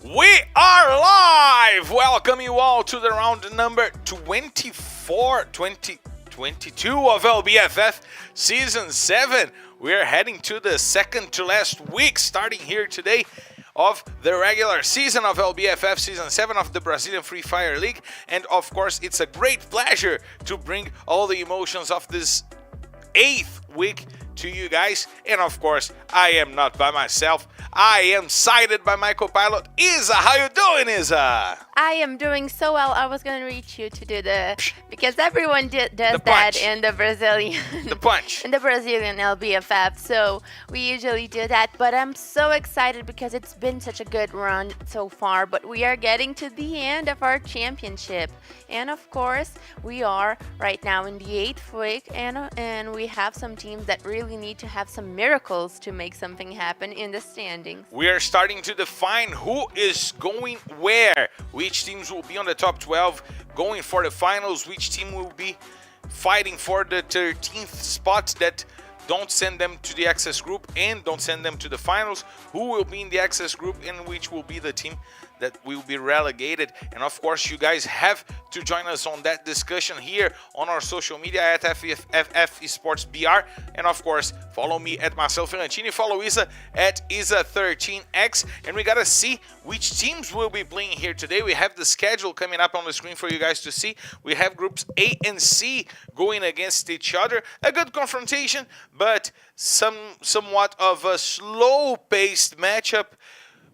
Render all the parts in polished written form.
We are live! Welcome you all to the round number 24, 2022 of LBFF Season 7. We are heading to the second to last week, starting here today of the regular season of LBFF Season 7 of the Brazilian Free Fire League. And of course, it's a great pleasure to bring all the emotions of this 8th week to you guys. And of course, I am not by myself. I am sided by my co-pilot, Isa. How you doing, Isa? I am doing so well. I was going to reach you to do because everyone does that punch. in the Brazilian The punch. in the Brazilian LBFF. So we usually do that, but I'm so excited because it's been such a good run so far. But we are getting to the end of our championship, and of course, we are right now in the 8th week, and we have some teams that really need to have some miracles to make something happen in the standings. We are starting to define who is going where. Which teams will be on the top 12 going for the finals. Which team will be fighting for the 13th spot that don't send them to the access group and don't send them to the finals. Who will be in the access group and which will be the team that will be relegated. And of course, you guys have to join us on that discussion here on our social media at LBFF Esports BR. And of course, follow me at Marcelo Ferrantini, follow Isa at Isa13X. And we gotta see which teams will be playing here today. We have the schedule coming up on the screen for you guys to see. We have groups A and C going against each other. A good confrontation, but somewhat of a slow-paced matchup.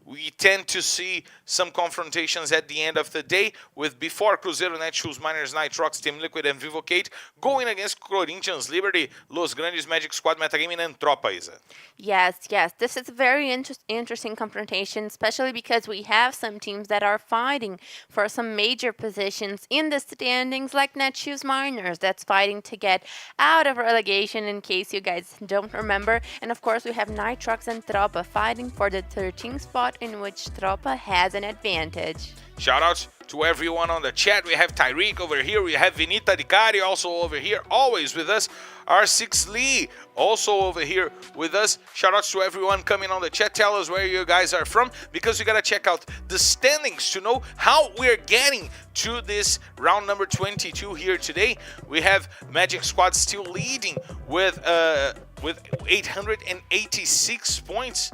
We tend to see some confrontations at the end of the day with before Cruzeiro, Netshoes, Miners, Nitrox, Team Liquid, and Vivocate going against Corinthians, Liberty, Los Grandes, Magic Squad, Metagaming, and Tropa, Isa. Yes. This is a very interesting confrontation, especially because we have some teams that are fighting for some major positions in the standings, like Netshoes Miners, that's fighting to get out of relegation, in case you guys don't remember. And of course, we have Nitrox and Tropa fighting for the 13th spot, in which Tropa has an advantage. Shoutouts to everyone on the chat. We have Tyreek over here. We have Vinita Dicari also over here, always with us. R6 Lee also over here with us. Shoutouts to everyone coming on the chat. Tell us where you guys are from, because we gotta check out the standings to know how we're getting to this round number 22 here today. We have Magic Squad still leading with 886 points.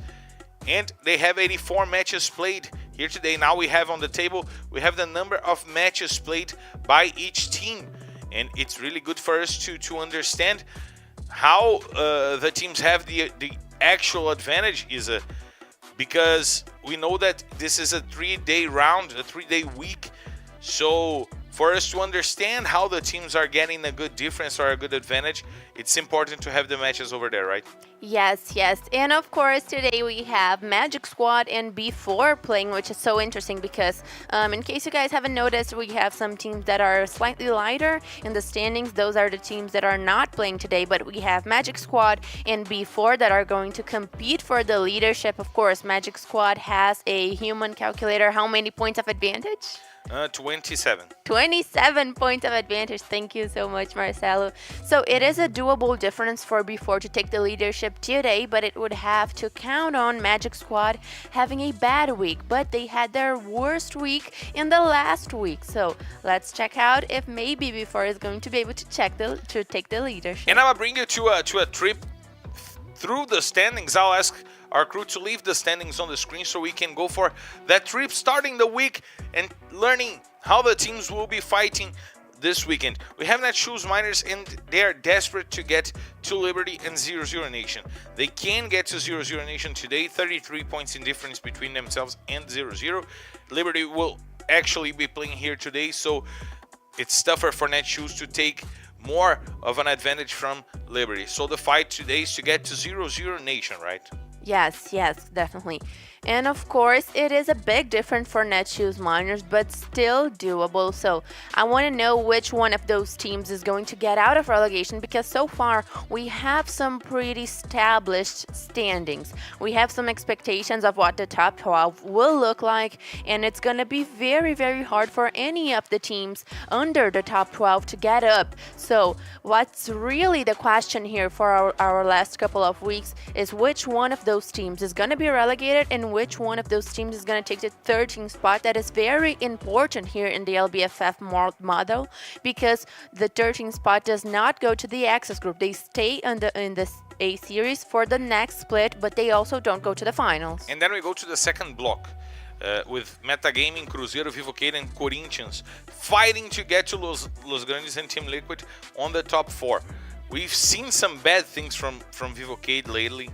And they have 84 matches played here today. Now we have on the table, we have the number of matches played by each team. And it's really good for us to understand how the teams have the actual advantage, because we know that this is a 3-day round, a 3-day week. So for us to understand how the teams are getting a good difference or a good advantage, it's important to have the matches over there, right? Yes. And of course, today we have Magic Squad and B4 playing, which is so interesting because in case you guys haven't noticed, we have some teams that are slightly lighter in the standings. Those are the teams that are not playing today, but we have Magic Squad and B4 that are going to compete for the leadership. Of course, Magic Squad has a human calculator. How many points of advantage? 27. 27 points of advantage. Thank you so much, Marcelo. So it is a doable difference for B4 to take the leadership today, but it would have to count on Magic Squad having a bad week. But they had their worst week in the last week. So let's check out if maybe B4 is going to be able to take the leadership. And I'm gonna bring you to a trip through the standings. I'll ask our crew to leave the standings on the screen so we can go for that trip, starting the week and learning how the teams will be fighting this weekend. We have Netshoes Miners, and they are desperate to get to Liberty and 0-0 Nation. They can get to 0-0 Nation today, 33 points in difference between themselves and 0-0. Liberty will actually be playing here today, so it's tougher for Netshoes to take more of an advantage from Liberty. So the fight today is to get to 0-0 Nation, right? Yes, definitely. And of course, it is a big difference for Netshoes Miners, but still doable. So I want to know which one of those teams is going to get out of relegation, because so far we have some pretty established standings. We have some expectations of what the top 12 will look like, and it's going to be very, very hard for any of the teams under the top 12 to get up. So what's really the question here for our last couple of weeks is which one of those teams is going to be relegated and which one of those teams is going to take the 13th spot. That is very important here in the LBFF model, because the 13th spot does not go to the Access Group. They stay in the A series for the next split, but they also don't go to the finals. And then we go to the second block. With Metagaming, Cruzeiro, Vivocade, and Corinthians fighting to get to Los Grandes and Team Liquid on the top 4. We've seen some bad things from Vivocade lately.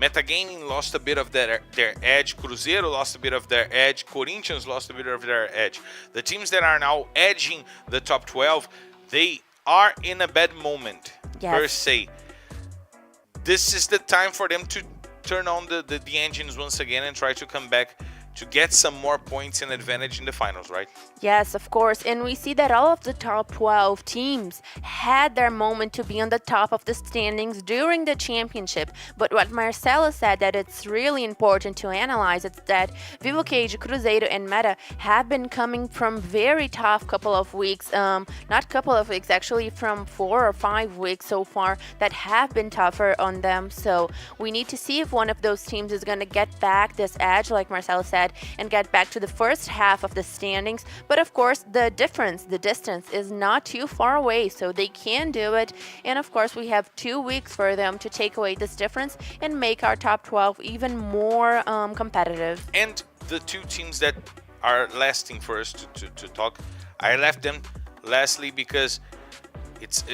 Metagaming lost a bit of their edge. Cruzeiro lost a bit of their edge. Corinthians lost a bit of their edge. The teams that are now edging the top 12, they are in a bad moment, per se. This is the time for them to turn on the engines once again and try to come back to get some more points and advantage in the finals, right? Yes, of course. And we see that all of the top 12 teams had their moment to be on the top of the standings during the championship. But what Marcelo said that it's really important to analyze is that Vivocade, Cruzeiro, and Meta have been coming from very tough couple of weeks. Not couple of weeks, actually from 4 or 5 weeks so far that have been tougher on them. So we need to see if one of those teams is going to get back this edge, like Marcelo said, and get back to the first half of the standings. But of course, the distance is not too far away, so they can do it. And of course, we have 2 weeks for them to take away this difference and make our top 12 even more competitive. And the 2 teams that are lasting for us to talk, I left them lastly because it's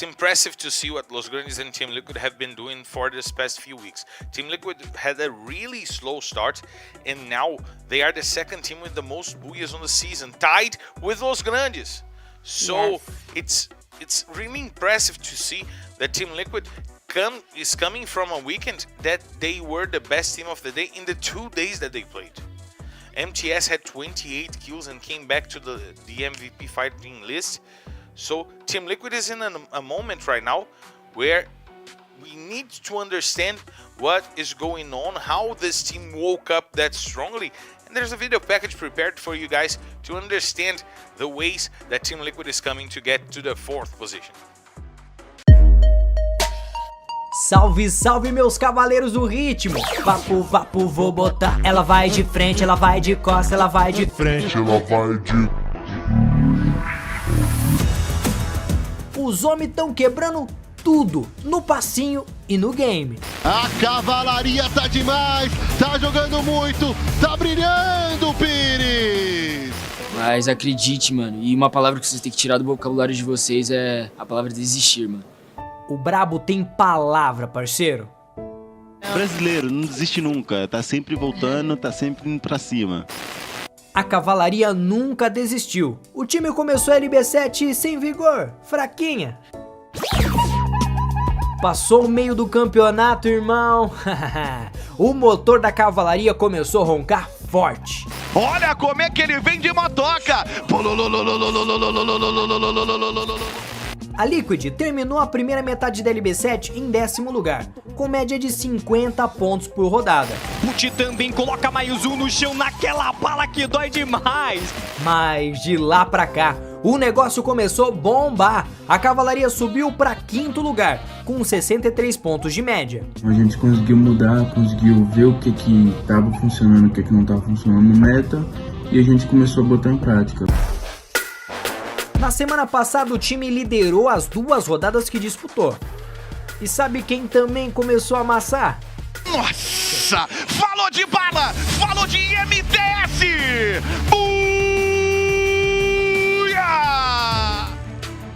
impressive to see what Los Grandes and Team Liquid have been doing for this past few weeks. Team Liquid had a really slow start, and now they are the second team with the most booyahs on the season, tied with Los Grandes. So it's really impressive to see that Team Liquid is coming from a weekend that they were the best team of the day in the 2 days that they played. MTS had 28 kills and came back to the MVP fighting list. So Team Liquid is in a moment right now where we need to understand what is going on, how this team woke up that strongly. And there's a video package prepared for you guys to understand the ways that Team Liquid is coming to get to the 4th position. Salve, salve meus cavaleiros do ritmo. Vapo, vapo, vou botar. Ela vai de frente, ela vai de costa, ela vai de frente, ela vai de... Os homens estão quebrando tudo, no passinho e no game. A cavalaria tá demais, tá jogando muito, tá brilhando, Pires! Mas acredite, mano, e uma palavra que vocês têm que tirar do vocabulário de vocês é a palavra desistir, mano. O brabo tem palavra, parceiro. Brasileiro, não desiste nunca, tá sempre voltando, tá sempre indo pra cima. A cavalaria nunca desistiu. O time começou a LB7 sem vigor, fraquinha. Passou o meio do campeonato, irmão. O motor da cavalaria começou a roncar forte. Olha como é que ele vem de motoca! A Liquid terminou a primeira metade da LB7 em 10º lugar, com média de 50 pontos por rodada. O Ti também coloca mais um no chão naquela bala que dói demais. Mas de lá pra cá, o negócio começou a bombar. A cavalaria subiu para 5º lugar, com 63 pontos de média. A gente conseguiu mudar, conseguiu ver o que estava funcionando, o que não estava funcionando no meta, e a gente começou a botar em prática. Na semana passada, o time liderou as 2 rodadas que disputou. E sabe quem também começou a amassar? Nossa! Falou de bala! Falou de MTS! Buia!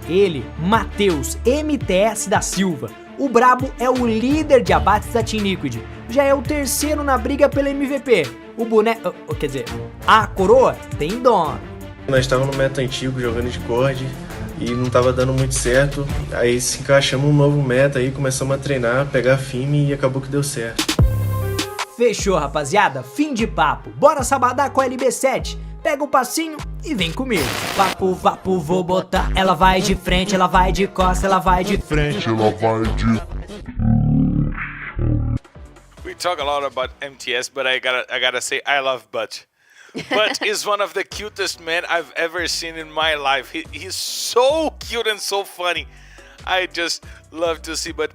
Ele, Matheus MTS da Silva. O brabo é o líder de abates da Team Liquid. Já é o 3º na briga pelo MVP. O boneco... quer dizer, a coroa tem dono. Nós estávamos no meta antigo, jogando de Cord, e não estava dando muito certo. Aí se encaixamos um novo meta aí, começamos a treinar, pegar firme e acabou que deu certo. Fechou, rapaziada? Fim de papo. Bora sabadar com a LB7. Pega o passinho e vem comigo. Vapo, vapo, vou botar. Ela vai de frente, ela vai de costa, ela vai de frente, ela vai de... We talk a lot about MTS, but I gotta say I love Butch. But is one of the cutest men I've ever seen in my life. He's so cute and so funny. I just love to see. But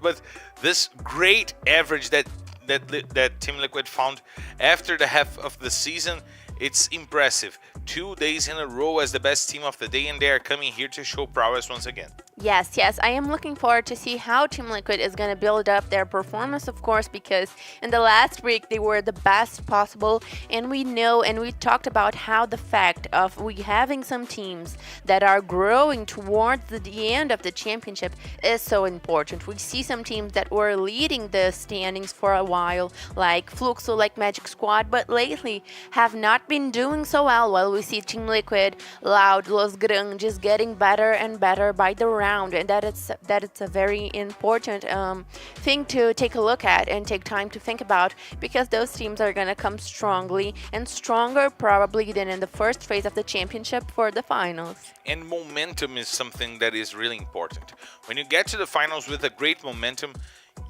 this great average that that Team Liquid found after the half of the season, it's impressive. 2 days in a row as the best team of the day, and they are coming here to show prowess once again. Yes, I am looking forward to see how Team Liquid is going to build up their performance, of course, because in the last week they were the best possible, and we know and we talked about how the fact of we having some teams that are growing towards the end of the championship is so important. We see some teams that were leading the standings for a while, like Fluxo, like Magic Squad, but lately have not been doing so well, while we see Team Liquid, Loud, Los Grandes getting better and better by the round, and that it's a very important thing to take a look at and take time to think about, because those teams are going to come strongly and stronger probably than in the first phase of the championship for the finals. And momentum is something that is really important. When you get to the finals with a great momentum,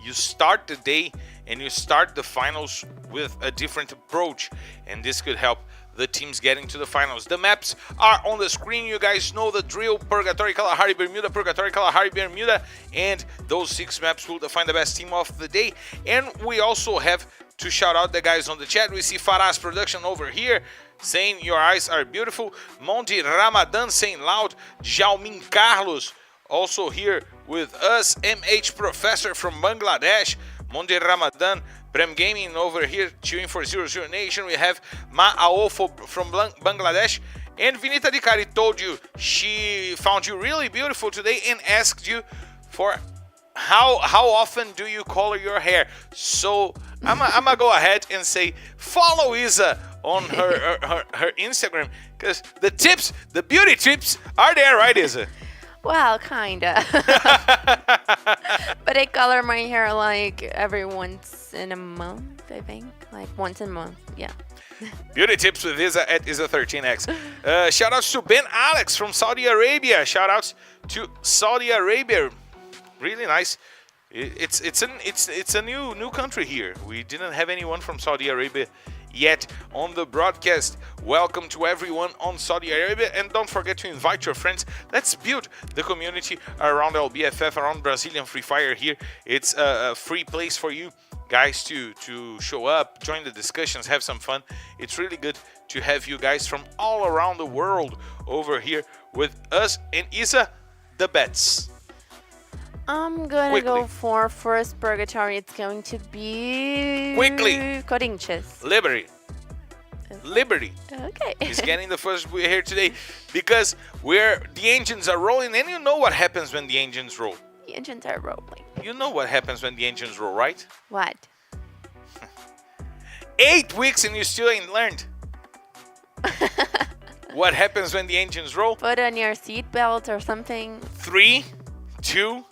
you start the day and you start the finals with a different approach, and this could help the teams getting to the finals. The maps are on the screen. You guys know the drill: Purgatory, Kalahari, Bermuda, Purgatory, Kalahari, Bermuda, and those 6 maps will define the best team of the day. And we also have to shout out the guys on the chat. We see Faraz Production over here saying your eyes are beautiful. Monty Ramadan saying loud. Jalmin Carlos also here with us. MH Professor from Bangladesh. Monty Ramadan. Prem Gaming over here cheering for 00 Nation. We have Ma Aofo from Bangladesh. And Vinita Dikari told you she found you really beautiful today and asked you for how often do you color your hair. So I'm gonna go ahead and say follow Isa on her Instagram, because the beauty tips are there, right, Isa? Well, kinda. But I color my hair like every once in a month, I think. Like once a month, yeah. Beauty tips with Isa at Isa13x. Shout outs to Ben Alex from Saudi Arabia. Shout outs to Saudi Arabia. Really nice. It's a new country here. We didn't have anyone from Saudi Arabia yet on the broadcast. Welcome to everyone on Saudi Arabia, and don't forget to invite your friends. Let's build the community around LBFF, around Brazilian Free Fire here. It's a free place for you guys to show up, join the discussions, have some fun. It's really good to have you guys from all around the world over here with us. And Isa, the bets. I'm gonna go for first Purgatory. It's going to be Corinthians. Liberty. Okay. He's getting the first win here today because the engines are rolling, and you know what happens when the engines roll. The engines are rolling. You know what happens when the engines roll, right? What? 8 weeks and you still ain't learned. What happens when the engines roll? Put on your seatbelt or something. 3, 2,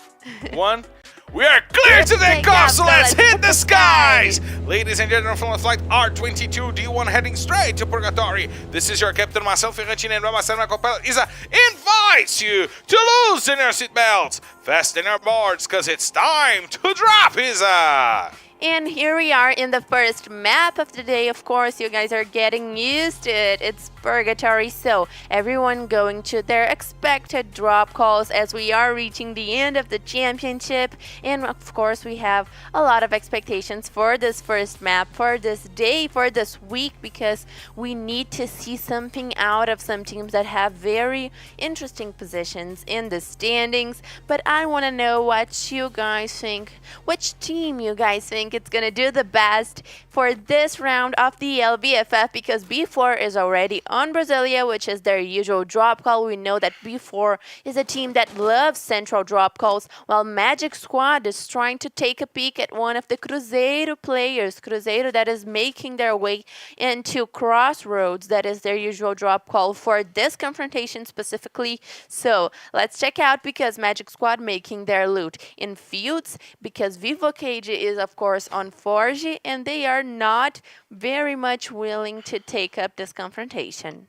1. We are clear to take off, so let's hit the skies! Ladies and gentlemen, from the flight R22 D1 heading straight to Purgatory. This is your captain, myself, Ferrantino, and myself, my co-pilot, Isa, invites you to loosen your seatbelts, fasten your boards, because it's time to drop, Isa! And here we are in the first map of the day. Of course, you guys are getting used to it. It's Purgatory, so everyone going to their expected drop calls as we are reaching the end of the championship. And of course, we have a lot of expectations for this first map, for this day, for this week, because we need to see something out of some teams that have very interesting positions in the standings. But I want to know what you guys think, which team you guys think it's gonna do the best for this round of the LBFF, because B4 is already on Brasilia, which is their usual drop call. We know that B4 is a team that loves central drop calls, while Magic Squad is trying to take a peek at one of the Cruzeiro players. Cruzeiro that is making their way into Crossroads, that is their usual drop call for this confrontation specifically. So let's check out, because Magic Squad making their loot in fields, because Vivo Cage is of course on Forge, and they are not very much willing to take up this confrontation.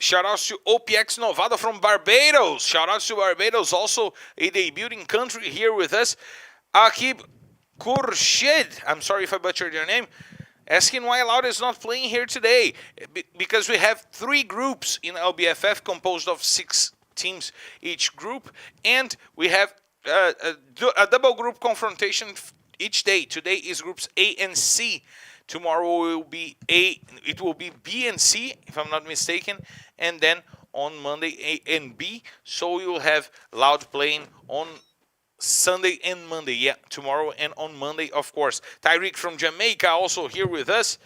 Shoutouts to OPX Novado from Barbados. Shoutouts to Barbados, also a debuting country here with us. Akib Kurshid, I'm sorry if I butchered your name, asking why Loud is not playing here today. Because we have 3 groups in LBFF composed of 6 teams each group, and we have a double group confrontation each day. Today is groups A and C. Tomorrow will be it will be B and C, if I'm not mistaken, and then on Monday A and B. So we will have Loud playing on Sunday and Monday. Yeah, tomorrow and on Monday, of course. Tyreek from Jamaica also here with us.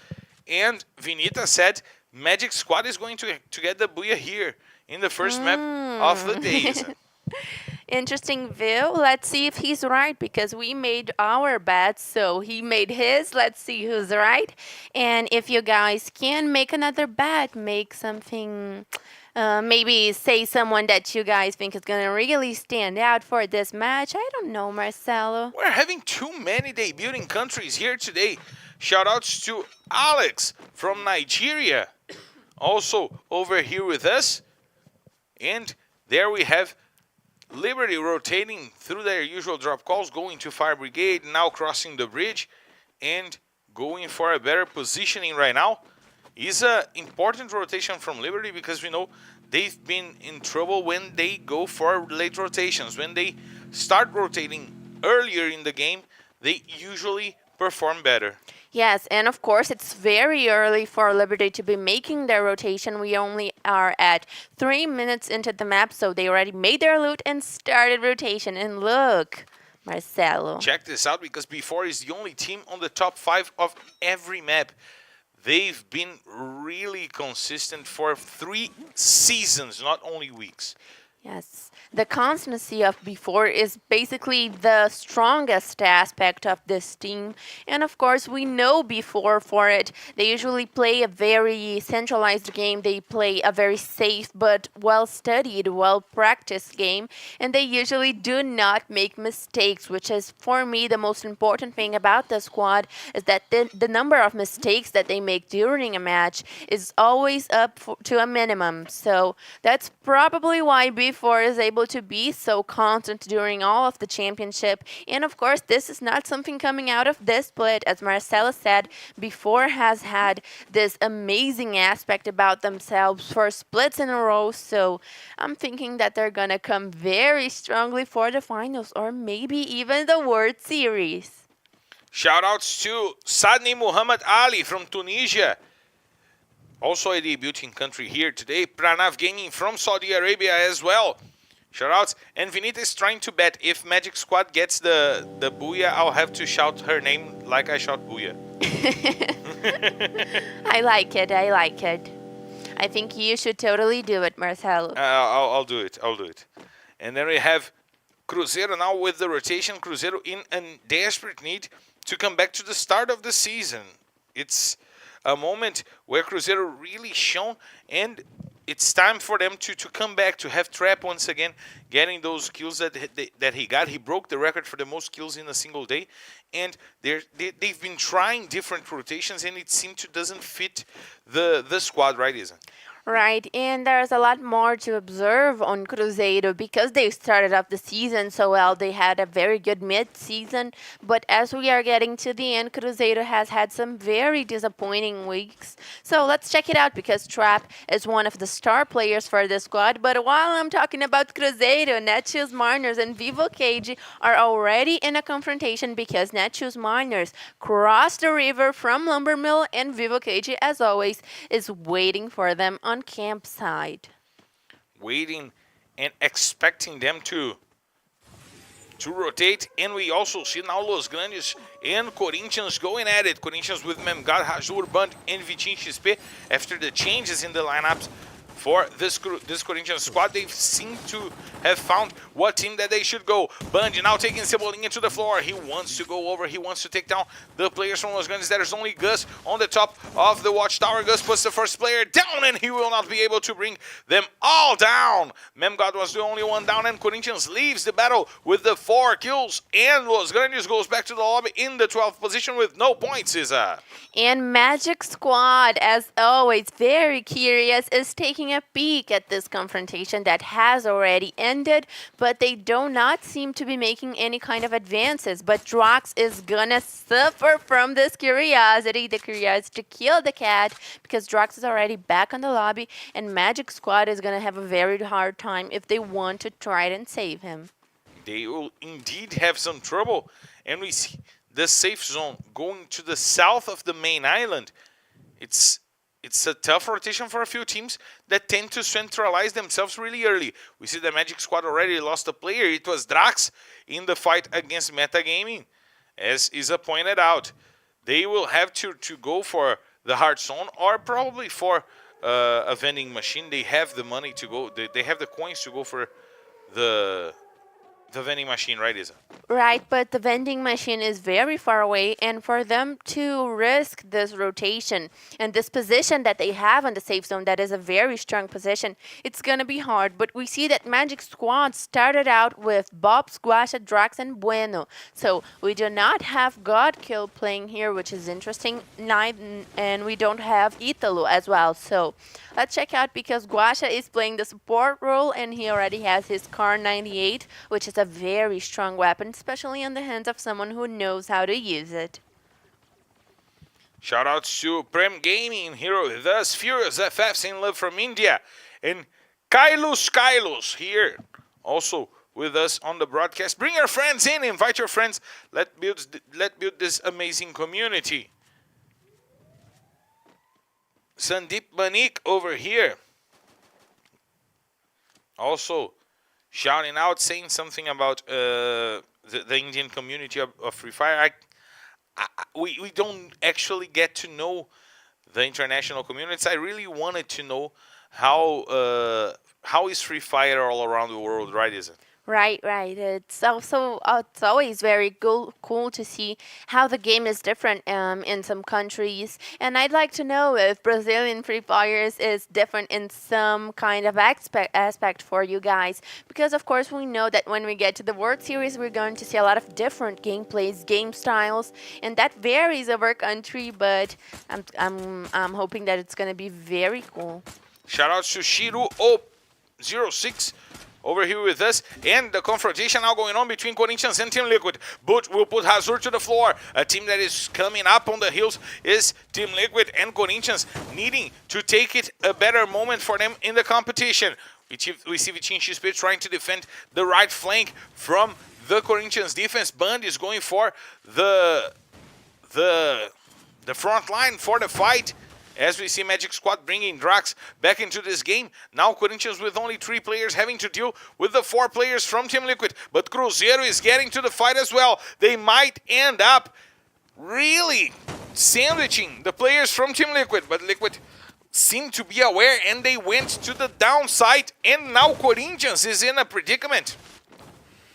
And Vinita said Magic Squad is going to get the Booyah here in the first map of the day. Interesting view. Let's see if he's right because we made our bets, so he made his. Let's see who's right. And if you guys can make another bet, make something, maybe say someone that you guys think is going to really stand out for this match. I don't know, Marcelo. We're having too many debuting countries here today. Shoutouts to Alex from Nigeria, also over here with us. And there we have Liberty rotating through their usual drop calls, going to Fire Brigade, now crossing the bridge and going for a better positioning right now. Is an important rotation from Liberty because we know they've been in trouble when they go for late rotations. When they start rotating earlier in the game, they usually perform better. Yes, and of course, it's very early for Liberty to be making their rotation. We only are at 3 minutes into the map, so they already made their loot and started rotation. And look, Marcelo. Check this out, because B4 is the only team on the top 5 of every map. They've been really consistent for 3 seasons, not only weeks. Yes, the constancy of B4 is basically the strongest aspect of this team. And of course, we know B4 for it. They usually play a very centralized game. They play a very safe but well-studied, well-practiced game. And they usually do not make mistakes, which is, for me, the most important thing about the squad, is that the number of mistakes that they make during a match is always up to a minimum. So that's probably why B4 is able to be so constant during all of the championship. And of course, this is not something coming out of this split. As Marcelo said, B4 has had this amazing aspect about themselves for splits in a row. So I'm thinking that they're gonna come very strongly for the finals, or maybe even the World Series. Shoutouts to Sadni Muhammad Ali from Tunisia, also a debuting country here today. Pranav Gaming from Saudi Arabia as well. Shoutouts. And Vinita is trying to bet if Magic Squad gets the Booyah, I'll have to shout her name like I shout Booyah. I like it. I like it. I think you should totally do it, Marcelo. I'll do it. I'll do it. And then we have Cruzeiro now with the rotation. Cruzeiro in a desperate need to come back to the start of the season. It's a moment where Cruzeiro really shone, and it's time for them to come back, to have Trap once again, getting those kills that he got. He broke the record for the most kills in a single day, and they've been trying different rotations, and it seems to doesn't fit the squad, right, Isa? Right, and there's a lot more to observe on Cruzeiro because they started off the season so well. They had a very good mid-season, but as we are getting to the end, Cruzeiro has had some very disappointing weeks. So let's check it out, because Trap is one of the star players for the squad. But while I'm talking about Cruzeiro, Netshoes Miners and Vivo Cage are already in a confrontation, because Netshoes Miners crossed the river from Lumbermill, and Vivo Cage, as always, is waiting for them on campsite. Waiting and expecting them to rotate. And we also see now Los Grandes and Corinthians going at it. Corinthians with Memgar, Rajur, Band, and Vitinho XP. After the changes in the lineups for this Corinthians squad, they seem to have found what team that they should go. Bundy now taking Cebolinha to the floor. He wants to go over. He wants to take down the players from Los Grandes. There's only Gus on the top of the watchtower. Gus puts the first player down, and he will not be able to bring them all down. Memgod was the only one down, and Corinthians leaves the battle with the 4 kills. And Los Grandes goes back to the lobby in the 12th position with no points, Isa. And Magic Squad, as always, very curious, is taking a peek at this confrontation that has already ended, but they do not seem to be making any kind of advances. But Drox is gonna suffer from this curiosity, the curiosity to kill the cat, because Drox is already back on the lobby, and Magic Squad is gonna have a very hard time if they want to try and save him. They will indeed have some trouble, and we see the safe zone, going to the south of the main island, it's a tough rotation for a few teams that tend to centralize themselves really early. We see the Magic Squad already lost a player. It was Drax in the fight against Metagaming, as Isa pointed out. They will have to go for the hard zone or probably for a vending machine. They have the money to go. They have the coins to go for the vending machine, right, Isa? Right, but the vending machine is very far away, and for them to risk this rotation and this position that they have on the safe zone, that is a very strong position, it's going to be hard. But we see that Magic Squad started out with Bob, Squasha, Drax, and Bueno. So we do not have Godkill playing here, which is interesting, and we don't have Italo as well. So let's check out, because Guasha is playing the support role, and he already has his Car 98, which is a very strong weapon, especially in the hands of someone who knows how to use it. Shoutouts to Prem Gaming, Hero with us, Furious FFs in love from India, and Kailos here, also with us on the broadcast. Bring your friends in, invite your friends. Let build this amazing community. Sandeep Banik over here, also shouting out, saying something about the Indian community of Free Fire. We don't actually get to know the international communities. I really wanted to know how is Free Fire all around the world, right? Is it? Right. It's always very cool to see how the game is different in some countries. And I'd like to know if Brazilian Free Fire is different in some kind of aspect for you guys. Because, of course, we know that when we get to the World Series, we're going to see a lot of different gameplays, game styles. And that varies over country, but I'm hoping that it's going to be very cool. Shout out to Shiru06 over here with us, and the confrontation now going on between Corinthians and Team Liquid. But will put Hazur to the floor. A team that is coming up on the hills is Team Liquid, and Corinthians needing to take it a better moment for them in the competition. We see Vitinho XP trying to defend the right flank from the Corinthians defense. Band is going for the front line for the fight. As we see Magic Squad bringing Drax back into this game. Now Corinthians with only 3 players having to deal with the 4 players from Team Liquid. But Cruzeiro is getting to the fight as well. They might end up really sandwiching the players from Team Liquid. But Liquid seemed to be aware, and they went to the downside. And now Corinthians is in a predicament.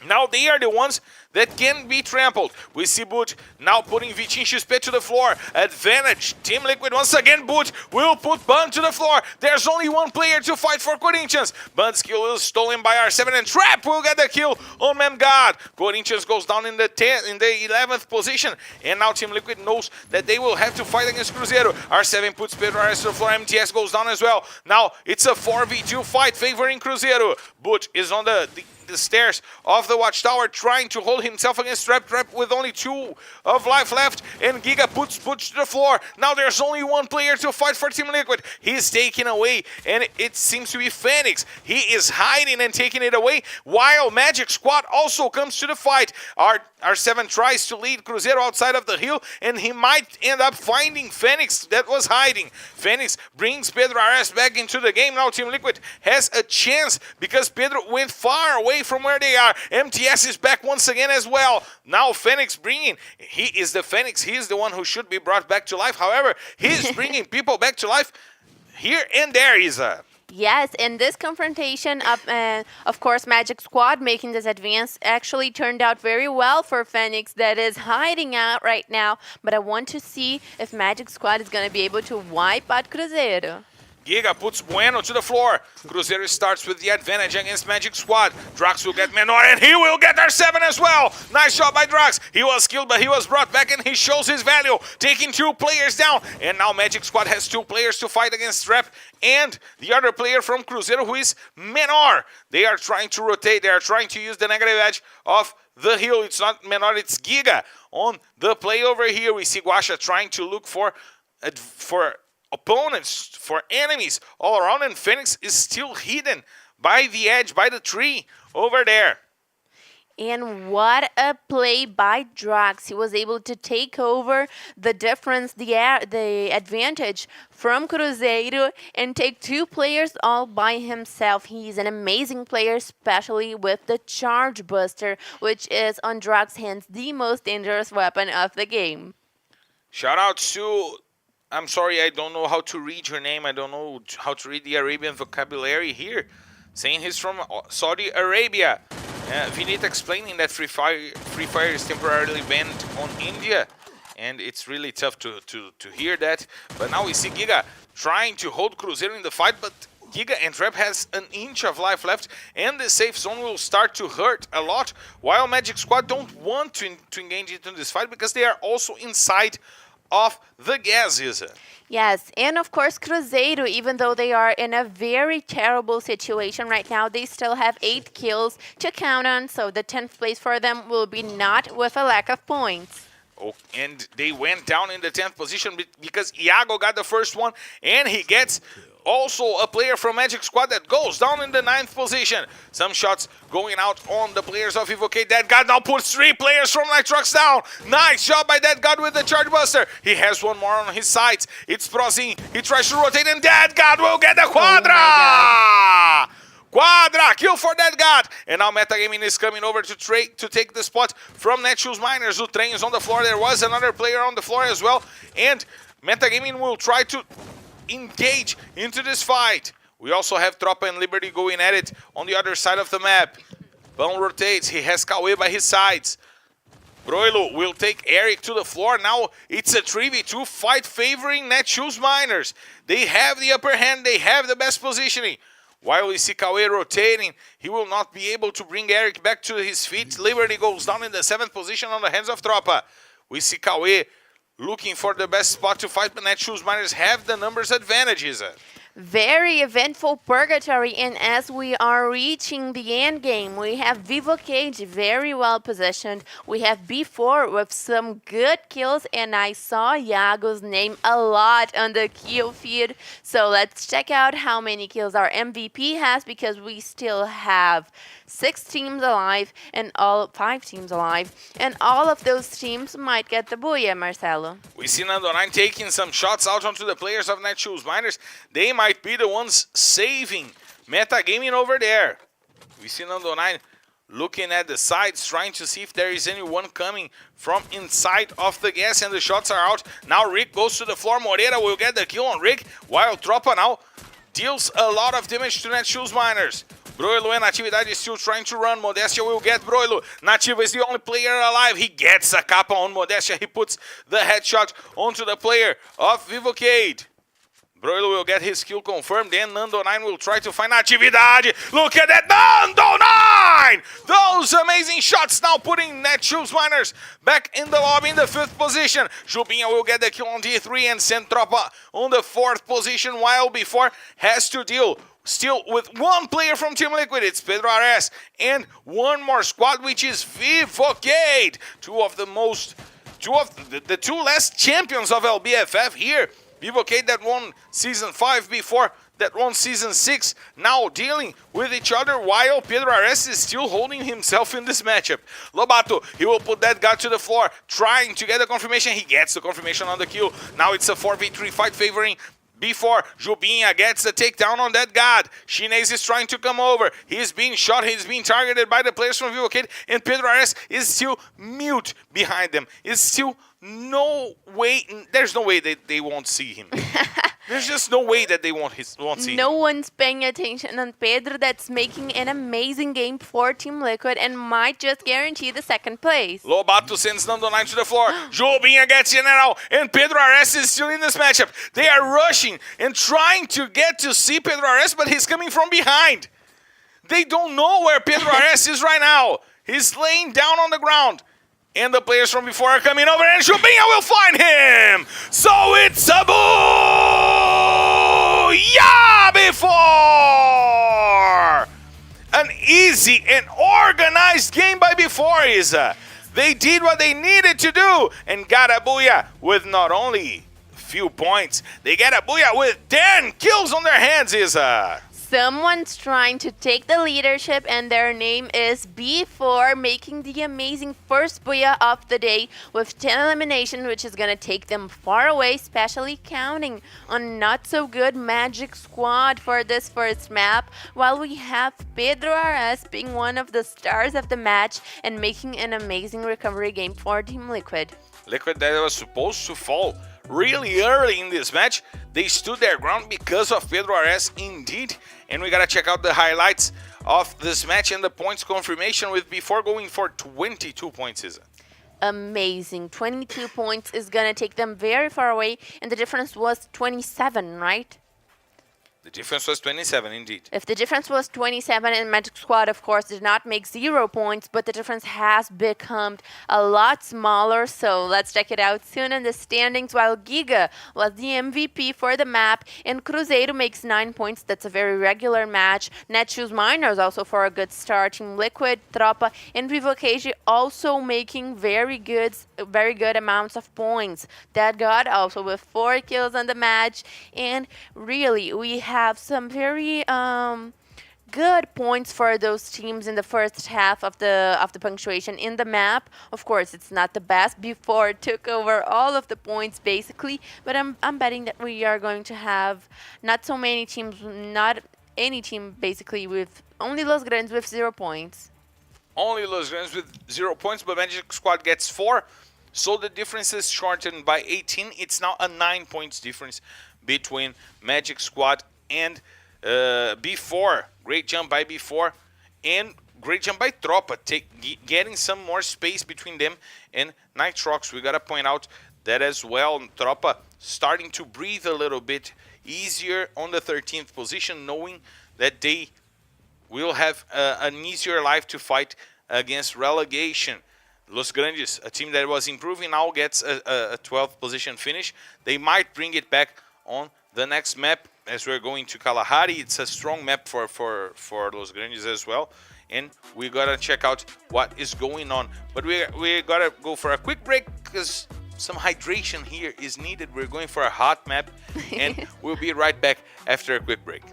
Now they are the ones that can be trampled. We see Boot now putting Vitinho XP to the floor. Advantage. Team Liquid once again. Boot will put Bun to the floor. There's only 1 player to fight for Corinthians. Bun's kill is stolen by R7, and Trap will get the kill on Memgod. Corinthians goes down in the 11th position. And now Team Liquid knows that they will have to fight against Cruzeiro. R7 puts Pedro Ares to the floor. MTS goes down as well. Now it's a 4v2 fight favoring Cruzeiro. Boot is on the stairs of the watchtower, trying to hold himself against Trap with only 2 of life left, and Giga puts to the floor. Now there's only 1 player to fight for Team Liquid. He's taken away, and it seems to be Phoenix. He is hiding and taking it away, while Magic Squad also comes to the fight. R7 tries to lead Cruzeiro outside of the hill, and he might end up finding Phoenix that was hiding. Phoenix brings Pedro Ares back into the game. Now Team Liquid has a chance because Pedro went far away from where they are. MTS is back once again as well. Now Phoenix bringing, he is the Phoenix. He is the one who should be brought back to life. However, he is bringing people back to life here and there, Isa. Yes, in this confrontation, of course, Magic Squad making this advance actually turned out very well for Phoenix, that is hiding out right now. But I want to see if Magic Squad is going to be able to wipe out Cruzeiro. Giga puts Bueno to the floor. Cruzeiro starts with the advantage against Magic Squad. Drax will get Menor, and he will get R7 as well. Nice job by Drax. He was killed, but he was brought back, and he shows his value, taking 2 players down. And now Magic Squad has 2 players to fight against Rep and the other player from Cruzeiro, who is Menor. They are trying to rotate. They are trying to use the negative edge of the hill. It's not Menor, it's Giga. On the play over here, we see Guasha trying to look for opponents, for enemies all around, and Phoenix is still hidden by the edge, by the tree over there. And what a play by Drax. He was able to take over the difference, the advantage from Cruzeiro and take 2 players all by himself. He's an amazing player, especially with the Charge Buster, which is on Drax's hands the most dangerous weapon of the game. Shout out to, I'm sorry, I don't know how to read your name. I don't know how to read the Arabian vocabulary here. Saying he's from Saudi Arabia. Vinita explaining that Free Fire is temporarily banned on India. And it's really tough to hear that. But now we see Giga trying to hold Cruzeiro in the fight. But Giga and Trap has an inch of life left. And the safe zone will start to hurt a lot. While Magic Squad don't want to engage into this fight because they are also inside of the gases. Yes, and of course Cruzeiro, even though they are in a very terrible situation right now, they still have 8 kills to count on, so the 10th place for them will be not with a lack of points. Oh, and they went down in the 10th position because Iago got the first one, and he gets also a player from Magic Squad that goes down in the 9th position. Some shots going out on the players of Evocate. That God now puts 3 players from Nitrox down. Nice job by that God with the Charge Buster. He has one more on his sides. It's Prozin. He tries to rotate, and that God will get the Quadra! Quadra, kill for that God. And now Metagaming is coming over to take the spot from Netshoes Miners. The train is on the floor. There was another player on the floor as well. And Metagaming will try to engage into this fight. We also have Tropa and Liberty going at it on the other side of the map. Bão rotates. He has Cauê by his sides. Broilo will take Eric to the floor. Now it's a 3v2 fight favoring Netshoes Miners. They have the upper hand. They have the best positioning. While we see Cauê rotating, he will not be able to bring Eric back to his feet. Liberty goes down in the 7th position on the hands of Tropa. We see Cauê looking for the best spot to fight, but Netshoes Miners have the numbers advantages. Very eventful purgatory, and as we are reaching the end game, we have Vivo Cage very well positioned. We have B4 with some good kills, and I saw Iago's name a lot on the kill feed. So let's check out how many kills our MVP has, because we still have 6 teams alive and 5 teams alive, and all of those teams might get the booyah, Marcelo. We see Nando9 taking some shots out onto the players of Netshoes Miners. They might be the ones saving Metagaming over there. We see Nando9 looking at the sides, trying to see if there is anyone coming from inside of the gas, and the shots are out. Now Rick goes to the floor. Moreira will get the kill on Rick, while Tropa now deals a lot of damage to Netshoes Miners. Broilo and Natividade is still trying to run. Modestia will get Broilo. Nativa is the only player alive. He gets a kappa on Modestia. He puts the headshot onto the player of Vivocade. Broilo will get his kill confirmed. Then Nando9 will try to find Natividade. Look at that, Nando9! Those amazing shots now putting Netshoes Miners back in the lobby in the 5th position. Jubinha will get the kill on D3 and send Tropa on the 4th position, while before has to deal still with one player from Team Liquid. It's Pedro Ares and one more squad, which is Vivocade. The two last champions of LBFF here. Vivocade that won Season 5 before, that won Season 6, now dealing with each other, while Pedro Ares is still holding himself in this matchup. Lobato, he will put that guy to the floor, trying to get the confirmation. He gets the confirmation on the kill. Now it's a 4v3 fight favoring before Jubinha gets the takedown on that god. Chinese is trying to come over. He's being shot. He's being targeted by the players from Vivocade. And Pedro Ares is still mute behind them. It's still no way. There's no way that they won't see him. There's just no way that they won't see him. No one's paying attention on Pedro, that's making an amazing game for Team Liquid and might just guarantee the 2nd place. Lobato sends Nando9 to the floor. Jubinha gets in now, and Pedro Ares is still in this matchup. They are rushing and trying to get to see Pedro Ares, but he's coming from behind. They don't know where Pedro Ares is right now. He's laying down on the ground. And the players from before are coming over, and Jubinha will find him! So it's a booyah before! An easy and organized game by Before Isa. They did what they needed to do and got a booyah with not only a few points, they get a booyah with 10 kills on their hands, Isa. Someone's trying to take the leadership, and their name is B4, making the amazing first booyah of the day with 10 elimination, which is gonna take them far away, especially counting on not so good Magic Squad for this first map, while we have Pedro RS being one of the stars of the match and making an amazing recovery game for Team Liquid. Liquid that was supposed to fall really early in this match, they stood their ground because of Pedro RS indeed. And we gotta check out the highlights of this match and the points confirmation with before going for 22 points, is it? Amazing. 22 points is gonna take them very far away, and the difference was 27, right? The difference was 27 indeed. If the difference was 27 and Magic Squad, of course, did not make 0 points, but the difference has become a lot smaller. So let's check it out soon in the standings. While Giga was the MVP for the map and Cruzeiro makes 9 points. That's a very regular match. Netshoes Miners also for a good start. Team Liquid, Tropa, and Vivo KG also making very good amounts of points. That God also with 4 kills on the match. And really, we have some very good points for those teams in the first half of the punctuation in the map. Of course, it's not the best. Before it took over all of the points basically, but I'm betting that we are going to have not so many teams, not any team basically, with only Los Grandes with 0 points. Only Los Grandes with 0 points, but Magic Squad gets 4. So the difference is shortened by 18. It's now a 9 points difference between Magic Squad and B4. Great jump by B4 and great jump by Tropa, getting some more space between them and Nitrox. We gotta point out that as well. Tropa starting to breathe a little bit easier on the 13th position, knowing that they will have an easier life to fight against relegation. Los Grandes, a team that was improving, now gets a 12th position finish. They might bring it back on the next map as we're going to Kalahari. It's a strong map for Los Grandes as well. And we gotta check out what is going on. But we gotta go for a quick break because some hydration here is needed. We're going for a hot map and we'll be right back after a quick break.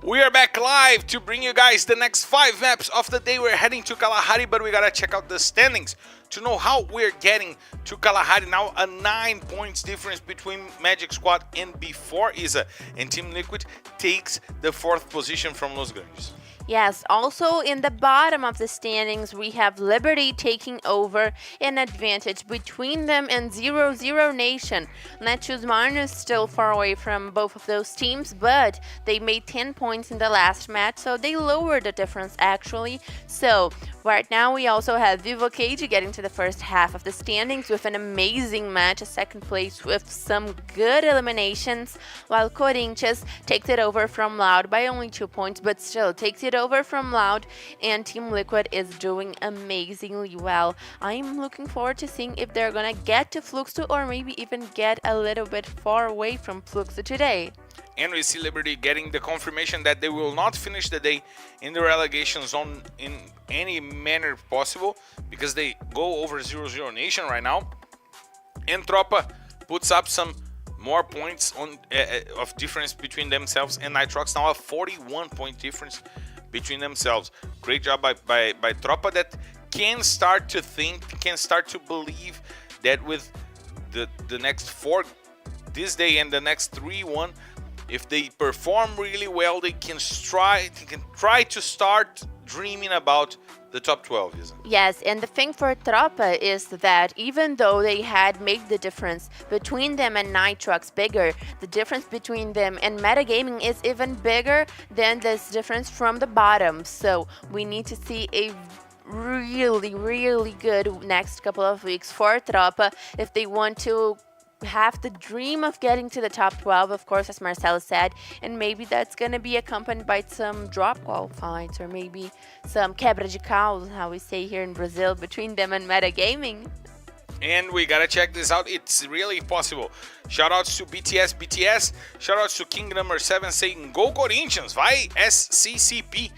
We are back live to bring you guys the next 5 maps of the day. We're heading to Kalahari, but we gotta check out the standings to know how we're getting to Kalahari. Now a 9 points difference between Magic Squad and B4 Isa, and Team Liquid takes the 4th position from Los Grandes. Yes, also in the bottom of the standings, we have Liberty taking over an advantage between them and 0-0 Nation. Netshoes Miners still far away from both of those teams, but they made 10 points in the last match, so they lowered the difference actually. So right now we also have Vivo Cage getting to the first half of the standings with an amazing match, a second place with some good eliminations, while Corinthians takes it over from Loud by only 2 points, but still takes it over from Loud, and Team Liquid is doing amazingly well. I'm looking forward to seeing if they're gonna get to Fluxo or maybe even get a little bit far away from Fluxo today. And we see Liberty getting the confirmation that they will not finish the day in the relegation zone in any manner possible because they go over 0-0 Nation right now. And Tropa puts up some more points on of difference between themselves and Nitrox, now a 41-point difference between themselves. Great job by Tropa that can start to think, can start to believe that with the next 4 this day and the next 3-1, if they perform really well, they can try to start dreaming about the top 12, isn't it? Yes, and the thing for Tropa is that even though they had made the difference between them and Nitrox bigger, the difference between them and Metagaming is even bigger than this difference from the bottom. So we need to see a really good next couple of weeks for Tropa if they want to have the dream of getting to the top 12, of course, as Marcelo said, and maybe that's going to be accompanied by some drop qualifieds or maybe some quebra de caos, how we say here in Brazil, between them and Metagaming. And we gotta check this out, it's really possible. Shoutouts to BTS, shoutouts to King number 7 saying Go Corinthians, vai SCCP.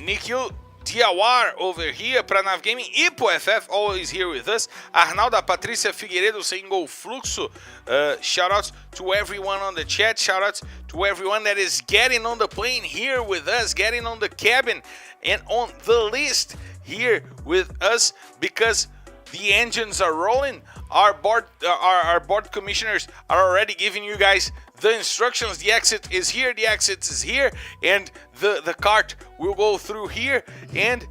Nikhil Diawar over here para Nav Gaming, EPOFF always here with us. Arnalda Patrícia Figueiredo saying Go Fluxo. Shoutouts to everyone on the chat. Shoutouts to everyone that is getting on the plane here with us, getting on the cabin and on the list here with us because the engines are rolling. Our board commissioners are already giving you guys the instructions. The exit is here, and the cart will go through here, and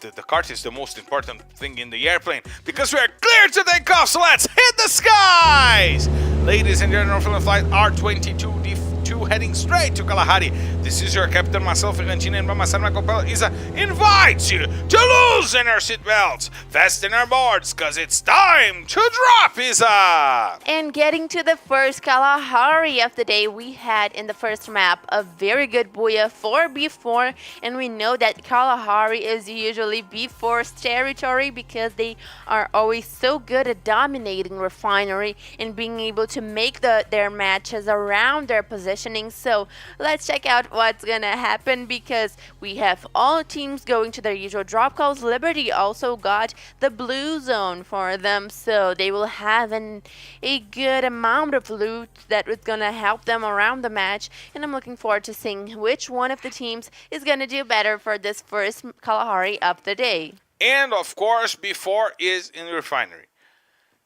the cart is the most important thing in the airplane because we are clear to take off, so let's hit the skies! Ladies and gentlemen, from the flight R22 D2 heading straight to Kalahari. This is your captain, Marcelo Ferrantino, and Mamasana Copel Isa invites you to loosen your seatbelts, fasten your boards, cause it's time to drop, Isa! And getting to the first Kalahari of the day, we had in the first map a very good Booyah 4B4, and we know that Kalahari is usually B4's territory because they are always so good at dominating Refinery and being able to make their matches around their positioning. So let's check out what's gonna happen because we have all teams going to their usual drop calls. Liberty also got the blue zone for them, so they will have a good amount of loot that is gonna help them around the match, and I'm looking forward to seeing which one of the teams is gonna do better for this first Kalahari of the day. And of course, B4 is in the Refinery.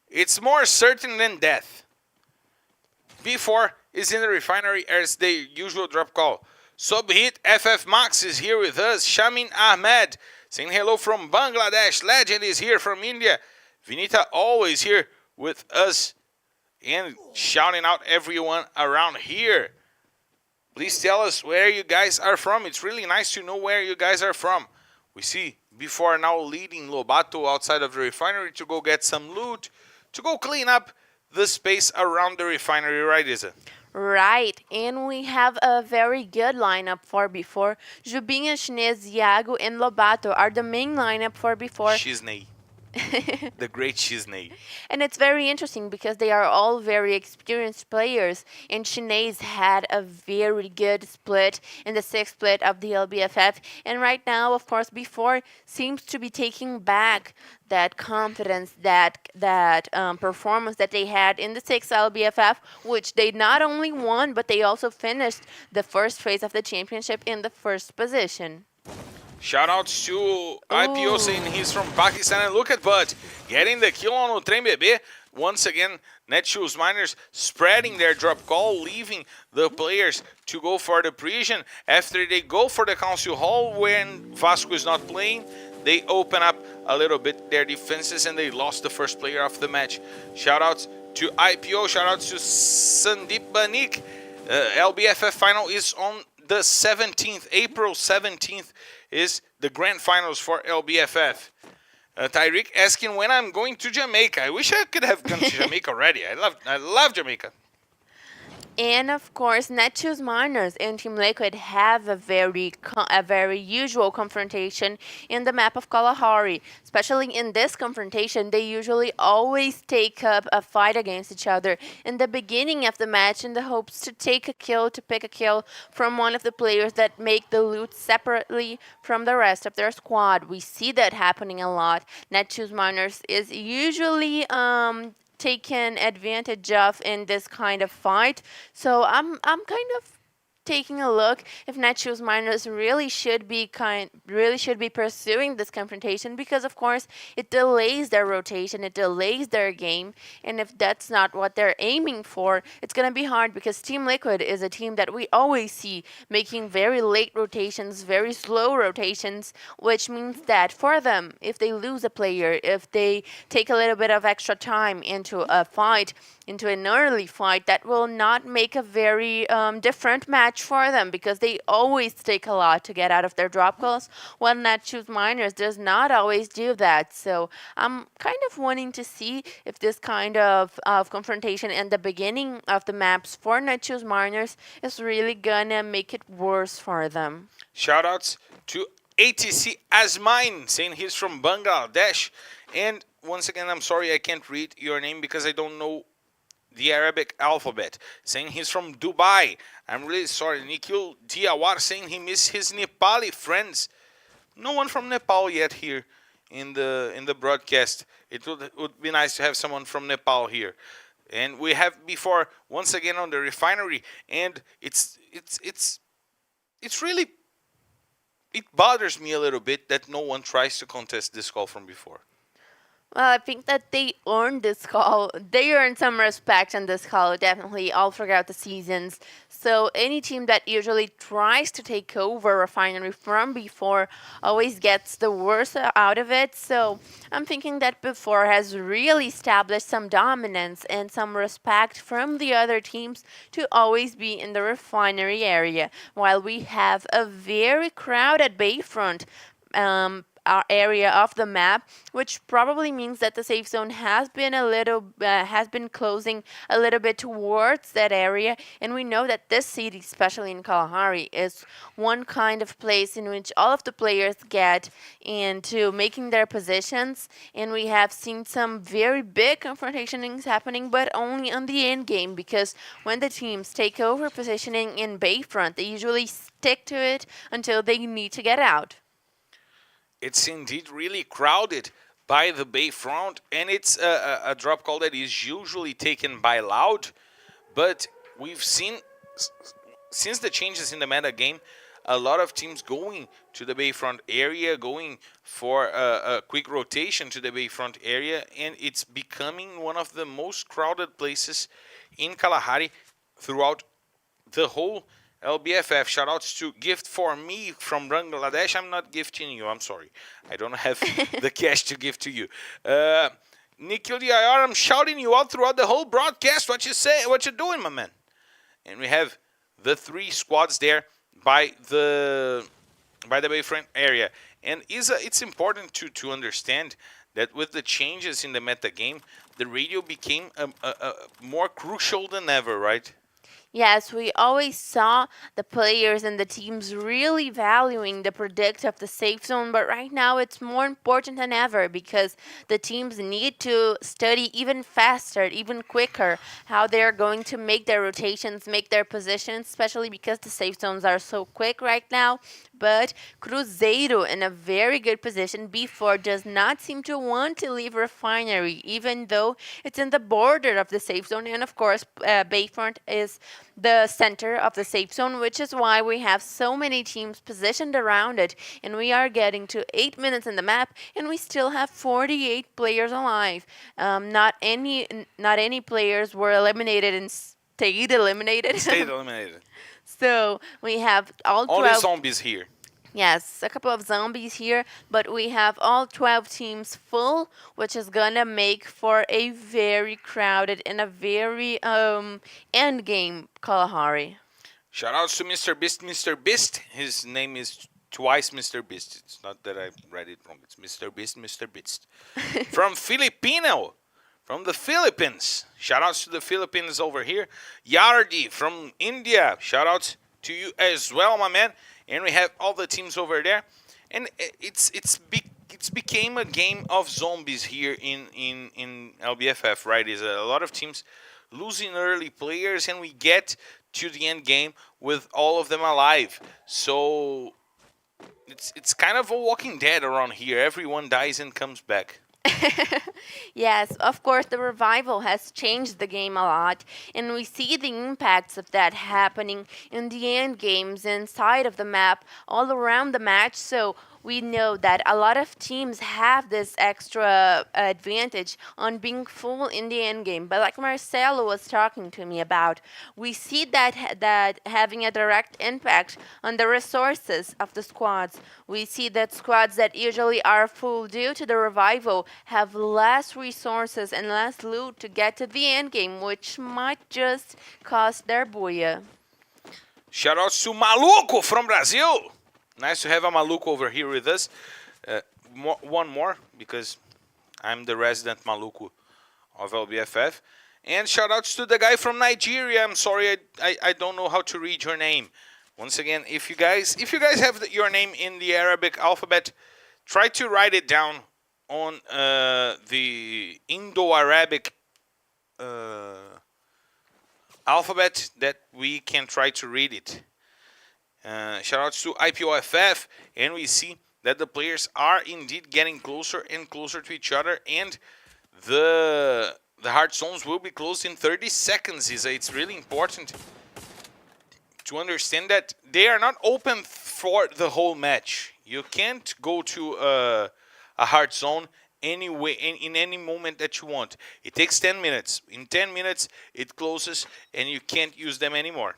It's more certain than death. B4 is in the Refinery as the usual drop call. Subhit FF Max is here with us. Shamin Ahmed saying hello from Bangladesh. Legend is here from India. Vinita always here with us and shouting out everyone around here. Please tell us where you guys are from. It's really nice to know where you guys are from. We see B4 now leading Lobato outside of the Refinery to go get some loot, to go clean up the space around the Refinery, right, Isa? Right, and we have a very good lineup for B4. Jubinha, Chinês, Iago, and Lobato are the main lineup for B4. Shiznei. The great Shiznei. And it's very interesting because they are all very experienced players, and Chinês had a very good split in the 6th split of the LBFF, and right now, of course, B4 seems to be taking back that confidence, that performance that they had in the 6th LBFF, which they not only won, but they also finished the first phase of the championship in the first position. Shoutouts to IPO saying he's from Pakistan, and look at Bud getting the kill on o Trem Bebê. once again, Netshoes Miners spreading their drop call, leaving the players to go for the Parisian. After they go for the Council Hall when Vasco is not playing, they open up a little bit their defenses and they lost the first player of the match. Shoutouts to IPO, shoutouts to Sandeep Banik. LBFF final is on the 17th. April 17th is the grand finals for LBFF. Tyreek asking when I'm going to Jamaica. I wish I could have gone to Jamaica already. I love Jamaica. And of course, Netshoes Miners and Team Liquid have a very usual confrontation in the map of Kalahari. Especially in this confrontation, they usually always take up a fight against each other in the beginning of the match in the hopes to pick a kill from one of the players that make the loot separately from the rest of their squad. We see that happening a lot. Netshoes Miners is usually taken advantage of in this kind of fight. So I'm kind of taking a look if Netshoes Miners really should be pursuing this confrontation, because of course it delays their rotation, it delays their game, and if that's not what they're aiming for, it's gonna be hard, because Team Liquid is a team that we always see making very late rotations, very slow rotations, which means that for them, if they lose a player, if they take a little bit of extra time into a fight, into an early fight, that will not make a very different match for them, because they always take a lot to get out of their drop calls, while Netshoes Miners does not always do that. So I'm kind of wanting to see if this kind of confrontation in the beginning of the maps for Netshoes Miners is really gonna make it worse for them. Shoutouts to ATC Asmine, saying he's from Bangladesh. And once again, I'm sorry I can't read your name because I don't know the Arabic alphabet, saying he's from Dubai. I'm really sorry. Nikhil Diawar saying he misses his Nepali friends. No one from Nepal yet here in the broadcast. It would be nice to have someone from Nepal here. And we have before once again on the refinery, and it's really, it bothers me a little bit that no one tries to contest this call from before. Well, I think that they earned this call. They earned some respect on this call, definitely, all throughout the seasons. So any team that usually tries to take over Refinery from before always gets the worst out of it. So I'm thinking that before has really established some dominance and some respect from the other teams to always be in the Refinery area, while we have a very crowded Bayfront our area of the map, which probably means that the safe zone has been closing a little bit towards that area. And we know that this city, especially in Kalahari, is one kind of place in which all of the players get into making their positions, and we have seen some very big confrontations happening, but only on the end game, because when the teams take over positioning in Bayfront, they usually stick to it until they need to get out. It's indeed really crowded by the Bayfront, and it's a drop call that is usually taken by Loud, but we've seen, since the changes in the meta game, a lot of teams going to the Bayfront area, going for a quick rotation to the Bayfront area, and it's becoming one of the most crowded places in Kalahari throughout the whole LBFF. Shoutouts to Gift for Me from Bangladesh. I'm not gifting you. I'm sorry. I don't have the cash to give to you. Nikhil DIR, I'm shouting you out throughout the whole broadcast. What you say? What you doing, my man? And we have the 3 squads there by the Bayfront area. And it's important to understand that with the changes in the meta game, the radio became more crucial than ever, right? Yes, we always saw the players and the teams really valuing the predict of the safe zone, but right now it's more important than ever, because the teams need to study even faster, even quicker, how they're going to make their rotations, make their positions, especially because the safe zones are so quick right now. But Cruzeiro, in a very good position before, does not seem to want to leave Refinery, even though it's in the border of the safe zone. And of course, Bayfront is the center of the safe zone, which is why we have so many teams positioned around it. And we are getting to 8 minutes in the map, and we still have 48 players alive. Not any players were eliminated and stayed eliminated. Stayed eliminated. So we have all 12. Only zombies here. Yes, a couple of zombies here, but we have all 12 teams full, which is gonna make for a very crowded and a very end game Kalahari. Shoutouts to Mr. Beast. Mr. Beast. His name is twice Mr. Beast. It's not that I read it wrong. It's Mr. Beast, Mr. Beast. From Filipino. From the Philippines. Shoutouts to the Philippines over here. Yardi from India. Shoutouts to you as well, my man. And we have all the teams over there. And it's became a game of zombies here in LBFF, right? Is a lot of teams losing early players, and we get to the end game with all of them alive. So it's kind of a Walking Dead around here. Everyone dies and comes back. Yes, of course, the revival has changed the game a lot, and we see the impacts of that happening in the end games inside of the map, all around the match. So we know that a lot of teams have this extra advantage on being full in the end game. But like Marcelo was talking to me about, we see that having a direct impact on the resources of the squads. We see that squads that usually are full due to the revival have less resources and less loot to get to the end game, which might just cost their booyah. Shoutouts to Maluco from Brazil. Nice to have a Maluco over here with us. One more, because I'm the resident Maluco of LBFF. And shoutouts to the guy from Nigeria. I'm sorry, I don't know how to read your name. Once again, if you guys have your name in the Arabic alphabet, try to write it down on the Indo-Arabic alphabet that we can try to read it. Shoutouts to IPOFF, and we see that the players are indeed getting closer and closer to each other, and the hard zones will be closed in 30 seconds. It's really important to understand that they are not open for the whole match. You can't go to a hard zone anyway in any moment that you want. It takes 10 minutes. In 10 minutes, it closes, and you can't use them anymore.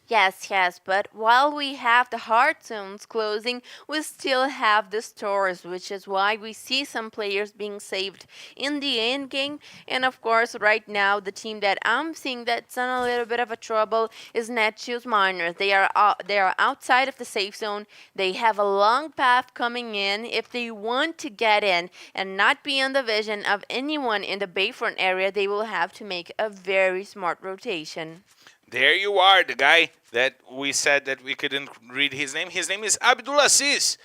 Yes, but while we have the hard zones closing, we still have the stores, which is why we see some players being saved in the end game. And of course, right now, the team that I'm seeing that's in a little bit of a trouble is Netshoes Miners. They are outside of the safe zone. They have a long path coming in. If they want to get in and not be in the vision of anyone in the Bayfront area, they will have to make a very smart rotation. There you are, the guy that we said that we couldn't read his name. His name is Abdulaziz.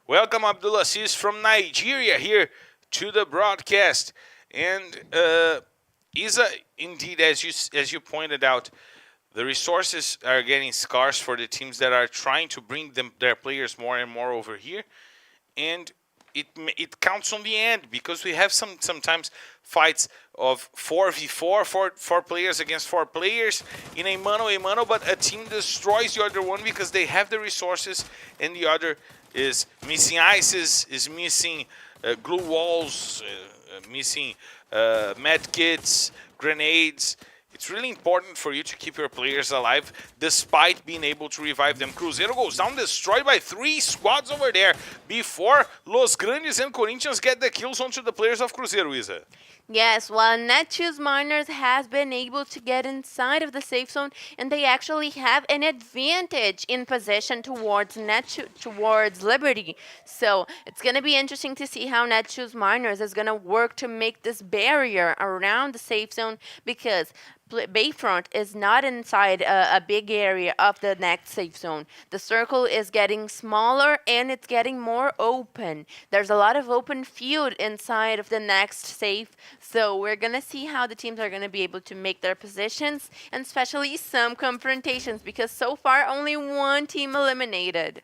Welcome, Abdulaziz from Nigeria here to the broadcast. And Isa, indeed, as you pointed out, the resources are getting scarce for the teams that are trying to bring their players more and more over here. And it counts on the end, because we have sometimes fights of 4v4, four players against 4 players in a mano, but a team destroys the other one because they have the resources, and the other is missing ices, is missing glue walls, missing med kits, grenades. It's really important for you to keep your players alive despite being able to revive them. Cruzeiro goes down, destroyed by 3 squads over there before Los Grandes and Corinthians get the kills onto the players of Cruzeiro, Isa. Yes, while Netshoes Miners has been able to get inside of the safe zone, and they actually have an advantage in possession towards Liberty. So it's going to be interesting to see how Netshoes Miners is going to work to make this barrier around the safe zone, because Bayfront is not inside a big area of the next safe zone. The circle is getting smaller and it's getting more open. There's a lot of open field inside of the next safe, so we're going to see how the teams are going to be able to make their positions, and especially some confrontations, because so far only one team eliminated.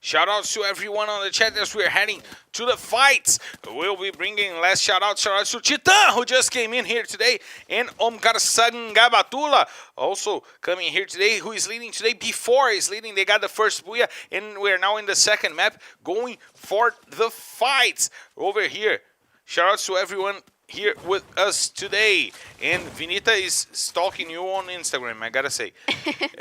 Shout outs to everyone on the chat as we're heading to the fights. We'll be bringing last shout outs to tThe, who just came in here today, and Omkar Sangabatula also coming here today, who is leading today. Before he's leading, they got the first booyah, and we're now in the second map going for the fights over here. Shout outs to everyone here with us today. And Vinita is stalking you on Instagram, I gotta say.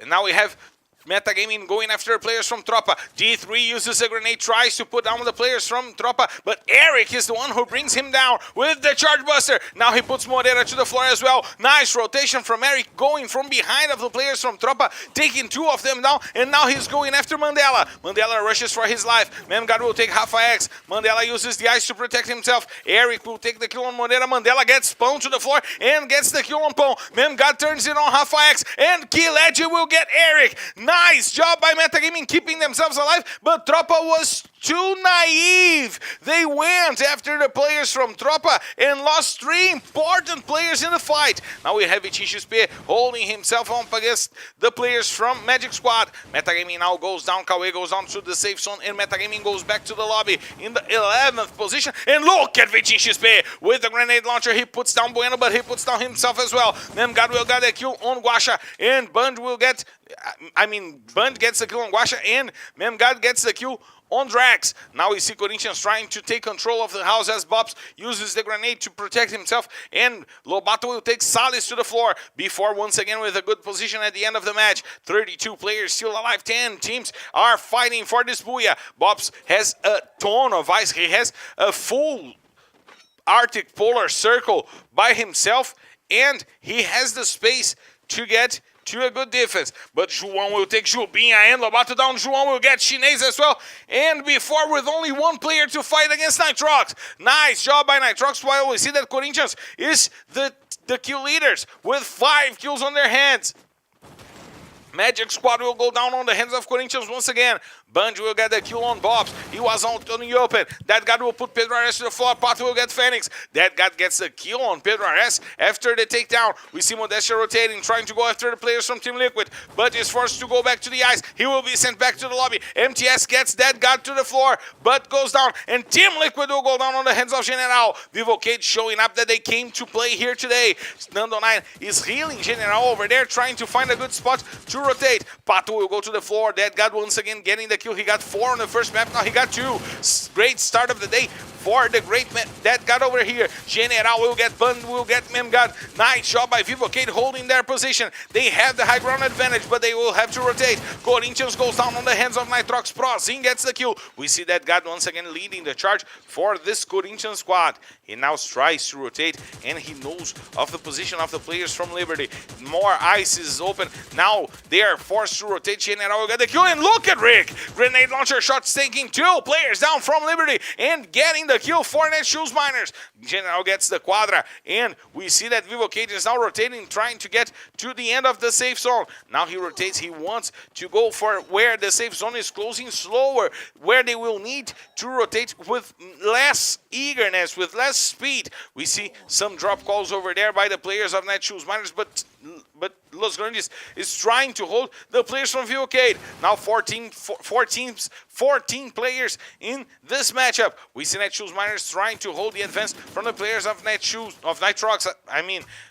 Now we have Metagaming going after players from Tropa. D3 uses a grenade, tries to put down the players from Tropa, but Eric is the one who brings him down with the Charge Buster. Now he puts Moreira to the floor as well. Nice rotation from Eric, going from behind of the players from Tropa, taking 2 of them down, and now he's going after Mandela. Mandela rushes for his life. Memgard will take half a X. Mandela uses the ice to protect himself. Eric will take the kill on Moreira. Mandela gets Pão to the floor and gets the kill on Pão. Memgard turns it on half a X, and Kileji will get Eric. Nice job by Metagaming keeping themselves alive, but Tropa was too naive. They went after the players from Tropa and lost 3 important players in the fight. Now we have tThe holding himself up against the players from Magic Squad. Metagaming now goes down, Kawe goes down to the safe zone, and Metagaming goes back to the lobby in the 11th position. And look at tThe with the grenade launcher. He puts down Bueno, but he puts down himself as well. Memgard will get a kill on Guasha, and Bund will get... Bund gets the kill on Guasha, and Memgard gets the kill on Drax. Now we see Corinthians trying to take control of the house as Bobs uses the grenade to protect himself, and Lobato will take Salis to the floor before once again with a good position at the end of the match. 32 players still alive, 10 teams are fighting for this booyah. Bobs has a ton of ice. He has a full Arctic Polar Circle by himself, and he has the space to get to a good defense. But João will take Jubinha and Lobato down. João will get Chinês as well. And before, with only 1 player to fight against Nitrox. Nice job by Nitrox, while we see that Corinthians is the kill leaders with 5 kills on their hands. Magic Squad will go down on the hands of Corinthians once again. Bund will get the kill on Bobs. He was out on the open. That guy will put Pedro Ares to the floor. Pato will get Phoenix. That guy gets the kill on Pedro Ares after the takedown. We see Modestia rotating, trying to go after the players from Team Liquid, but is forced to go back to the ice. He will be sent back to the lobby. MTS gets that guy to the floor, but goes down, and Team Liquid will go down on the hands of General. Vivo Cage showing up that they came to play here today. Nando9 is healing General over there, trying to find a good spot to rotate. Pato will go to the floor. That guy once again getting the kill. He got 4 on the first map, now he got 2. Great start of the day for the great man that got over here. General will get Bund, will get Memgard. Nice job by Vivocade holding their position. They have the high ground advantage, but they will have to rotate. Corinthians goes down on the hands of Nitrox. Prozin gets the kill. We see that God once again leading the charge for this Corinthians squad. He now tries to rotate, and he knows of the position of the players from Liberty. More ice is open. Now they are forced to rotate. General will get the kill, and look at Rick. Grenade launcher shots taking 2 players down from Liberty and getting the kill for Netshoes Miners. General gets the quadra, and we see that Vivocade is now rotating, trying to get to the end of the safe zone. Now he rotates. He wants to go for where the safe zone is closing slower, where they will need to rotate with less eagerness, with less speed. We see some drop calls over there by the players of Netshoes Miners, but Los Grandes is trying to hold the players from Vivocade. Now 14 players in this matchup. We see Netshoes Miners trying to hold the advance from the players of Nitrox.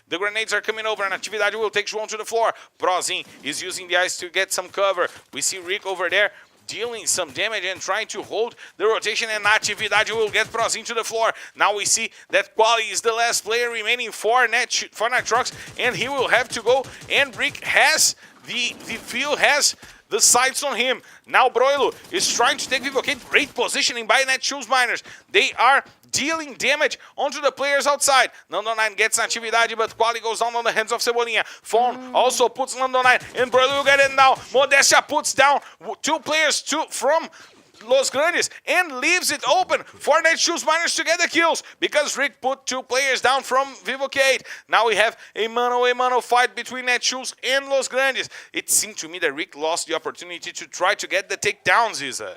The grenades are coming over, and Atividade will take João to the floor. Prozin is using the ice to get some cover. We see Rick over there dealing some damage and trying to hold the rotation, and Natividade will get Prozin to the floor. Now we see that Quali is the last player remaining for Nitrox, and he will have to go, and Rick has the field has the sights on him. Now Broilo is trying to take Vivocade. Great positioning by Netshoes Miners. They are dealing damage onto the players outside. Nando9 gets Natividade, but Quali goes down on the hands of Cebolinha. Fawn also puts Nando9, and Broilo will get it now. Modestia puts down 2 players from Los Grandes and leaves it open for Netshoes Miners to get the kills, because Rick put 2 players down from Vivocade. Now we have a mano fight between Netshoes and Los Grandes. It seemed to me that Rick lost the opportunity to try to get the takedowns, Isa.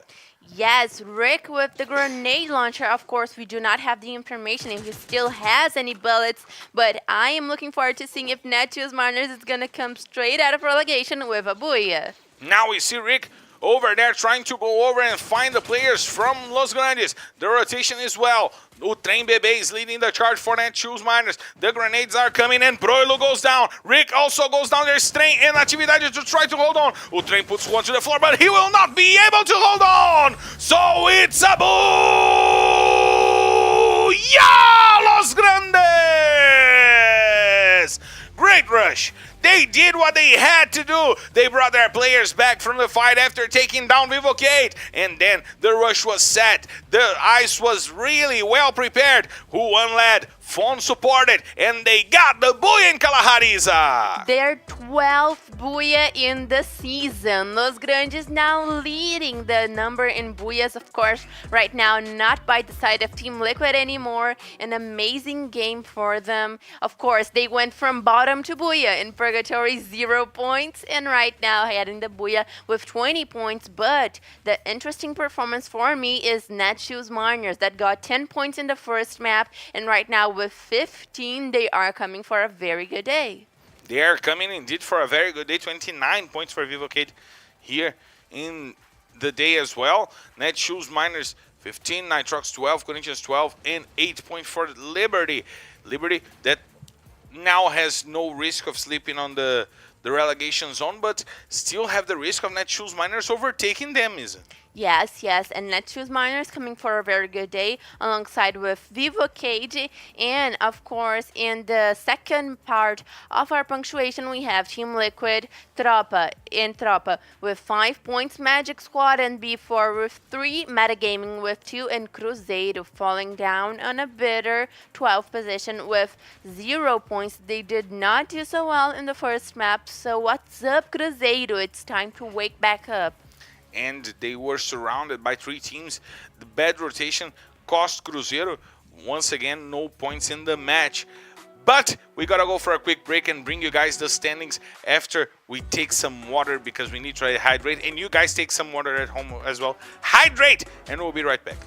Yes, Rick with the grenade launcher. Of course, we do not have the information if he still has any bullets, but I am looking forward to seeing if Netshoes Miners is going to come straight out of relegation with a booyah. Now we see Rick over there trying to go over and find the players from Los Grandes. The rotation is well. O Trem Bebê is leading the charge for Netshoes Miners. The grenades are coming and Broilo goes down. Rick also goes down. There's Trem and Atividade to try to hold on. O Trem puts one to the floor, but he will not be able to hold on. So it's a boo! Yeah, Los Grandes! Great rush. They did what they had to do. They brought their players back from the fight after taking down Vivocate. And then the rush was set. The ice was really well prepared. Juan led, Fon supported, and they got the Booyah in Kalahariza. Their 12th Booyah in the season. Los Grandes now leading the number in Booyahs, of course, right now, not by the side of Team Liquid anymore. An amazing game for them. Of course, they went from bottom to Booyah in Purgatory, 0 points, and right now heading the Booyah with 20 points. But the interesting performance for me is Netshoes Miners that got 10 points in the first map, and right now with 15, they are coming for a very good day. They are coming indeed for a very good day. 29 points for Vivocate here in the day as well. Netshoes Miners 15, Nitrox 12, Corinthians 12, and 8 points for Liberty. Liberty that now has no risk of sleeping on the relegation zone, but still have the risk of Netshoes Miners overtaking them, isn't it? Yes, and Netshoes Miners coming for a very good day alongside with Vivocade. And of course, in the second part of our punctuation, we have Team Liquid, Tropa with 5 points, Magic Squad and B4 with 3, Metagaming with 2, and Cruzeiro falling down on a bitter 12th position with 0 points. They did not do so well in the first map, so what's up, Cruzeiro? It's time to wake back up. And they were surrounded by 3 teams. The bad rotation cost Cruzeiro, once again, no points in the match. But we gotta go for a quick break and bring you guys the standings after we take some water, because we need to hydrate. And you guys take some water at home as well. Hydrate! And we'll be right back.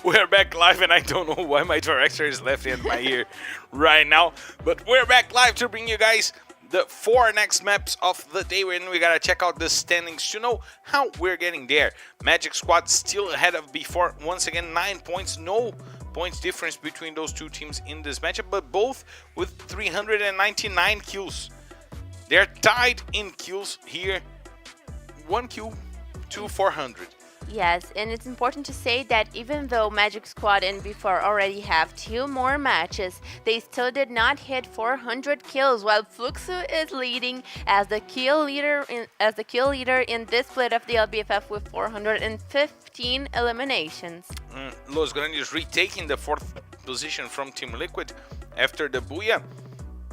We're back live, and I don't know why my director is left in my ear right now, but we're back live to bring you guys the 4 next maps of the day, when we gotta check out the standings to know how we're getting there. Magic Squad still ahead of B4, once again 9 points, no points difference between those 2 teams in this matchup, but both with 399 kills. They're tied in kills here, 1 kill to 400. Yes, and it's important to say that even though Magic Squad and B4 already have 2 more matches, they still did not hit 400 kills, while Fluxo is leading as the kill leader in this split of the LBFF with 415 eliminations. Los Grandes retaking the 4th position from Team Liquid after the Booyah,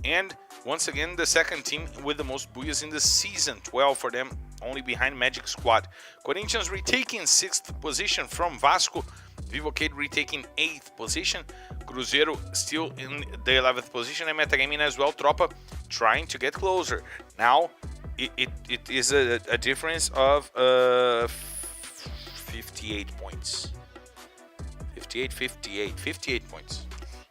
and once again the second team with the most Booyahs in the season, 12 for them, only behind Magic Squad. Corinthians retaking 6th position from Vasco, Vivocade retaking 8th position, Cruzeiro still in the 11th position, and Metagaming as well, Tropa trying to get closer. Now it is a difference of 58 points. 58 points.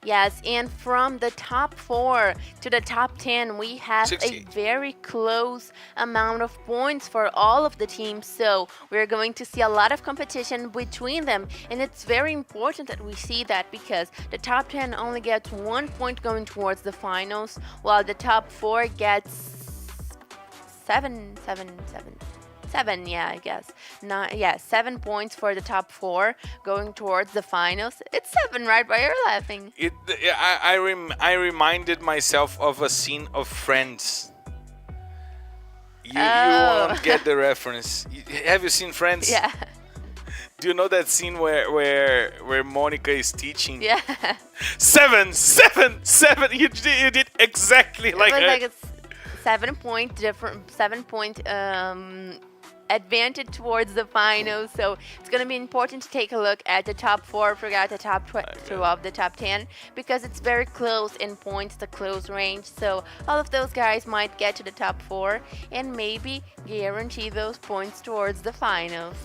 Yes, and from the top 4 to the top 10, we have 68. a very close amount of points for all of the teams. So we're going to see a lot of competition between them. And it's very important that we see that, because the top 10 only gets 1 point going towards the finals, while the top 4 gets 7, yeah, I guess. 7 points for the top 4 going towards the finals. It's 7, right? Why you're laughing? I reminded myself of a scene of Friends. You won't get the reference. Have you seen Friends? Yeah. Do you know that scene where Monica is teaching? Yeah. 7. You did exactly like It was her. like a 7 point advantage towards the finals. So it's going to be important to take a look at the top 4, forget the top 12, the top 10, because it's very close in points, the close range. So all of those guys might get to the top 4 and maybe guarantee those points towards the finals.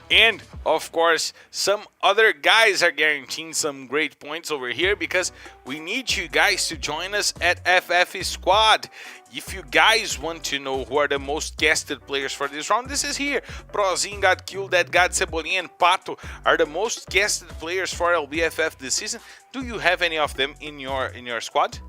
And, of course, some other guys are guaranteeing some great points over here, because we need you guys to join us at FF Squad. If you guys want to know who are the most guested players for this round, this is here. Prozin, God Kill, Dead God, Cebolinha, and Pato are the most guested players for LBFF this season. Do you have any of them in your squad?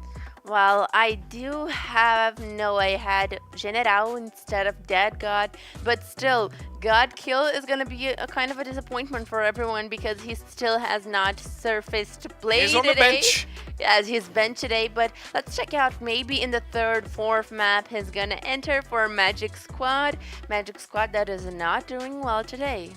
Well, I do have, no, I had General instead of Dead God, but still, God Kill is going to be a kind of a disappointment for everyone, because he still has not surfaced to play He's on today. the bench. As he's bench today, but let's check out, maybe in the 3rd, 4th map he's going to enter for Magic Squad. Magic Squad that is not doing well today.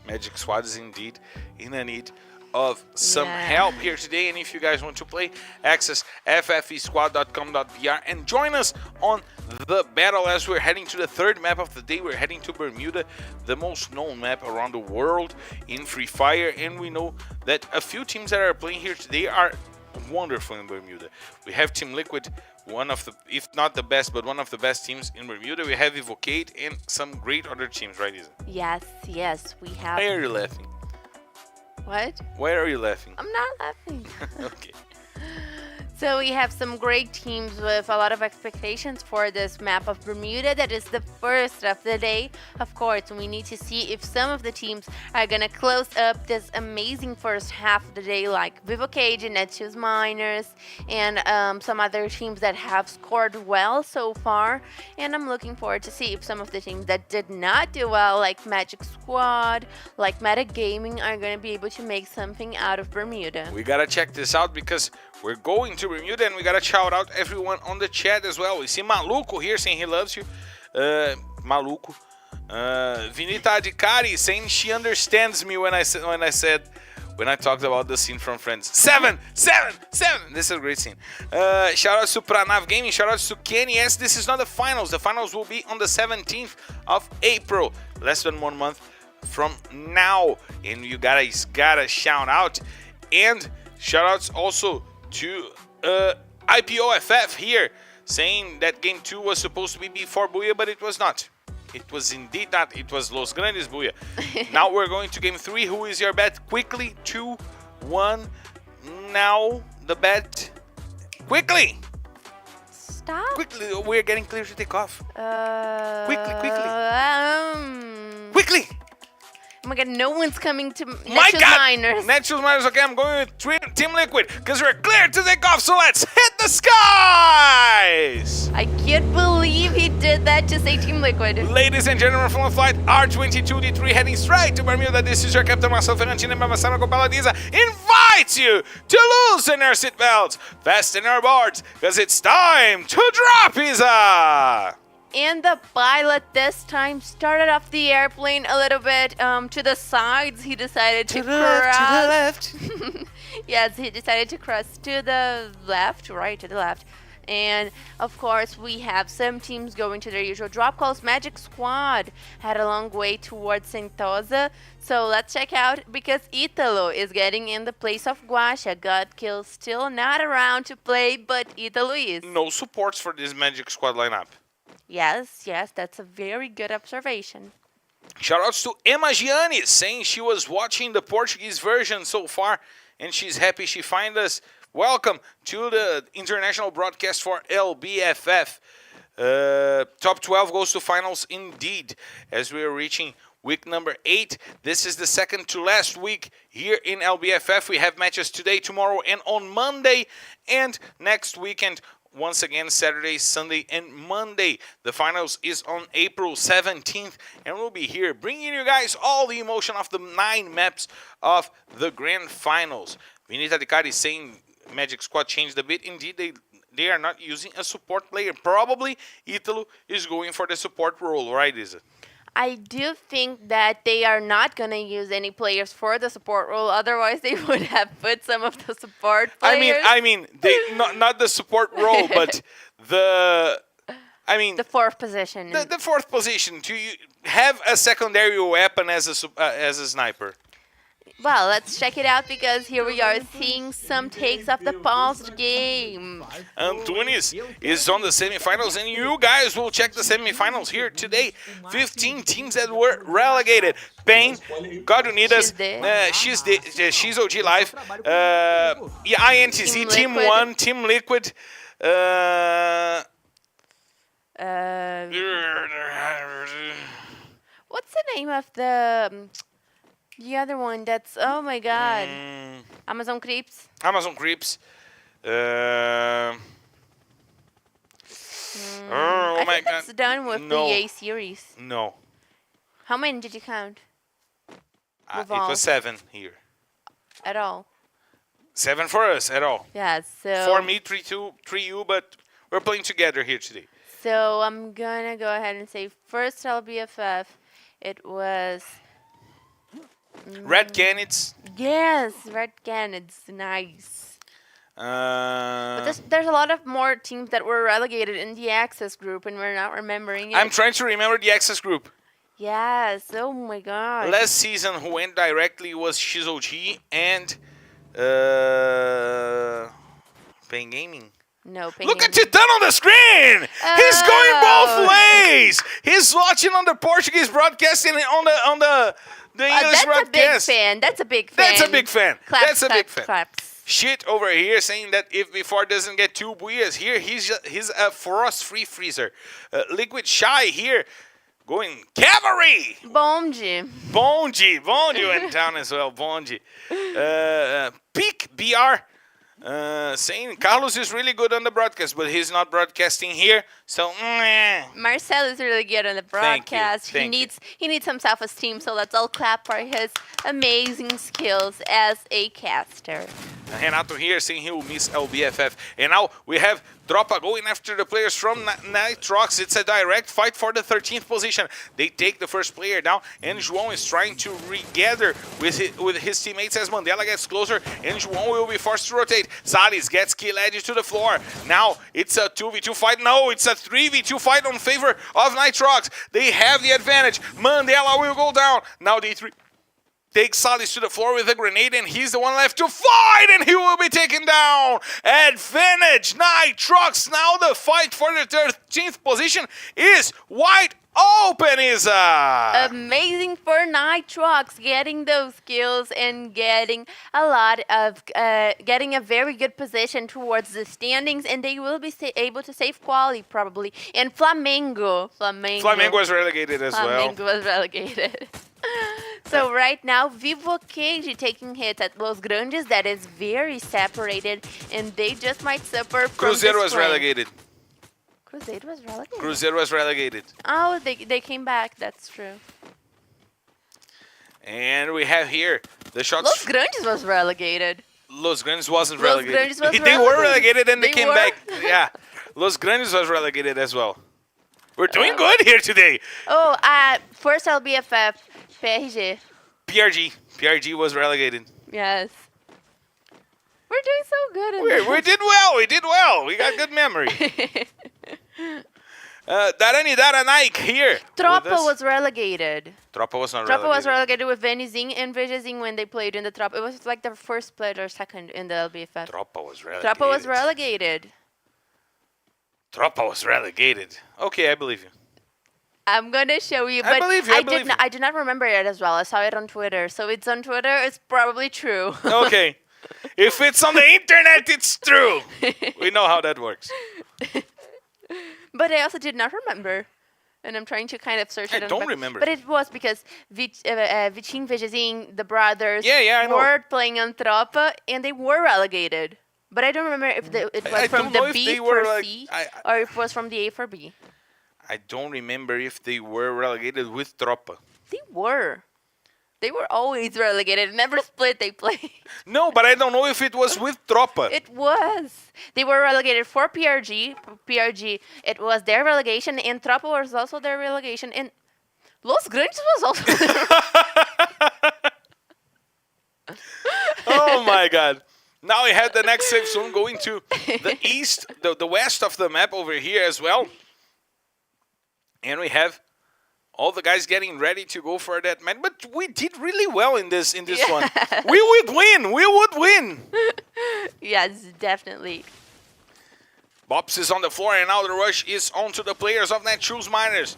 Magic Squad is indeed in a need of some help here today, and if you guys want to play, access ffesquad.com.br and join us on the battle as we're heading to the 3rd map of the day. We're heading to Bermuda, the most known map around the world in Free Fire, and we know that a few teams that are playing here today are wonderful in Bermuda. We have Team Liquid, one of the, if not the best, but one of the best teams in Bermuda. We have Evocade and some great other teams, right, Isa? Yes, we have. Why are you laughing? What? Why are you laughing? I'm not laughing. Okay. So we have some great teams with a lot of expectations for this map of Bermuda. That is the first of the day. Of course, we need to see if some of the teams are going to close up this amazing first half of the day, like Vivocade and Netshoes Miners, and some other teams that have scored well so far. And I'm looking forward to see if some of the teams that did not do well, like Magic Squad, like Metagaming, are going to be able to make something out of Bermuda. We got to check this out, because we're going to Bermuda, and we gotta shout out everyone on the chat as well. We see Maluco here saying he loves you. Maluco. Vinita Adikari saying she understands me when I talked about the scene from Friends. 7. This is a great scene. Shout out to Pranav Gaming. Shout out to Kenny. Yes, this is not the finals. The finals will be on the 17th of April. Less than 1 month from now, and you guys gotta shout out. And shout outs also to IPOFF here, saying that game 2 was supposed to be before Booyah, but it was not. It was indeed not. It was Los Grandes Booyah. Now we're going to game 3. Who is your bet? Quickly, 2, 1. Now the bet. Quickly! Stop. Quickly, we're getting clear to take off. Quickly. Quickly! Oh my god, no one's coming to My Netshoes God! Miners. Netshoes Miners, okay, I'm going with Team Liquid, because we're clear to take off, so let's hit the skies! I can't believe he did that to say Team Liquid. Ladies and gentlemen, from flight R22D3 heading straight to Bermuda, this is your Captain Marcel Ferrantino and Mavasano Copaladiza invites you to loosen your seatbelts, fasten your boards, because it's time to drop Isa! And the pilot this time started off the airplane a little bit to the sides. He decided to cross. To the left. Yes, he decided to cross to the left, right to the left. And of course, we have some teams going to their usual drop calls. Magic Squad had a long way towards tThe. So let's check out, because Italo is getting in the place of Guacha. Godkill still not around to play, but Italo is. No supports for this Magic Squad lineup. Yes, that's a very good observation. Shoutouts to Emma Gianni, saying she was watching the Portuguese version so far, and she's happy she find us. Welcome to the international broadcast for LBFF. Top 12 goes to finals indeed, as we are reaching week number 8. This is the second to last week here in LBFF. We have matches today, tomorrow, and on Monday, and next weekend. Once again, Saturday, Sunday, and Monday. The finals is on April 17th, and we'll be here bringing you guys all the emotion of the 9 maps of the grand finals. Vinita Dicari saying Magic Squad changed a bit. Indeed, they are not using a support player. Probably Italo is going for the support role, right, Isa? I do think that they are not going to use any players for the support role. Otherwise, they would have put some of the support players. I mean, they not the support role, but the fourth position. The fourth position to have a secondary weapon as a sniper. Well, let's check it out, because here we are seeing some takes of the paused game. Antunes is on the semifinals, and you guys will check the semifinals here today. 15 teams that were relegated. Pain, God Unidas, she's OG Live, INTZ, Team 1, Team Liquid. What's the name of the other one that's, oh my god, Amazon Creeps? Amazon Creeps. I my think god. that's done with No. the A series. No. How many did you count? It was 7 here. At all? 7 for us at all. Yeah, so... For me, 3 you, but we're playing together here today. So I'm gonna go ahead and say first LBFF, it was... Red Canids. Yes, Red Canids, nice. But I'm there's a lot of more teams that were relegated in the Access group, and we're not remembering it. trying to remember the Access group. Yes, oh my god. Last season, who went directly was Shizoji and Pain Gaming. No, Look at Titan on the screen! He's going both ways! He's watching on the Portuguese broadcast and on the English broadcast. That's a big fan. That's a big fan. Claps, That's a big claps, fan. claps. Shit over here saying that if before doesn't get 2 buoys here, he's a frost-free freezer. Liquid Shy here going cavalry. Bonji went down as well. Bonji. Peak BR. Saying Carlos is really good on the broadcast, but he's not broadcasting here. So Marcel is really good on the broadcast. Thank you. He needs some self-esteem, so let's all clap for his amazing skills as a caster. Renato here saying he will miss LBFF. And now we have Dropa going after the players from Nitrox. It's a direct fight for the 13th position. They take the first player down, and João is trying to regather with his teammates as Mandela gets closer, and João will be forced to rotate. Salles gets Kill Edge to the floor. Now it's a 2v2 fight. No, it's a 3v2 fight on favor of Nitrox. They have the advantage. Mandela will go down. Now D3 takes Salles to the floor with a grenade, and he's the one left to fight, and he will be taken down. Advantage, Nitrox. Now the fight for the 13th position is wide open, Isa. Amazing for Nitrox, getting those kills and getting a very good position towards the standings, and they will be able to save quality probably. And Flamengo was relegated as well. Flamengo was relegated. So right now, Vivo Cage taking hits at Los Grandes. That is very separated, and they just might suffer from Cruzeiro this was flank. relegated. Cruzeiro was relegated. Cruzeiro was relegated. Oh, they came back. That's true. And we have here the shots. Los Grandes was relegated. Los Grandes wasn't Los relegated. Grandes was They were relegated. relegated and they came were? back. Yeah. Los Grandes was relegated as well. We're doing good here today. Oh, first LBFF, PRG. PRG was relegated. Yes. We're doing so good. In We did well. We did well. We got good memory. Darani Daranaik here. Tropa with us. was relegated. Tropa was not Tropa relegated. was relegated with Venizing and Vejazing when they played in the Tropa. It was like their first split or second in the LBFF. Tropa was relegated. Tropa was relegated. Tropa was relegated. Okay, I believe you. I'm gonna show you, I but believe you, I believe you. I did not remember it as well. I saw it on Twitter, so it's on Twitter. It's probably true. Okay. If it's on the internet, it's true. We know how that works. But I also did not remember. And I'm trying to kind of search I it. don't remember. But it was because Vitinho, Vejazing, the brothers, I know. were playing on Tropa, and they were relegated. But I don't remember if it was I from don't know the if B they for were, like, C or if it was from the A for B. I don't remember if they were relegated with Tropa. They were. They were always relegated. Never split, they played. No, but I don't know if it was with Tropa. It was. They were relegated for PRG. PRG, it was their relegation, and Tropa was also their relegation, and Los Grandes was also Oh my god. Now we have the next safe zone going to the east, the west of the map over here as well. And we have all the guys getting ready to go for that match. But we did really well in this one. We would win. We would win. Yes, definitely. Bops is on the floor, and now the rush is on to the players of Netshoes Miners.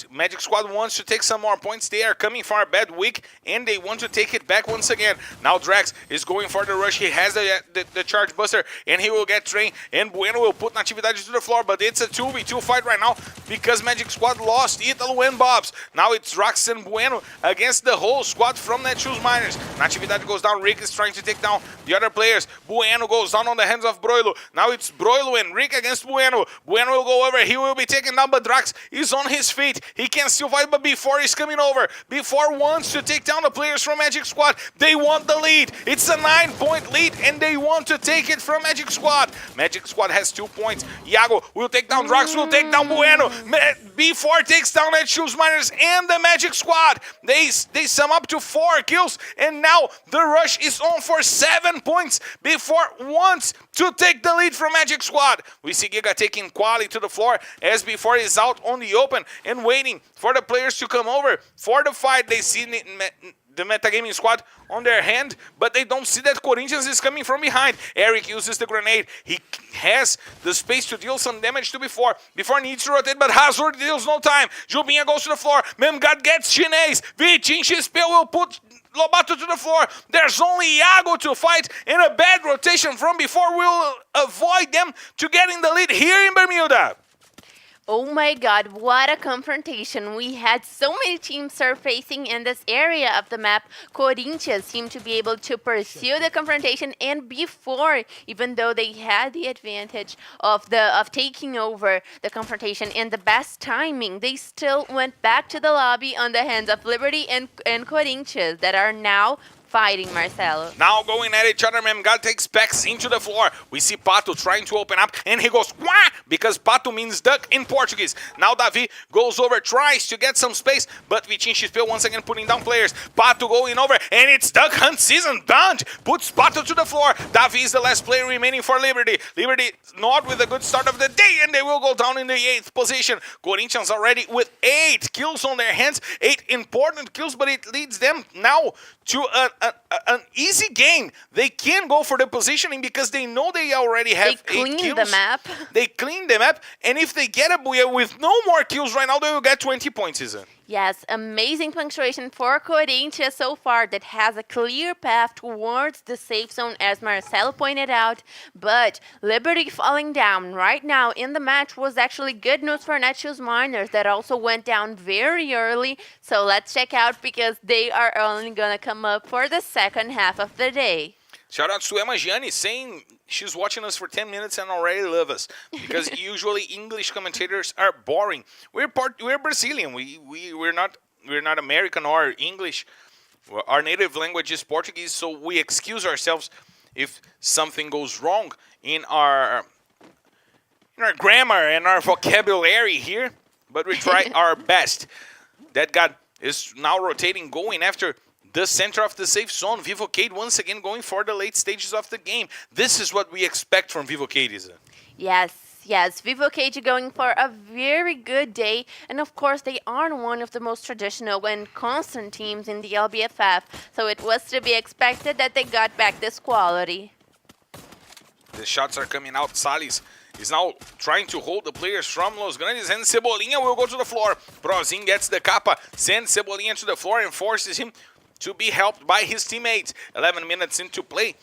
Magic Squad wants to take some more points. They are coming for a bad week, and they want to take it back once again. Now Drax is going for the rush. He has the charge buster, and he will get trained, and Bueno will put Natividade to the floor, but it's a 2v2 fight right now because Magic Squad lost Italo and Bobs. Now it's Drax and Bueno against the whole squad from Netshoes Miners. Natividade goes down. Rick is trying to take down the other players. Bueno goes down on the hands of Broilo. Now it's Broilo and Rick against Bueno. Bueno will go over. He will be taken down, but Drax is on his feet. He can still fight, but before he's coming over, before wants to take down the players from Magic Squad. They want the lead. It's a 9-point lead, and they want to take it from Magic Squad. Magic Squad has 2 points. Iago will take down Drax, will take down Bueno. Before takes down Netshoes Miners and the Magic Squad. They sum up to 4 kills, and now the rush is on for 7 points before wants to take the lead from Magic Squad. We see Giga taking Quali to the floor as before is out on the open and waiting for the players to come over for the fight. They see the Metagaming Squad on their hand, but they don't see that Corinthians is coming from behind. Eric uses the grenade. He has the space to deal some damage to before needs to rotate, but Hazard deals no time. Jubinha goes to the floor. Memgad gets Chinês. Vitinho XP will put Lobato to the floor. There's only Iago to fight, and a bad rotation from before will avoid them to getting the lead here in Bermuda. Oh my god, what a confrontation. We had so many teams surfacing in this area of the map. Corinthians seemed to be able to pursue the confrontation, and before, even though they had the advantage of taking over the confrontation and the best timing, they still went back to the lobby on the hands of Liberty and Corinthians that are now fighting Marcelo. Now going at each other, Memgad takes Pex into the floor. We see Pato trying to open up, and he goes, wah! Because Pato means duck in Portuguese. Now Davi goes over, tries to get some space, but Vitinho XP once again putting down players. Pato going over, and it's Duck Hunt season. Band puts Pato to the floor. Davi is the last player remaining for Liberty. Liberty not with a good start of the day, and they will go down in the 8th position. Corinthians already with 8 kills on their hands, 8 important kills, but it leads them now to an easy game. They can go for the positioning because they know they already have 8 kills. They clean the map. They clean the map, and if they get a Buya with no more kills right now, they will get 20 points, Isa. Yes, amazing punctuation for Corinthians so far that has a clear path towards the safe zone, as Marcelo pointed out. But Liberty falling down right now in the match was actually good news for Netshoes Miners that also went down very early. So let's check out because they are only going to come up for the second half of the day. Shout out to Emma Gianni saying she's watching us for 10 minutes and already love us because usually English commentators are boring. We're Brazilian. We're not American or English. Our native language is Portuguese, so we excuse ourselves if something goes wrong in our grammar and our vocabulary here, but we try our best. That guy is now rotating, going after the center of the safe zone. Vivocade once again going for the late stages of the game. This is what we expect from Vivocade, Isa. Yes, Vivocade going for a very good day. And of course, they are one of the most traditional and constant teams in the LBFF. So it was to be expected that they got back this quality. The shots are coming out. Salles is now trying to hold the players from Los Grandes, and Cebolinha will go to the floor. Prozin gets the capa, sends Cebolinha to the floor and forces him to be helped by his teammates. 11 minutes into play,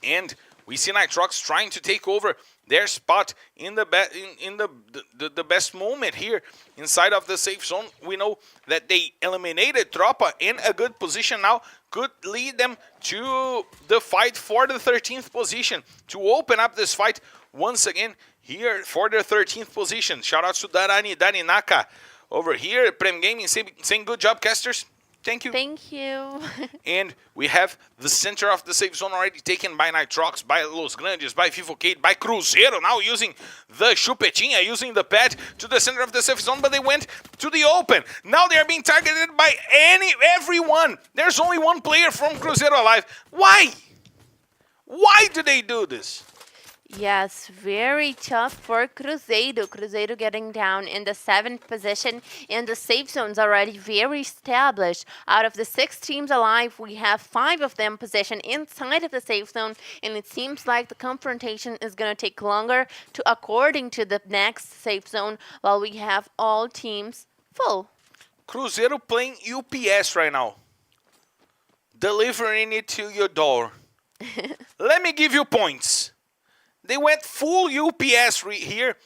and we see Nitrox trying to take over their spot in the best moment here inside of the safe zone. We know that they eliminated Tropa in a good position now, could lead them to the fight for the 13th position, to open up this fight once again here for their 13th position. Shout out to Dani Naka over here. Prem Gaming saying good job, casters. Thank you. Thank you. And we have the center of the safe zone already taken by Nitrox, by Los Grandes, by Vivocade, by Cruzeiro, now using the Chupetinha, using the pad to the center of the safe zone, but they went to the open. Now they are being targeted by everyone. There's only one player from Cruzeiro alive. Why? Why do they do this? Yes, very tough for Cruzeiro. Cruzeiro getting down in the 7th position, and the safe zone's already very established. Out of the 6 teams alive, we have 5 of them positioned inside of the safe zone, and it seems like the confrontation is going to take longer according to the next safe zone, while we have all teams full. Cruzeiro playing UPS right now, delivering it to your door. Let me give you points. They went full UPS here,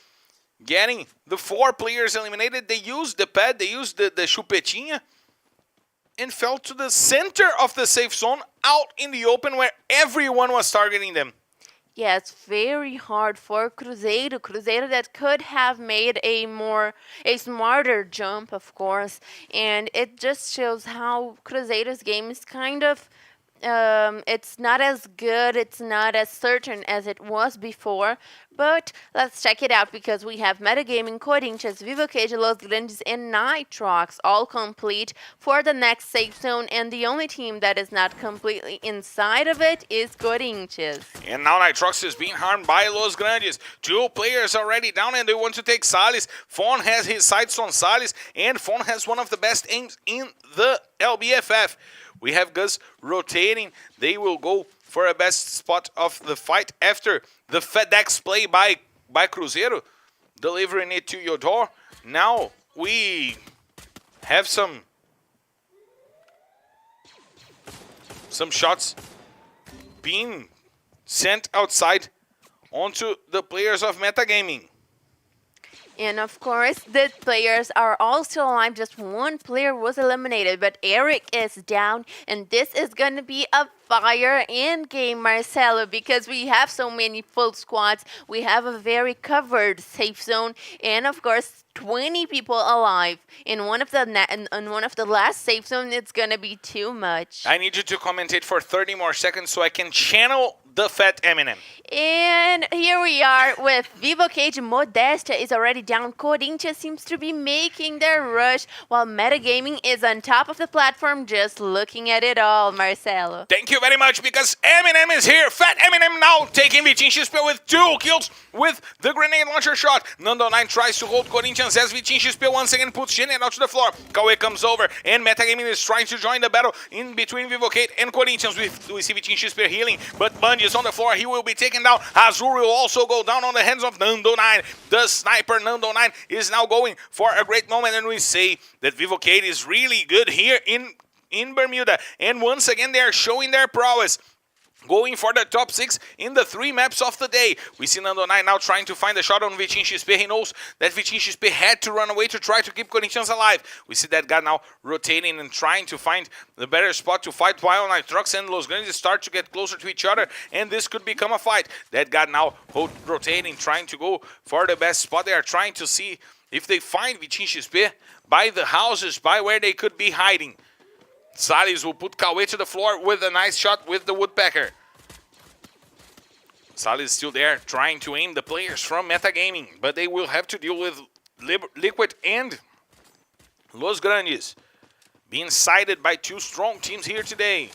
getting the 4 players eliminated. They used the pad, they used the Chupetinha, and fell to the center of the safe zone, out in the open where everyone was targeting them. Yeah, it's very hard for Cruzeiro. Cruzeiro that could have made a smarter jump, of course. And it just shows how Cruzeiro's game is kind of it's not as good, it's not as certain as it was before, but let's check it out because we have Metagaming, Corinthians, Vivocade, Los Grandes, and Nitrox all complete for the next safe zone, and the only team that is not completely inside of it is Corinthians. And now Nitrox is being harmed by Los Grandes. 2 players already down, and they want to take Salles. Fon has his sights on Salles, and Fon has one of the best aims in the LBFF. We have Gus rotating. They will go for a best spot of the fight after the FedEx play by Cruzeiro, delivering it to your door. Now we have some shots being sent outside onto the players of Metagaming. And of course, the players are all still alive. Just one player was eliminated, but Eric is down. And this is going to be a fire in game, Marcelo, because we have so many full squads. We have a very covered safe zone. And of course, 20 people alive. In one of the last safe zone, it's going to be too much. I need you to commentate for 30 more seconds so I can channel the fat Eminem. And here we are with Vivocade. Modesta is already down. Corinthians seems to be making their rush, while Metagaming is on top of the platform just looking at it all, Marcelo. Thank you very much, because Eminem is here. Fat Eminem now taking Vitinho Spiel with 2 kills with the grenade launcher shot. Nando 9 tries to hold Corinthians as Vitinho Spiel once again puts Genial out to the floor. Kawe comes over, and Metagaming is trying to join the battle in between Vivocade and Corinthians. We see Vitinho Spiel healing, but Bundy is on the floor. He will be taken down. Azul will also go down on the hands of Nando 9. The sniper Nando 9 is now going for a great moment, and we say that Vivocade is really good here in Bermuda. And once again, they are showing their prowess. going for the top 6 in the 3 maps of the day. We see Nando9 now trying to find a shot on Vitinho XP. He knows that Vitinho XP had to run away to try to keep Corinthians alive. We see that guy now rotating and trying to find the better spot to fight while Nitrox and Los Grandes start to get closer to each other, and this could become a fight. That guy now rotating, trying to go for the best spot. They are trying to see if they find Vitinho XP by the houses, by where they could be hiding. Salles will put Cauê to the floor with a nice shot with the Woodpecker. Salles is still there, trying to aim the players from Metagaming, but they will have to deal with Liquid and Los Grandes, being sided by 2 strong teams here today.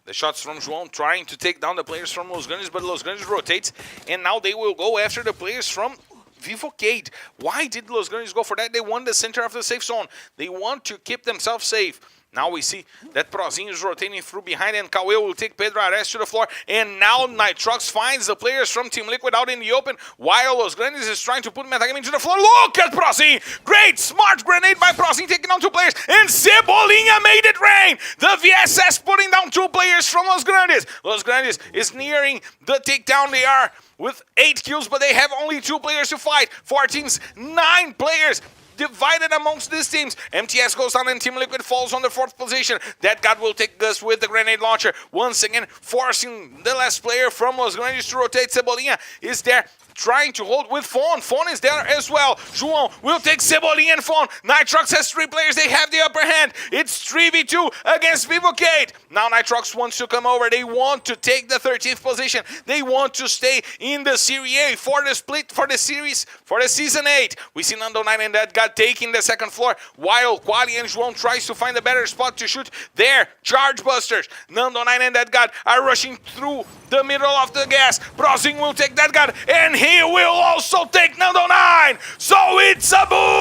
The shots from João trying to take down the players from Los Grandes, but Los Grandes rotates, and now they will go after the players from Vivocade. Why did Los Grandes go for that? They want the center of the safe zone. They want to keep themselves safe. Now we see that Prozinho is rotating through behind, and Cauê will take Pedro Ares to the floor. And now Nitrox finds the players from Team Liquid out in the open, while Los Grandes is trying to put Metagaming to the floor. Look at Prozinho! Great smart grenade by Prozinho, taking down 2 players, and Cebolinha made it rain! The VSS putting down 2 players from Los Grandes. Los Grandes is nearing the takedown. They are with 8 kills, but they have only 2 players to fight. 4 teams, 9 players divided amongst these teams. MTS goes down and Team Liquid falls on the 4th position. That God will take Gus with the grenade launcher, once again forcing the last player from Los Grandes to rotate. Cebolinha is there trying to hold with Fawn. Fawn is there as well. João will take Cebolinha and Fawn. Nitrox has 3 players. They have the upper hand. It's 3v2 against Vivocade. Now Nitrox wants to come over. They want to take the 13th position. They want to stay in the Serie A for the split, for the series, for the Season 8. We see Nando9 and that guy taking the 2nd floor, while Quali and João tries to find a better spot to shoot their charge busters. Nando9 and that guy are rushing through the middle of the gas. Prozinho will take that guy, and he will also take Nando9. So it's a booyah,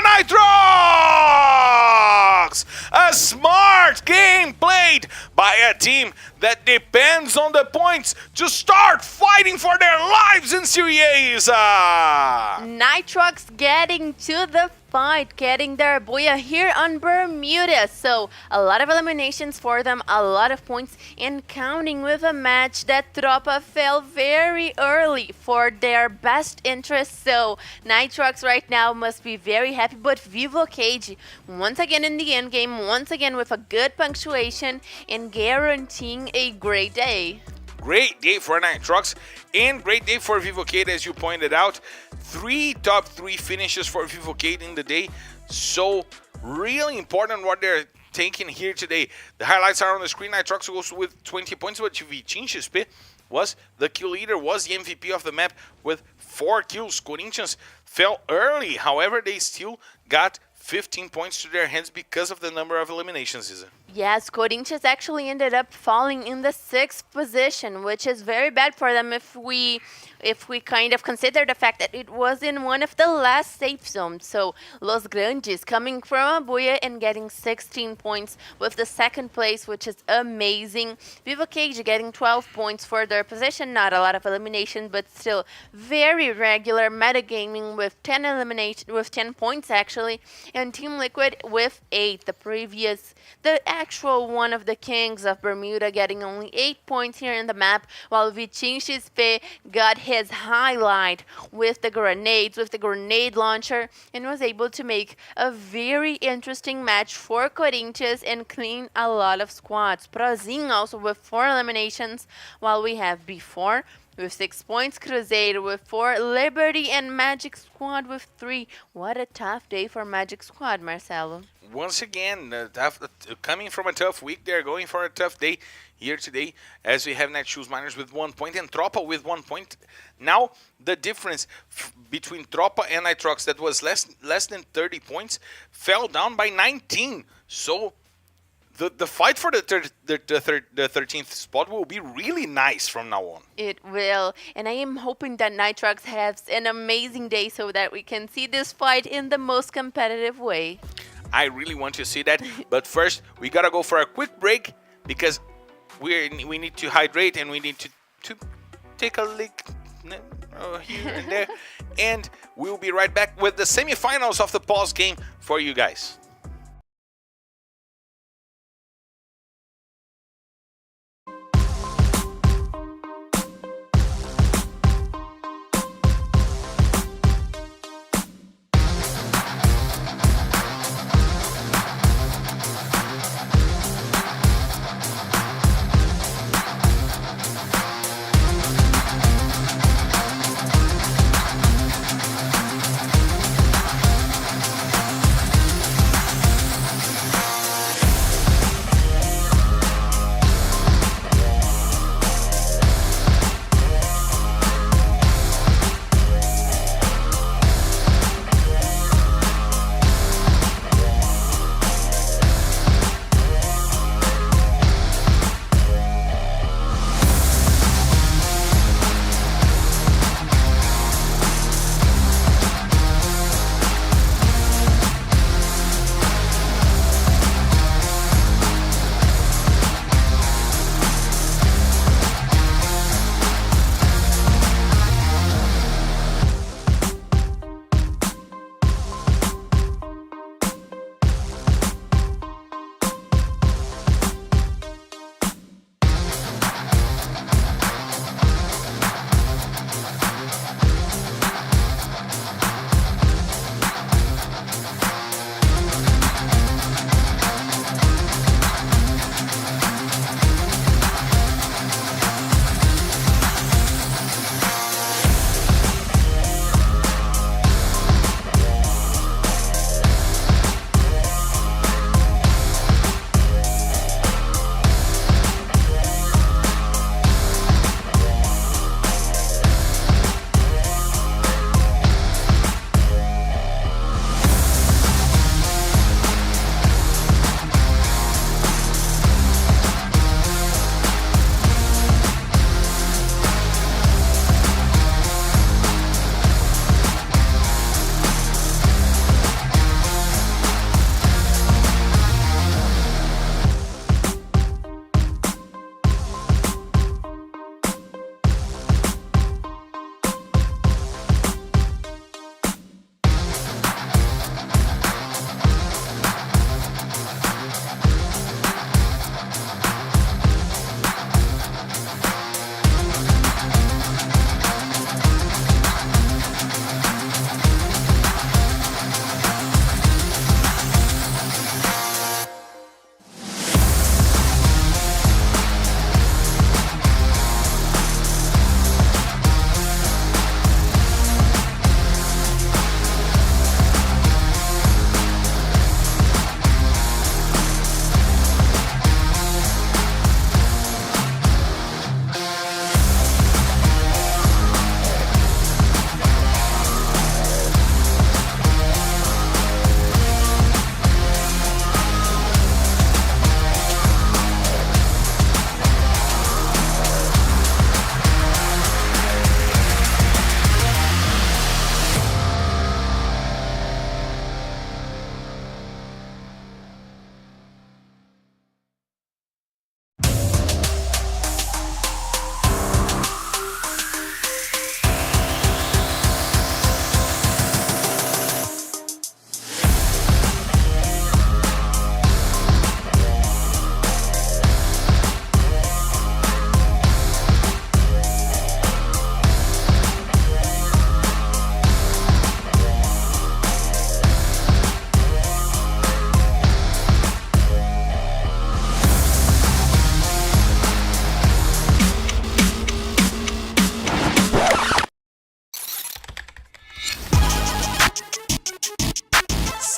Nitrox! A smart game played by a team that depends on the points to start fighting for their lives in Serie A. Nitrox getting to the fight, getting their booyah here on Bermuda. So a lot of eliminations for them, a lot of points, and counting with a match that Tropa fell very early for their best interest. So Nitrox right now must be very happy, but Vivocade once again in the end game, once again with a good punctuation and guaranteeing a great day. Great day for Nitrox and great day for Vivocade, as you pointed out. 3 top 3 finishes for Vivocade in the day. So really important what they're taking here today. The highlights are on the screen. Nitrox goes with 20 points, but Vitinho XP was the kill leader, was the MVP of the map with 4 kills. Corinthians fell early, however, they still got 15 points to their hands because of the number of eliminations, Isa. Yes, Corinthians actually ended up falling in the 6th position, which is very bad for them if we kind of consider the fact that it was in one of the last safe zones. So Los Grandes coming from Abuya and getting 16 points with the 2nd place, which is amazing. Vivocade getting 12 points for their position. Not a lot of elimination, but still very regular. Metagaming with 10 points actually, and Team Liquid with 8. The actual one of the kings of Bermuda getting only 8 points here in the map, while Vitinho XP got his highlight with the grenades, with the grenade launcher, and was able to make a very interesting match for Corinthians and clean a lot of squads. Prozinho also with 4 eliminations, while we have B4 with 6 points, Cruzeiro with 4, Liberty and Magic Squad with 3. What a tough day for Magic Squad, Marcelo. Once again, coming from a tough week, they're going for a tough day here today, as we have Netshoes Miners with 1 point and Tropa with 1 point. Now, the difference between Tropa and Nitrox, that was less than 30 points, fell down by 19. So the fight for the 13th spot will be really nice from now on. It will, and I am hoping that Nitrox has an amazing day so that we can see this fight in the most competitive way. I really want to see that, but first we gotta go for a quick break because we need to hydrate and we need to take a lick here and there, and we'll be right back with the semifinals of the pause game for you guys.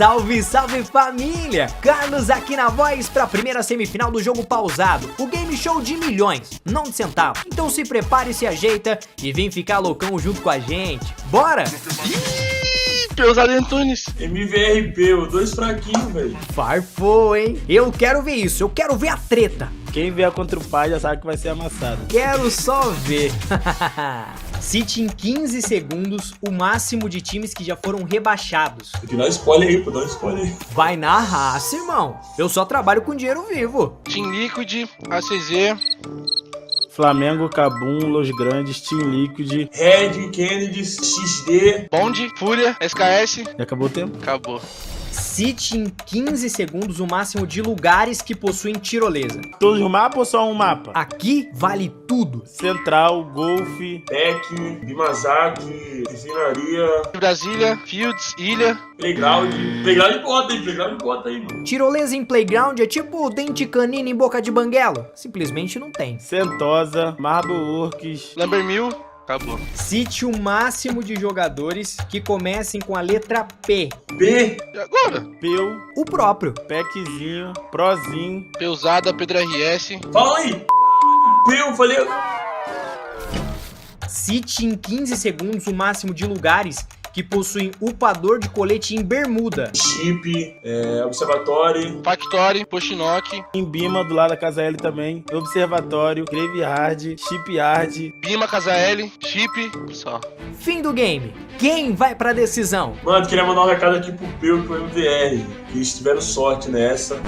Salve, salve família! Carlos aqui na voz para a primeira semifinal do jogo pausado, o game show de milhões, não de centavos. Então se prepare, se ajeita e vem ficar loucão junto com a gente. Bora! Peusado Antunes. MVRP, os dois fraquinhos, velho. Farfou, hein? Eu quero ver isso, eu quero ver a treta. Quem vier contra o pai já sabe que vai ser amassado. Quero só ver. Cite em 15 segundos o máximo de times que já foram rebaixados. Tem que dar spoiler aí, pô, dá um spoiler aí. Vai na raça, irmão. Eu só trabalho com dinheiro vivo. Team Liquid, ACZ, Flamengo, Cabum, Los Grandes, Team Liquid, Red, Kennedy, XD, Bond, Fúria, SKS. Já acabou o tempo? Acabou. Cite em 15 segundos o máximo de lugares que possuem tirolesa. Todos os mapas ou só um mapa? Aqui vale tudo. Central, Golf, Tec, Bimazaki, Refinaria, Brasília, Fields, Ilha. Playground. Playground bota aí, Playground bota aí, mano. Tirolesa em playground é tipo dente canino em boca de banguelo. Simplesmente não tem. Sentosa, Marble Works, Lambermill. Acabou. Cite o máximo de jogadores que comecem com a letra P. P. E agora? Peu, O próprio. Peckzinho, Prozinho, Peusada, Pedro RS. Fala aí. P, eu falei. Cite em 15 segundos o máximo de lugares que possuem upador de colete em bermuda. Chip, Observatório. Factory, Poshinok, Imbima do lado da Casa L também, Observatório, Graveyard, Shipyard. Bima, Casa L, Chip, só. Fim do game. Quem vai pra decisão? Mano, queria mandar um recado aqui pro P e pro MVR, que eles tiveram sorte nessa.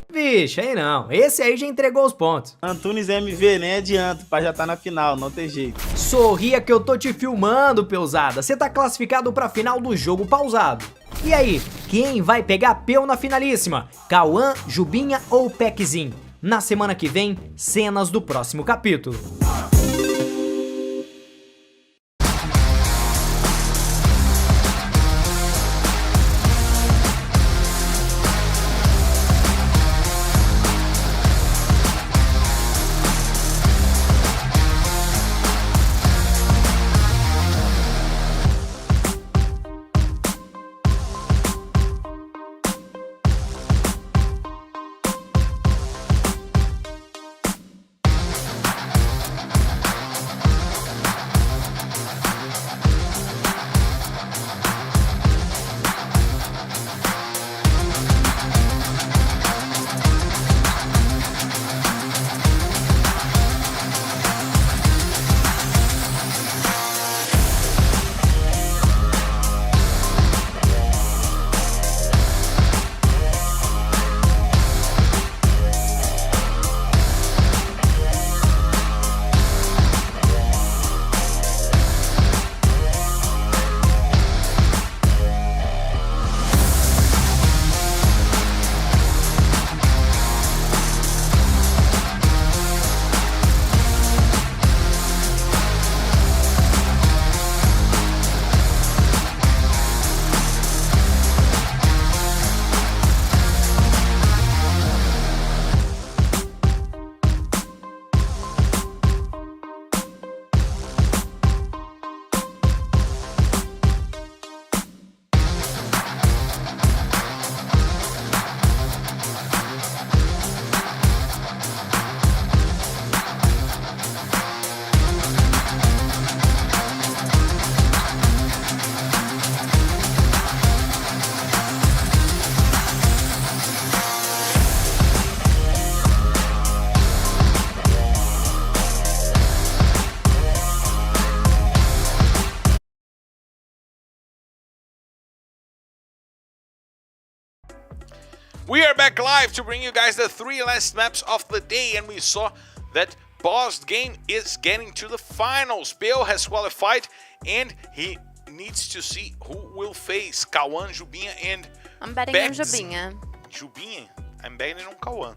Vixe, aí não. Esse aí já entregou os pontos. Antunes MV, nem adianta, pra já tá na final, não tem jeito. Sorria que eu tô te filmando, Peusada. Você tá classificado pra final do jogo pausado. E aí, quem vai pegar Peu na finalíssima? Cauã, Jubinha ou Peckzinho? Na semana que vem, cenas do próximo capítulo. We are back live to bring you guys the 3 last maps of the day, and we saw that Paused Game is getting to the finals. Peu has qualified, and he needs to see who will face Cauã, Jubinha, and I'm betting on Jubinha. Jubinha? I'm betting on Cauã.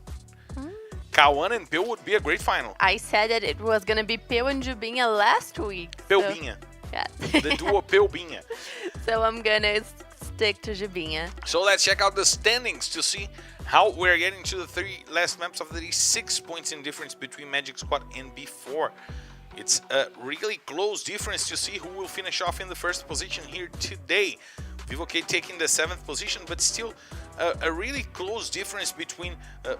Cauã and Peu would be a great final. I said that it was gonna be Peu and Jubinha last week. Peubinha. So, yeah. The duo Peubinha. So I'm gonna stick to Jubinha. So let's check out the standings to see how we're getting to the 3 last maps of the day. 6 points in difference between Magic Squad and B4. It's a really close difference to see who will finish off in the first position here today. Vivoke taking the 7th position, but still a really close difference between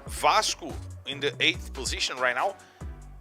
Vasco in the 8th position right now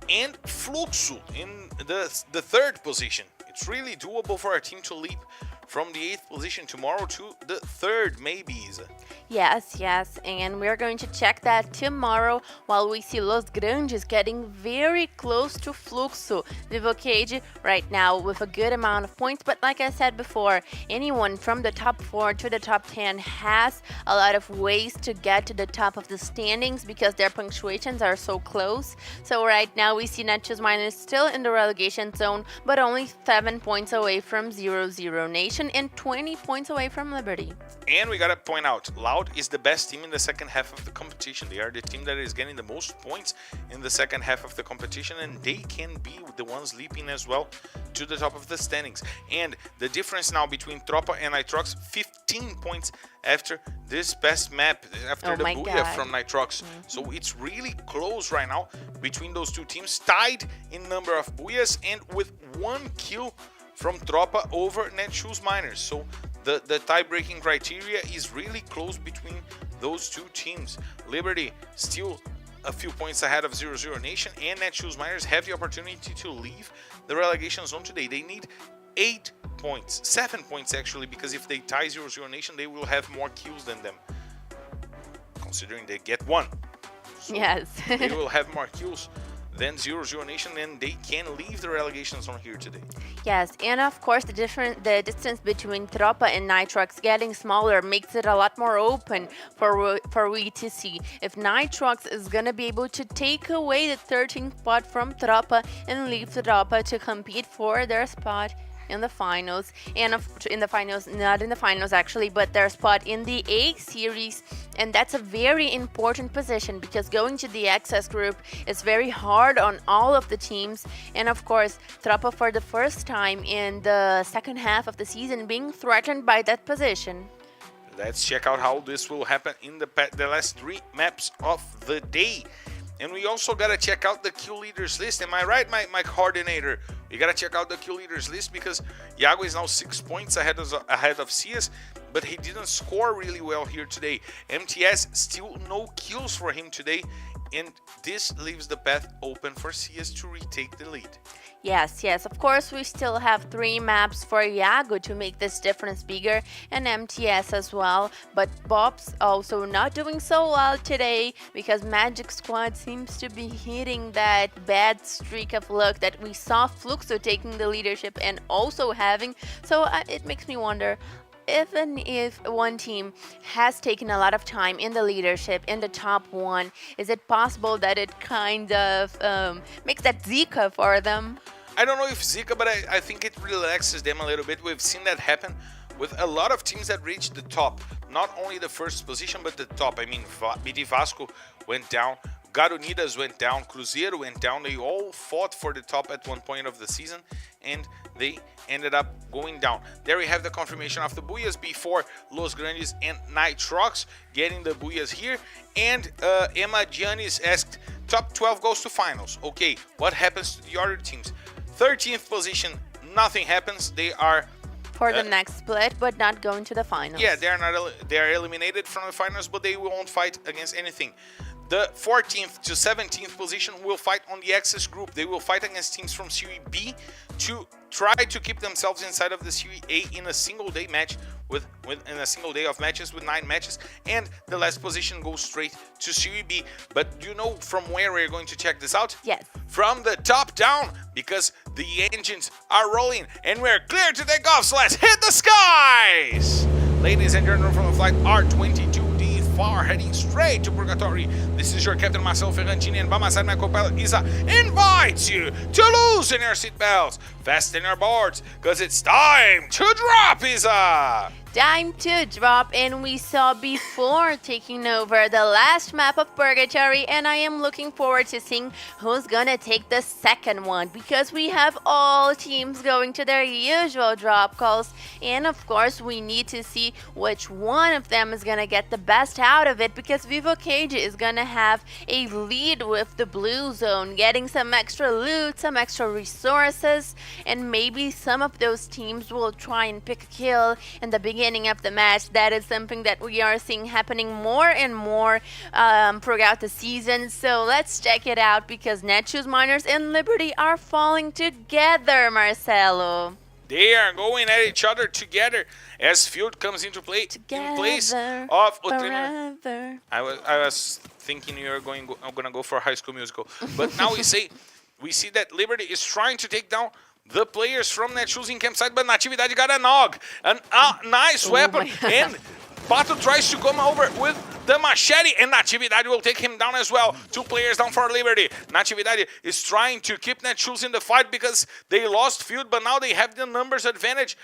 and Fluxo in the 3rd position. It's really doable for our team to leap from the 8th position tomorrow to the 3rd, maybe, Isa. Yes, and we're going to check that tomorrow while we see Los Grandes getting very close to Fluxo. Vivocage right now with a good amount of points, but like I said before, anyone from the top 4 to the top 10 has a lot of ways to get to the top of the standings because their punctuations are so close. So right now we see Netshoes Miners still in the relegation zone, but only 7 points away from 0-0 Nation and 20 points away from Liberty. And we gotta point out, Loud is the best team in the second half of the competition. They are the team that is getting the most points in the second half of the competition, and they can be the ones leaping as well to the top of the standings. And the difference now between Tropa and Nitrox, 15 points after this past map, after the Booyah from Nitrox. So it's really close right now between those two teams, tied in number of Booyahs and with 1 kill from Tropa over Netshoes Miners. So the tie-breaking criteria is really close between those two teams. Liberty still a few points ahead of 0-0 Nation, and Netshoes Miners have the opportunity to leave the relegation zone today. They need 8 points, 7 points actually, because if they tie 0-0 Nation, they will have more kills than them, considering they get 1. So yes. They will have more kills than 0-0 Nation, and they can leave the relegation zone here today. Yes, and of course the distance between Tropa and Nitrox getting smaller makes it a lot more open for we to see if Nitrox is gonna be able to take away the 13th spot from Tropa and leave Tropa to compete for their spot in the finals, and in the finals, not in the finals actually, but their spot in the A series. And that's a very important position because going to the access group is very hard on all of the teams. And of course, Tropa for the first time in the second half of the season being threatened by that position. Let's check out how this will happen in the last 3 maps of the day. And we also gotta check out the kill leaders list. Am I right, my coordinator? We gotta check out the kill leaders list because Iago is now 6 points ahead of CS, but he didn't score really well here today. MTS still no kills for him today, and this leaves the path open for CS to retake the lead. Yes, of course we still have 3 maps for Iago to make this difference bigger, and MTS as well, but Bob's also not doing so well today because Magic Squad seems to be hitting that bad streak of luck that we saw Fluxo taking the leadership and also having, so it makes me wonder, even if one team has taken a lot of time in the leadership, in the top 1, is it possible that it kind of makes that Zika for them? I don't know if Zika, but I think it relaxes them a little bit. We've seen that happen with a lot of teams that reach the top. Not only the first position, but the top. I mean, BD Vasco went down, Garunidas went down, Cruzeiro went down. They all fought for the top at one point of the season, and they ended up going down. There we have the confirmation of the Booyahs before Los Grandes and Nitrox getting the Booyahs here. And Emma Giannis asked, top 12 goes to finals. Okay, what happens to the other teams? 13th position, nothing happens. They are for the next split, but not going to the finals. Yeah, they are eliminated from the finals, but they won't fight against anything. The 14th to 17th position will fight on the Access group. They will fight against teams from Series B to try to keep themselves inside of the Series A in a single day match in a single day of matches with 9 matches, and the last position goes straight to Series B. But do you know from where we're going to check this out? Yes. From the top down, because the engines are rolling and we're clear to take off, so let's hit the skies! Ladies and gentlemen, from the flight R22D far, heading straight to Purgatory. This is your captain, Marcelo Ferrantini, and by my side, my co-pilot Isa invites you to loosen your seatbelts, fasten your boards, because it's time to drop, Isa! Time to drop, and we saw before taking over the last map of Purgatory, and I am looking forward to seeing who's gonna take the second one, because we have all teams going to their usual drop calls, and of course we need to see which one of them is gonna get the best out of it, because Vivocage is gonna have a lead with the blue zone, getting some extra loot, some extra resources, and maybe some of those teams will try and pick a kill in the beginning beginning of the match. That is something that we are seeing happening more and more throughout the season. So let's check it out because Netshoes Miners and Liberty are falling together, Marcelo. They are going at each other together as Field comes into play in place of Otrino. Forever. I was thinking I'm gonna go for High School Musical, but now we see that Liberty is trying to take down the players from Netshoes in campsite, but Natividade got a nog, a nice weapon, and Pato tries to come over with the machete, and Natividade will take him down as well. 2 players down for Liberty. Natividade is trying to keep Netshoes in the fight because they lost Field, but now they have the numbers advantage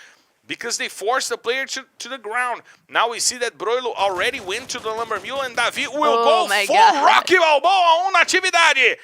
because they forced the player to the ground. Now we see that Broilo already went to the Lumber Mule, and Davi will go full Rocky Balboa on Natividade.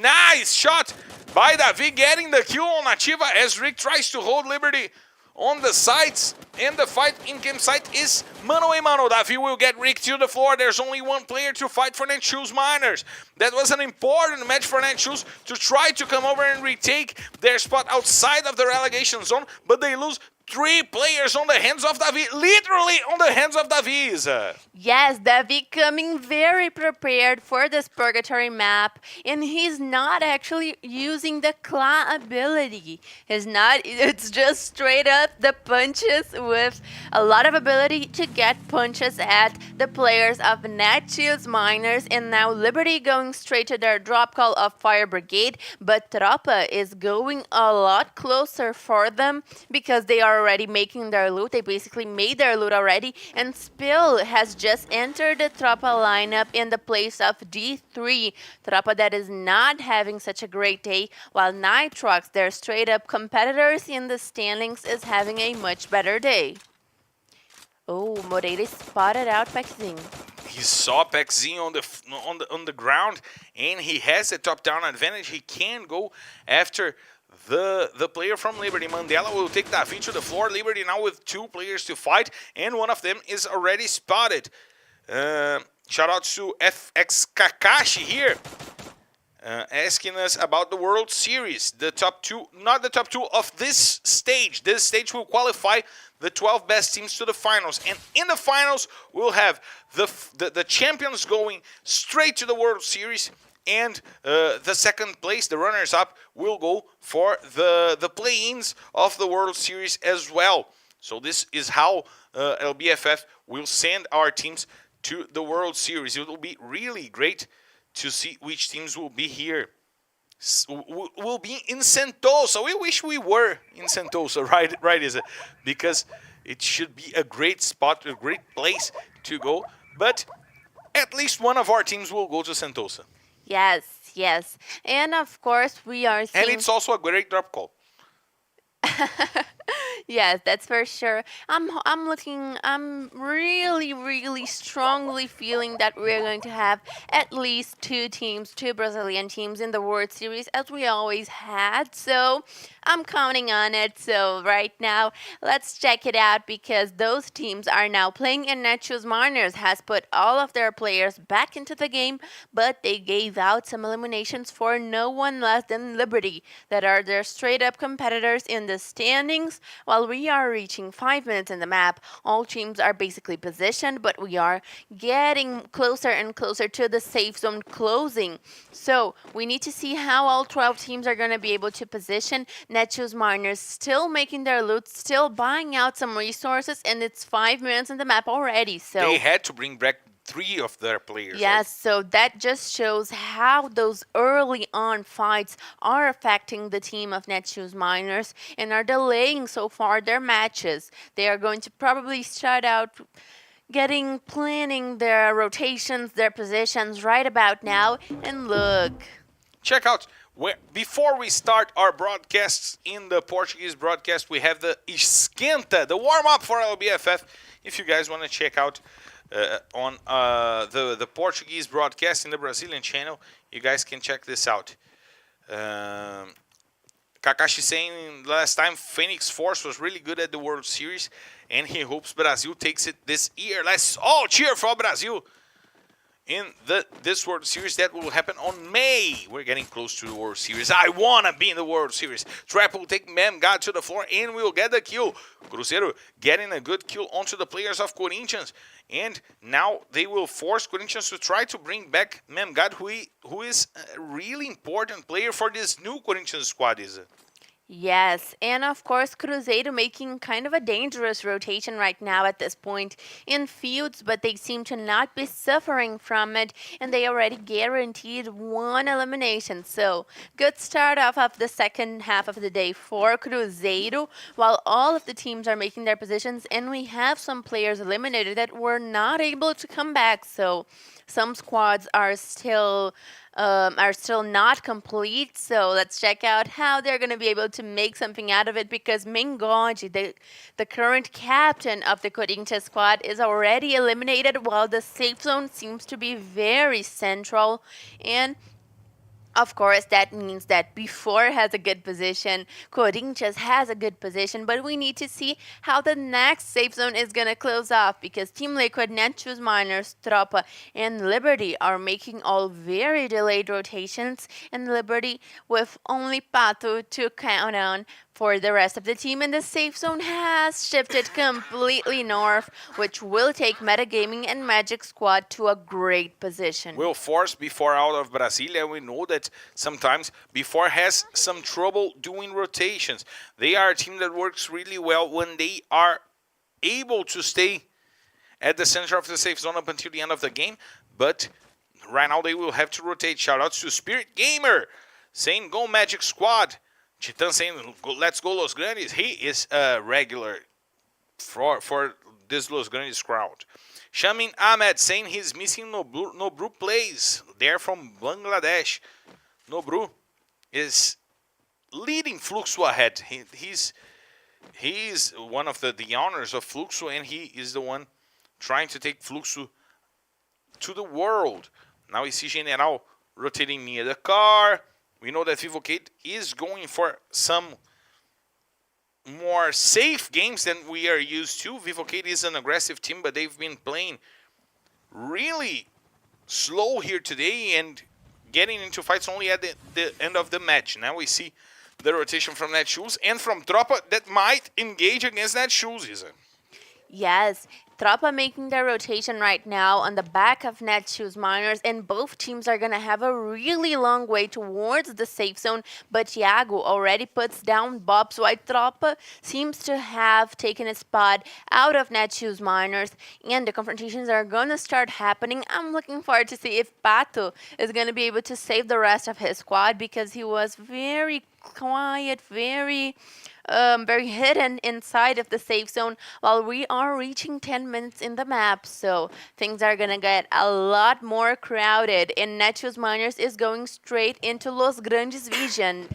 Nice shot by Davi, getting the kill on Nativa as Rick tries to hold Liberty on the sides, and the fight in campsite is mano a mano. Davi will get Rick to the floor. There's only one player to fight for Netshoes Miners. That was an important match for Netshoes to try to come over and retake their spot outside of the relegation zone, but they lose 3 players on the hands of Davi, literally on the hands of Davi. Yes, Davi coming very prepared for this Purgatory map, and he's not actually using the claw ability. It's just straight up the punches with a lot of ability to get punches at the players of Netshoes Miners, and now Liberty going straight to their drop call of Fire Brigade, but Tropa is going a lot closer for them because they are already making their loot. They basically made their loot already, and Spill has just entered the Tropa lineup in the place of D3. Tropa that is not having such a great day, while Nitrox, their straight up competitors in the standings, is having a much better day. Oh, Moreira spotted out Pexin. He saw Pexin on the ground, and he has a top-down advantage. He can go after the player from Liberty. Mandela will take Davi to the floor. Liberty now with 2 players to fight, and one of them is already spotted. Shout out to FX Kakashi here, asking us about the World Series. The top 2, not the top 2 of this stage. This stage will qualify the 12 best teams to the finals, and in the finals we'll have the champions going straight to the World Series, and the second place, the runners-up, will go for the play-ins of the World Series as well. So this is how LBFF will send our teams to the World Series. It will be really great to see which teams will be here. Will be in Sentosa. We wish we were in Sentosa, right? Is it? Because it should be a great spot, a great place to go. But at least one of our teams will go to Sentosa. Yes. And of course, we are seeing... And it's also a great drop call. Yes, that's for sure. I'm really strongly feeling that we're going to have at least 2 Brazilian teams in the World Series, as we always had. So I'm counting on it. So right now, let's check it out, because those teams are now playing, and Netshoes Miners has put all of their players back into the game, but they gave out some eliminations for no one less than Liberty, that are their straight up competitors in the standings. While we are reaching 5 minutes in the map, all teams are basically positioned, but we are getting closer and closer to the safe zone closing. So we need to see how all 12 teams are going to be able to position. Netshoes Miners still making their loot, still buying out some resources, and it's 5 minutes in the map already. So they had to bring back 3 of their players. Yes, right? So that just shows how those early on fights are affecting the team of Netshoes Miners and are delaying so far their matches. They are going to probably start out planning their rotations, their positions right about now. And look. Check out, before we start our broadcasts in the Portuguese broadcast, we have the Esquenta, the warm-up for LBFF. If you guys want to check out on the Portuguese broadcast in the Brazilian channel, you guys can check this out. Kakashi saying last time Phoenix Force was really good at the World Series, and he hopes Brazil takes it this year. Let's all cheer for Brazil. in this World Series that will happen on May. We're getting close to the World Series. I want to be in the World Series. Trap will take Memgad to the floor and will get the kill. Cruzeiro getting a good kill onto the players of Corinthians. And now they will force Corinthians to try to bring back Memgad, who is a really important player for this new Corinthians squad, Isa. Yes, and of course Cruzeiro making kind of a dangerous rotation right now at this point in fields, but they seem to not be suffering from it, and they already guaranteed one elimination. So good start off of the second half of the day for Cruzeiro, while all of the teams are making their positions, and we have some players eliminated that were not able to come back. So some squads are still not complete, so let's check out how they're going to be able to make something out of it, because Mengode, the current captain of the Corinthians squad, is already eliminated, while the safe zone seems to be very central. And of course, that means that Before has a good position, Corinthians has a good position, but we need to see how the next safe zone is going to close off, because Team Liquid, Netshoes Miners, Tropa, and Liberty are making all very delayed rotations, and Liberty with only Pato to count on for the rest of the team, and the safe zone has shifted completely north, which will take Metagaming and Magic Squad to a great position. We'll force Before out of Brasilia. We know that sometimes Before has some trouble doing rotations. They are a team that works really well when they are able to stay at the center of the safe zone up until the end of the game, but right now they will have to rotate. Shoutouts to Spirit Gamer saying go Magic Squad. Chitan saying, let's go Los Grandes. He is a regular for this Los Grandes crowd. Shamin Ahmed saying he's missing Nobru plays. They're from Bangladesh. Nobru is leading Fluxo ahead. He's one of the owners of Fluxo, and he is the one trying to take Fluxo to the world. Now we see General rotating near the car. We know that Vivocade is going for some more safe games than we are used to. Vivocade is an aggressive team, but they've been playing really slow here today and getting into fights only at the end of the match. Now we see the rotation from Netshoes and from Tropa that might engage against Netshoes, Isa. Yes, Tropa making their rotation right now on the back of Netshoes Miners, and both teams are going to have a really long way towards the safe zone, but Thiago already puts down Bobs, while Tropa seems to have taken a spot out of Netshoes Miners, and the confrontations are going to start happening. I'm looking forward to see if Pato is going to be able to save the rest of his squad, because he was very quiet, very hidden inside of the safe zone, while we are reaching 10 minutes in the map, so things are gonna get a lot more crowded, and Netshoes Miners is going straight into Los Grandes vision.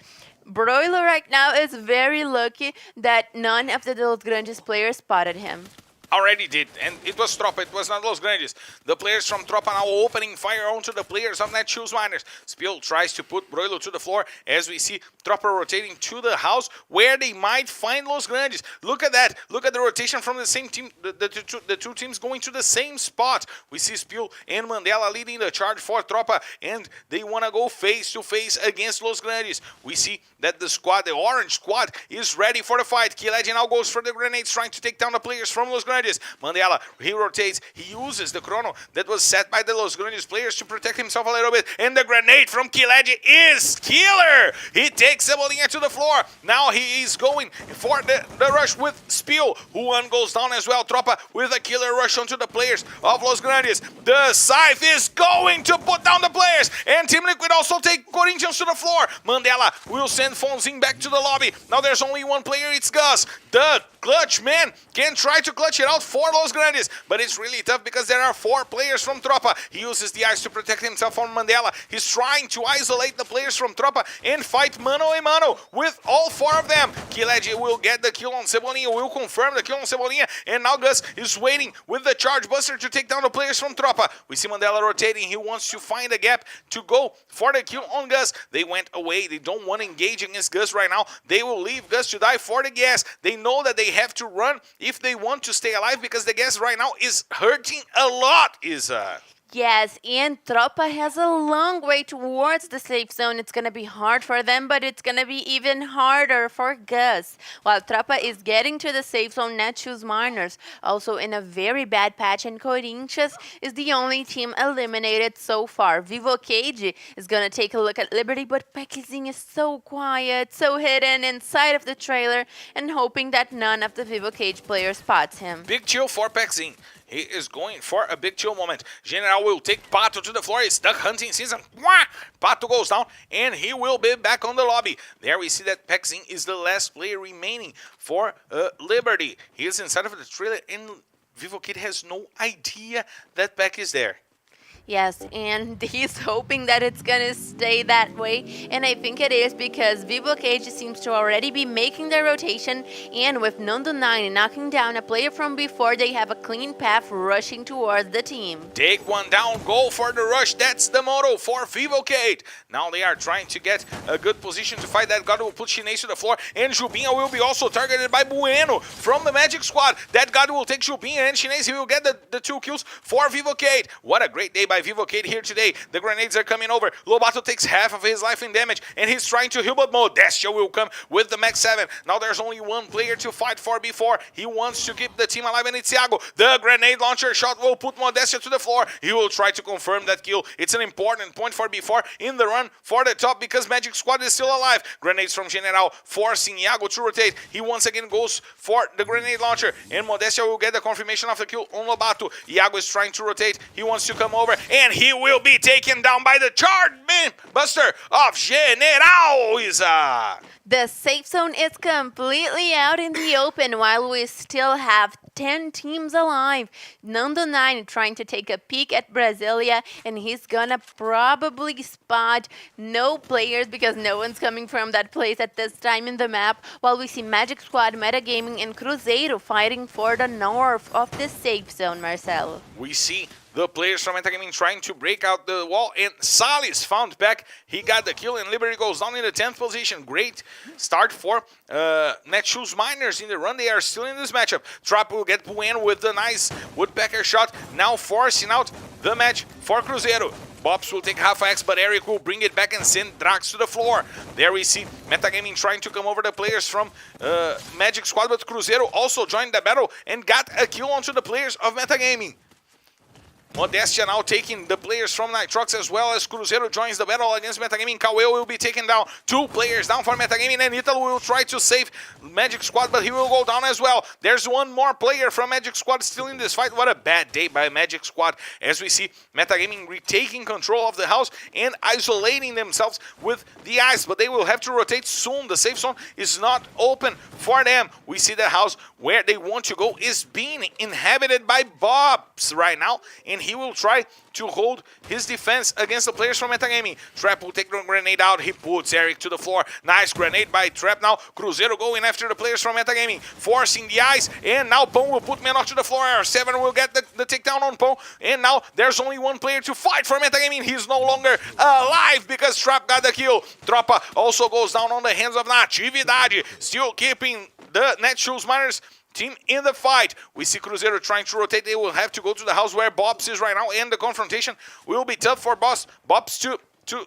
Broilo right now is very lucky that none of the Los Grandes players spotted him. Already did, and it was Tropa, it was not Los Grandes. The players from Tropa now opening fire onto the players of Netshoes Miners. Spiel tries to put Broilo to the floor as we see Tropa rotating to the house where they might find Los Grandes. Look at that, look at the rotation from the same team, the two teams going to the same spot. We see Spiel and Mandela leading the charge for Tropa, and they want to go face to face against Los Grandes. We see that the squad, the orange squad, is ready for the fight. Kiled now goes for the grenades, trying to take down the players from Los Grandes. Mandela, he rotates, he uses the chrono that was set by the Los Grandes players to protect himself a little bit, and the grenade from Kiled is killer! He takes Cebolinha to the floor. Now he is going for the rush with Spiel, who one goes down as well. Tropa with a killer rush onto the players of Los Grandes. The Scythe is going to put down the players, and Team Liquid also take Corinthians to the floor. Mandela will send Fonzin back to the lobby. Now there's only one player, it's Gus. The clutch man can try to clutch it out for Los Grandes, but it's really tough because there are 4 players from Tropa. He uses the ice to protect himself from Mandela. He's trying to isolate the players from Tropa and fight mano a mano with all 4 of them. Kiled will get the kill on Cebolinha, will confirm the kill on Cebolinha, and now Gus is waiting with the charge buster to take down the players from Tropa. We see Mandela rotating. He wants to find a gap to go for the kill on Gus. They went away. They don't want to engage against Gus right now. They will leave Gus to die for the gas. They know that they have to run if they want to stay alive, because the gas right now is hurting a lot, Isa. Yes, and Tropa has a long way towards the safe zone. It's going to be hard for them, but it's going to be even harder for Gus. While Tropa is getting to the safe zone, Netshoes Miners also in a very bad patch, and Corinthians is the only team eliminated so far. Vivo Cage is going to take a look at Liberty, but Peckzing is so quiet, so hidden inside of the trailer, and hoping that none of the Vivo Cage players spots him. Big chill for Peckzing. He is going for a big chill moment. General will take Pato to the floor. It's duck hunting season. Wah! Pato goes down, and he will be back on the lobby. There we see that Peckzing is the last player remaining for Liberty. He is inside of the trailer, and Vivo Kid has no idea that Peck is there. Yes, and he's hoping that it's gonna stay that way, and I think it is because Vivo Cage seems to already be making their rotation, and with Nando 9 knocking down a player from before, they have a clean path rushing towards the team. Take one down, go for the rush. That's the motto for Vivo Cage. Now they are trying to get a good position to fight that. God will put Chinese to the floor, and Jubinha will be also targeted by Bueno from the Magic Squad. That God will take Jubinha and Chinese. He will get the 2 kills for Vivo Cage. What a great day by Vivo Cage here today. The grenades are coming over. Lobato takes half of his life in damage, and he's trying to heal, but Modestia will come with the Max 7. Now there's only one player to fight for before. He wants to keep the team alive, and it's Thiago. The grenade launcher shot will put Modestia to the floor. He will try to confirm that kill. It's an important point for before in the run for the top because Magic Squad is still alive. Grenades from General forcing Iago to rotate. He once again goes for the grenade launcher, and Modestia will get the confirmation of the kill on Lobato. Iago is trying to rotate. He wants to come over, and he will be taken down by the charge buster of General Isa. The safe zone is completely out in the open while we still have 10 teams alive. Nando 9 trying to take a peek at Brasilia, and he's gonna probably spot no players because no one's coming from that place at this time in the map, while we see Magic Squad, Metagaming, and Cruzeiro fighting for the north of the safe zone, Marcelo. We see the players from Metagaming trying to break out the wall, and Salis found back. He got the kill, and Liberty goes down in the 10th position. Great start for Netshoes Miners in the run. They are still in this matchup. Trap will get Bueno with the nice Woodpecker shot, now forcing out the match for Cruzeiro. Bops will take half X, but Eric will bring it back and send Drax to the floor. There we see Metagaming trying to come over the players from Magic Squad, but Cruzeiro also joined the battle and got a kill onto the players of Metagaming. Modestia now taking the players from Nitrox, as well as Cruzeiro joins the battle against Metagaming. Cauê will be taken down. 2 players down for Metagaming, and Italo will try to save Magic Squad, but he will go down as well. There's one more player from Magic Squad still in this fight. What a bad day by Magic Squad, as we see Metagaming retaking control of the house and isolating themselves with the ice, but they will have to rotate soon. The safe zone is not open for them. We see the house where they want to go is being inhabited by Bobs right now, and he will try to hold his defense against the players from Metagaming. Trap will take the grenade out. He puts Eric to the floor. Nice grenade by Trap now. Cruzeiro going after the players from Metagaming, forcing the ice, and now Pão will put Menor to the floor. R7 will get the takedown on Pão, and now there's only one player to fight for Metagaming. He's no longer alive because Trap got the kill. Tropa also goes down on the hands of Natividade, still keeping the Netshoes Miners team in the fight. We see Cruzeiro trying to rotate. They will have to go to the house where Bobs is right now, and the confrontation will be tough for Bobs to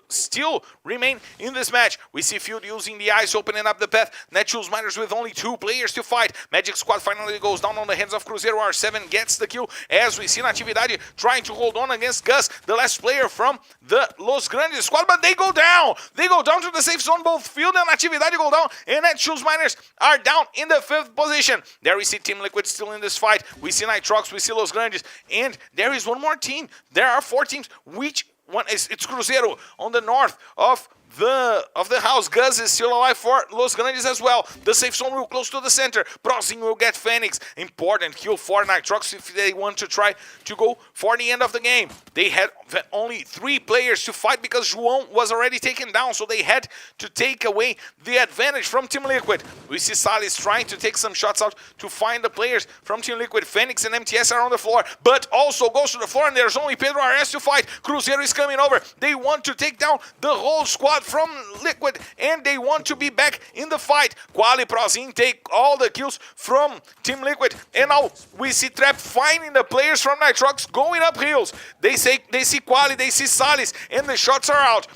still remain in this match. We see Field using the ice, opening up the path. Netshoes Miners with only 2 players to fight. Magic Squad finally goes down on the hands of Cruzeiro. R7 gets the kill, as we see Natividade trying to hold on against Gus, the last player from the Los Grandes squad, but they go down. They go down to the safe zone. Both Field and Natividade go down, and Netshoes Miners are down in the 5th position. There we see Team Liquid still in this fight. We see Nitrox, we see Los Grandes, and there is one more team. There are 4 teams. Which one is? It's Cruzeiro on the north of the house. Gus is still alive for Los Grandes as well. The safe zone will close to the center. Prozing will get Phoenix. Important kill for Nitrox if they want to try to go for the end of the game. They had only 3 players to fight because João was already taken down, so they had to take away the advantage from Team Liquid. We see Salis trying to take some shots out to find the players from Team Liquid. Phoenix and MTS are on the floor, but also goes to the floor, and there's only Pedro RS to fight. Cruzeiro is coming over. They want to take down the whole squad. squad from Liquid, and they want to be back in the fight. Quali Prozin take all the kills from Team Liquid, and now we see Trap finding the players from Nitrox going up hills. They see Quali, they see Salis, and the shots are out.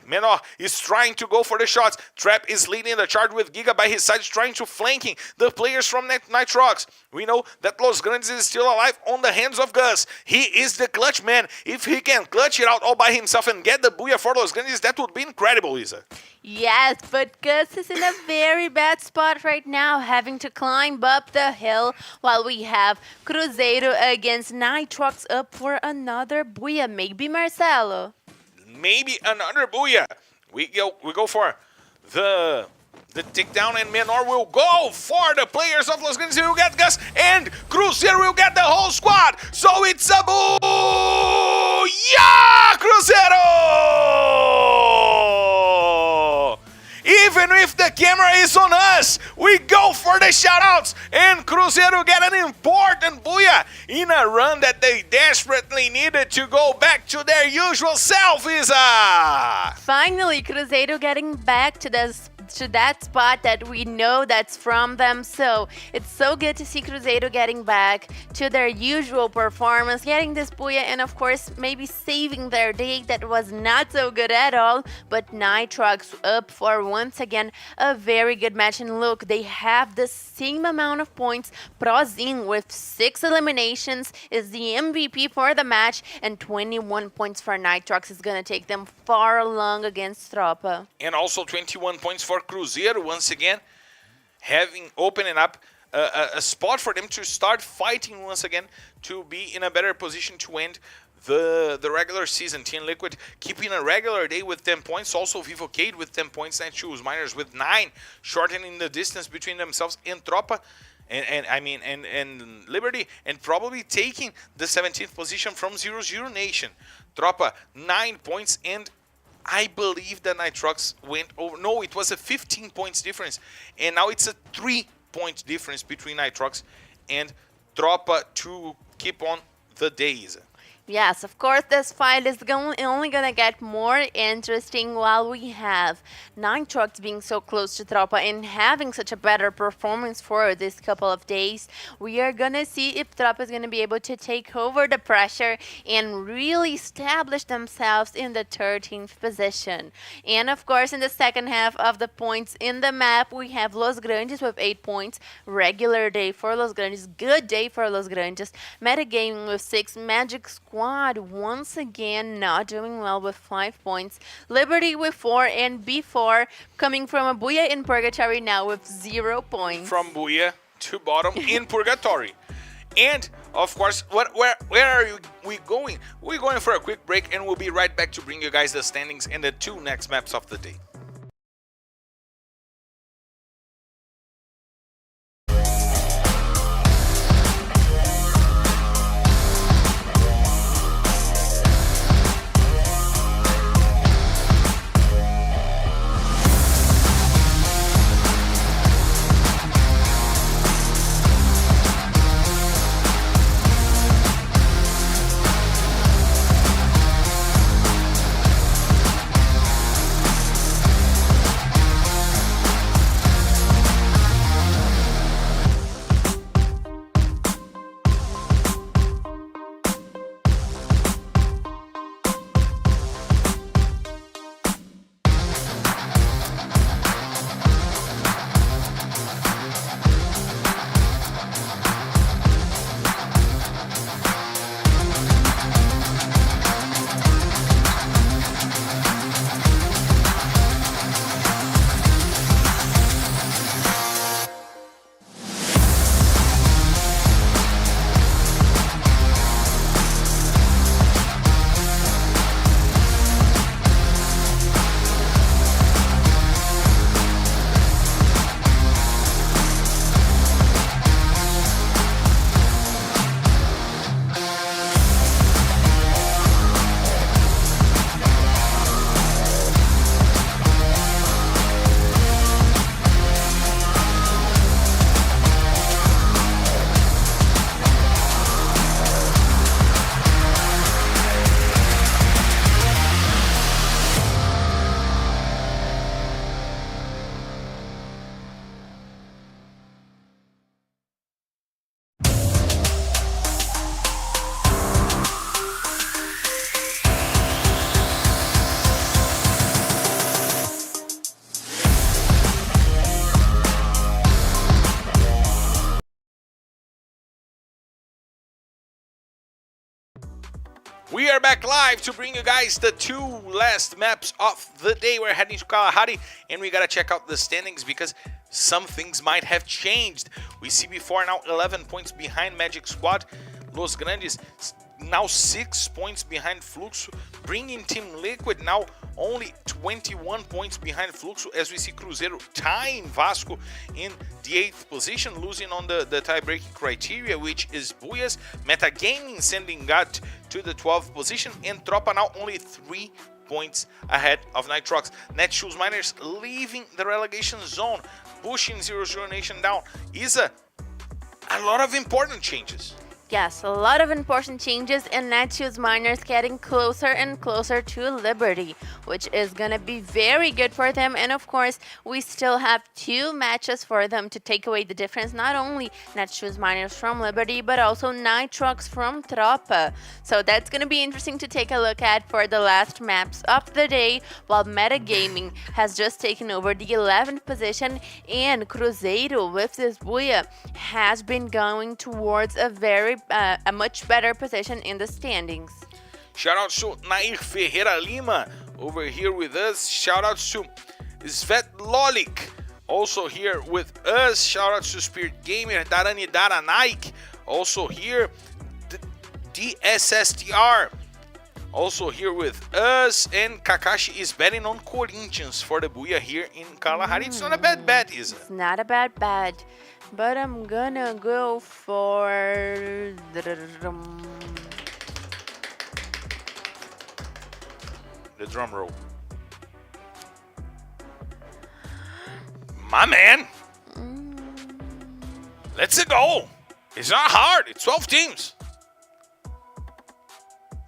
Menor is trying to go for the shots. Trap is leading the charge with Giga by his side, trying to flanking the players from Nitrox. We know that Los Grandes is still alive on the hands of Gus. He is the clutch man. If he can clutch it out all by himself and get the booyah for Los Grandes, that would be incredible, Isa. Yes, but Gus is in a very bad spot right now, having to climb up the hill while we have Cruzeiro against Nitrox up for another booyah. Maybe Marcelo. Maybe another booyah. We go for the takedown, and Menor will go for the players of Los Grandes. Will get Gus, and Cruzeiro will get the whole squad. So it's a booyah, Cruzeiro! Even if the camera is on us, we go for the shoutouts, and Cruzeiro get an important booyah in a run that they desperately needed to go back to their usual self, Isa! Finally, Cruzeiro getting back to that spot that we know that's from them. So it's so good to see Cruzeiro getting back to their usual performance, getting this booyah, and of course maybe saving their day that was not so good at all. But Nitrox up for once again a very good match, and look, they have the same amount of points. Prozin with 6 eliminations is the MVP for the match, and 21 points for Nitrox is gonna take them far along against Tropa. And also 21 points for Cruzeiro once again, opening up a spot for them to start fighting once again, to be in a better position to end the regular season. Team Liquid keeping a regular day with 10 points, also Vivocade with 10 points, Netshoes Miners with 9, shortening the distance between themselves and Tropa. And Liberty, and probably taking the 17th position from 0-0 Nation. Tropa 9 points, and I believe that Nitrox went over. No, it was a 15 points difference, and now it's a 3-point difference between Nitrox and Tropa to keep on the days. Yes, of course, this fight is only gonna get more interesting while we have Nitrox being so close to Tropa and having such a better performance for this couple of days. We are gonna see if Tropa is gonna be able to take over the pressure and really establish themselves in the 13th position. And of course, in the second half of the points in the map, we have Los Grandes with 8 points. Regular day for Los Grandes, good day for Los Grandes. Metagaming with 6, Magic Squad once again not doing well with 5 points. Liberty with 4, and B4 coming from a booyah in Purgatory now with 0 points. From booyah to bottom in Purgatory. And of course, where are we going? We're going for a quick break, and we'll be right back to bring you guys the standings and the 2 next maps of the day. We are back live to bring you guys the 2 last maps of the day. We're heading to Kalahari, and we gotta check out the standings because some things might have changed. We see before now 11 points behind Magic Squad. Los Grandes now 6 points behind Fluxo, bringing Team Liquid now only 21 points behind Fluxo, as we see Cruzeiro tying Vasco in the 8th position, losing on the tie-breaking criteria, which is Buyas. Metagaming sending God to the 12th position, and Tropa now only 3 points ahead of Nitrox. Netshoes Miners leaving the relegation zone, pushing 0-0 Nation down. Is a lot of important changes. Yes, a lot of important changes, and Netshoes Miners getting closer and closer to Liberty, which is going to be very good for them. And of course, we still have 2 matches for them to take away the difference. Not only Netshoes Miners from Liberty, but also Nitrox from Tropa. So that's going to be interesting to take a look at for the last maps of the day, while Metagaming has just taken over the 11th position, and Cruzeiro with this Buia has been going towards a much better position in the standings. Shout out to Nair Ferreira Lima over here with us. Shout out to Svet Lolik also here with us. Shout out to Spirit Gamer, Darani Daranaik also here. DSSTR also here with us. And Kakashi is betting on Corinthians for the Buia here in Kalahari. It's not a bad bet, is it? It's not a bad bet. But I'm gonna go for the drum roll. My man. Let's go. It's not hard. It's 12 teams.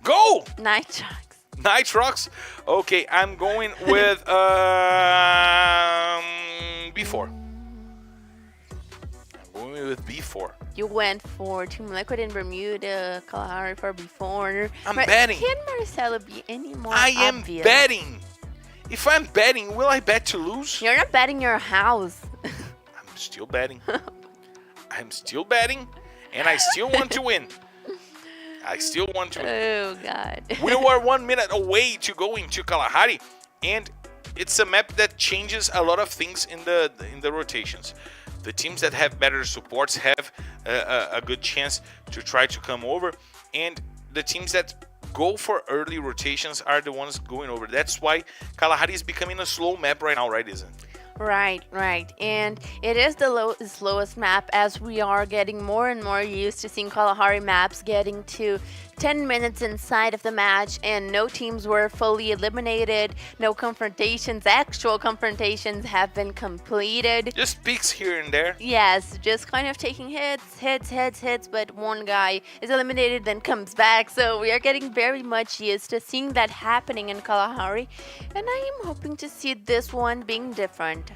Go. Nitrox. Okay, I'm going with B4. With B4. You went for Team Liquid in Bermuda, Kalahari for B4. I'm betting. Can Marcelo be any more I am obvious? betting. If I'm betting, will I bet to lose? You're not betting your house. I'm still betting. I'm still betting, and I still want to win. I still want to win. Oh, God. We were 1 minute away to go into Kalahari, and it's a map that changes a lot of things in the rotations. The teams that have better supports have a good chance to try to come over, and the teams that go for early rotations are the ones going over. That's why Kalahari is becoming a slow map right now, right, isn't it? Right. And it is the slowest map, as we are getting more and more used to seeing Kalahari maps getting to 10 minutes inside of the match, and no teams were fully eliminated. No confrontations, actual confrontations have been completed. Just peaks here and there. Yes, just kind of taking hits, but one guy is eliminated, then comes back. So we are getting very much used to seeing that happening in Kalahari, and I am hoping to see this one being different.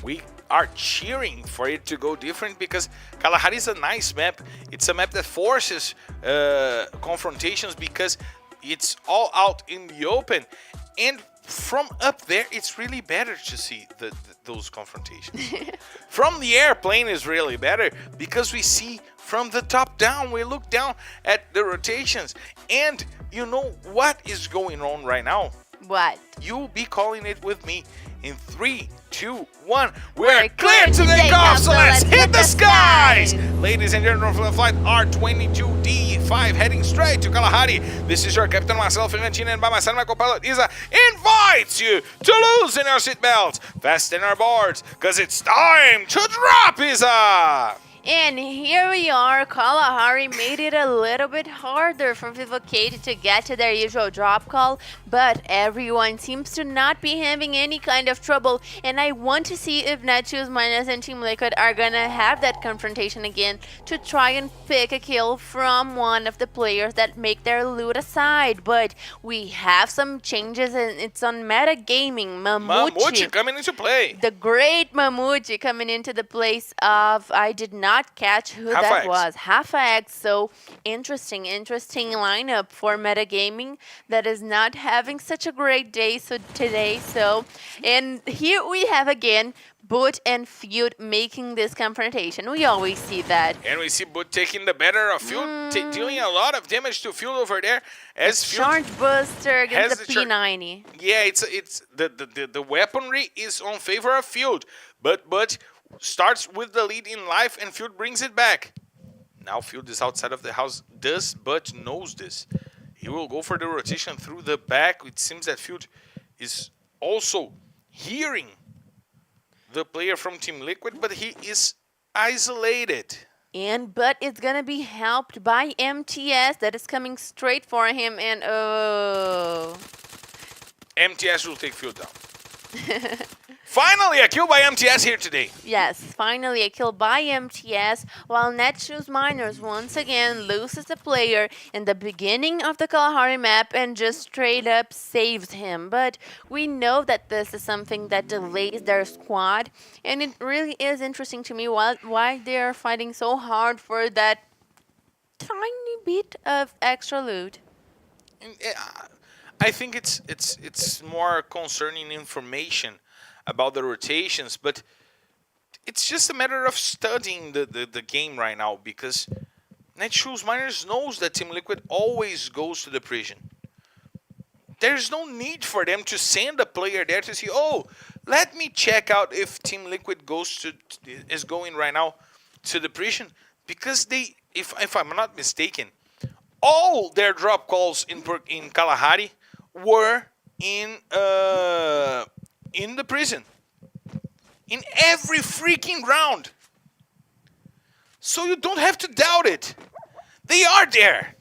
We are cheering for it to go different because Kalahari is a nice map. It's a map that forces confrontations because it's all out in the open, and from up there it's really better to see those confrontations. From the airplane is really better because we see from the top down. We look down at the rotations, and you know what is going on right now? What? You'll be calling it with me in 3, 2, 1. We're clear to take off, so let's hit the skies! Ladies and gentlemen, from the flight R22D5 heading straight to Kalahari. This is your Captain Marcelo Ferrantino, and by my side, my co-pilot Isa invites you to loosen your seatbelts, fasten our boards, because it's time to drop, Isa! And here we are. Kalahari made it a little bit harder for Vivocade to get to their usual drop call, but everyone seems to not be having any kind of trouble, and I want to see if Netshoes Miners and Team Liquid are gonna have that confrontation again to try and pick a kill from one of the players that make their loot aside. But we have some changes, and it's on Metagaming. Mamuchi coming into play. The great Mamuchi coming into the place of, I did not not catch who Half that X. was. Half X. So interesting lineup for metagaming that is not having such a great day today. So, and here we have again Boot and Feud making this confrontation. We always see that. And we see Boot taking the better of Field, dealing a lot of damage to Field over there. As Field Charge Buster against the P90. Yeah, it's the weaponry is on favor of Field, but starts with the lead in life and Field brings it back. Now Field is outside of the house, but knows this. He will go for the rotation through the back. It seems that Field is also hearing the player from Team Liquid, but he is isolated. But it's gonna be helped by MTS that is coming straight for him, and oh, MTS will take Field down. Finally, a kill by MTS here today. yes, finally a kill by MTS, while Netshoes Miners once again loses a player in the beginning of the Kalahari map and just straight up saves him. But we know that this is something that delays their squad, and it really is interesting to me why they are fighting so hard for that tiny bit of extra loot. I think it's more concerning information about the rotations, but it's just a matter of studying the game right now, because Netshoes Miners knows that Team Liquid always goes to the prison. There's no need for them to send a player there to see, oh, let me check out if Team Liquid is going right now to the prison, because they, if I'm not mistaken, all their drop calls in Kalahari were in the prison. In every freaking round. So you don't have to doubt it. They are there.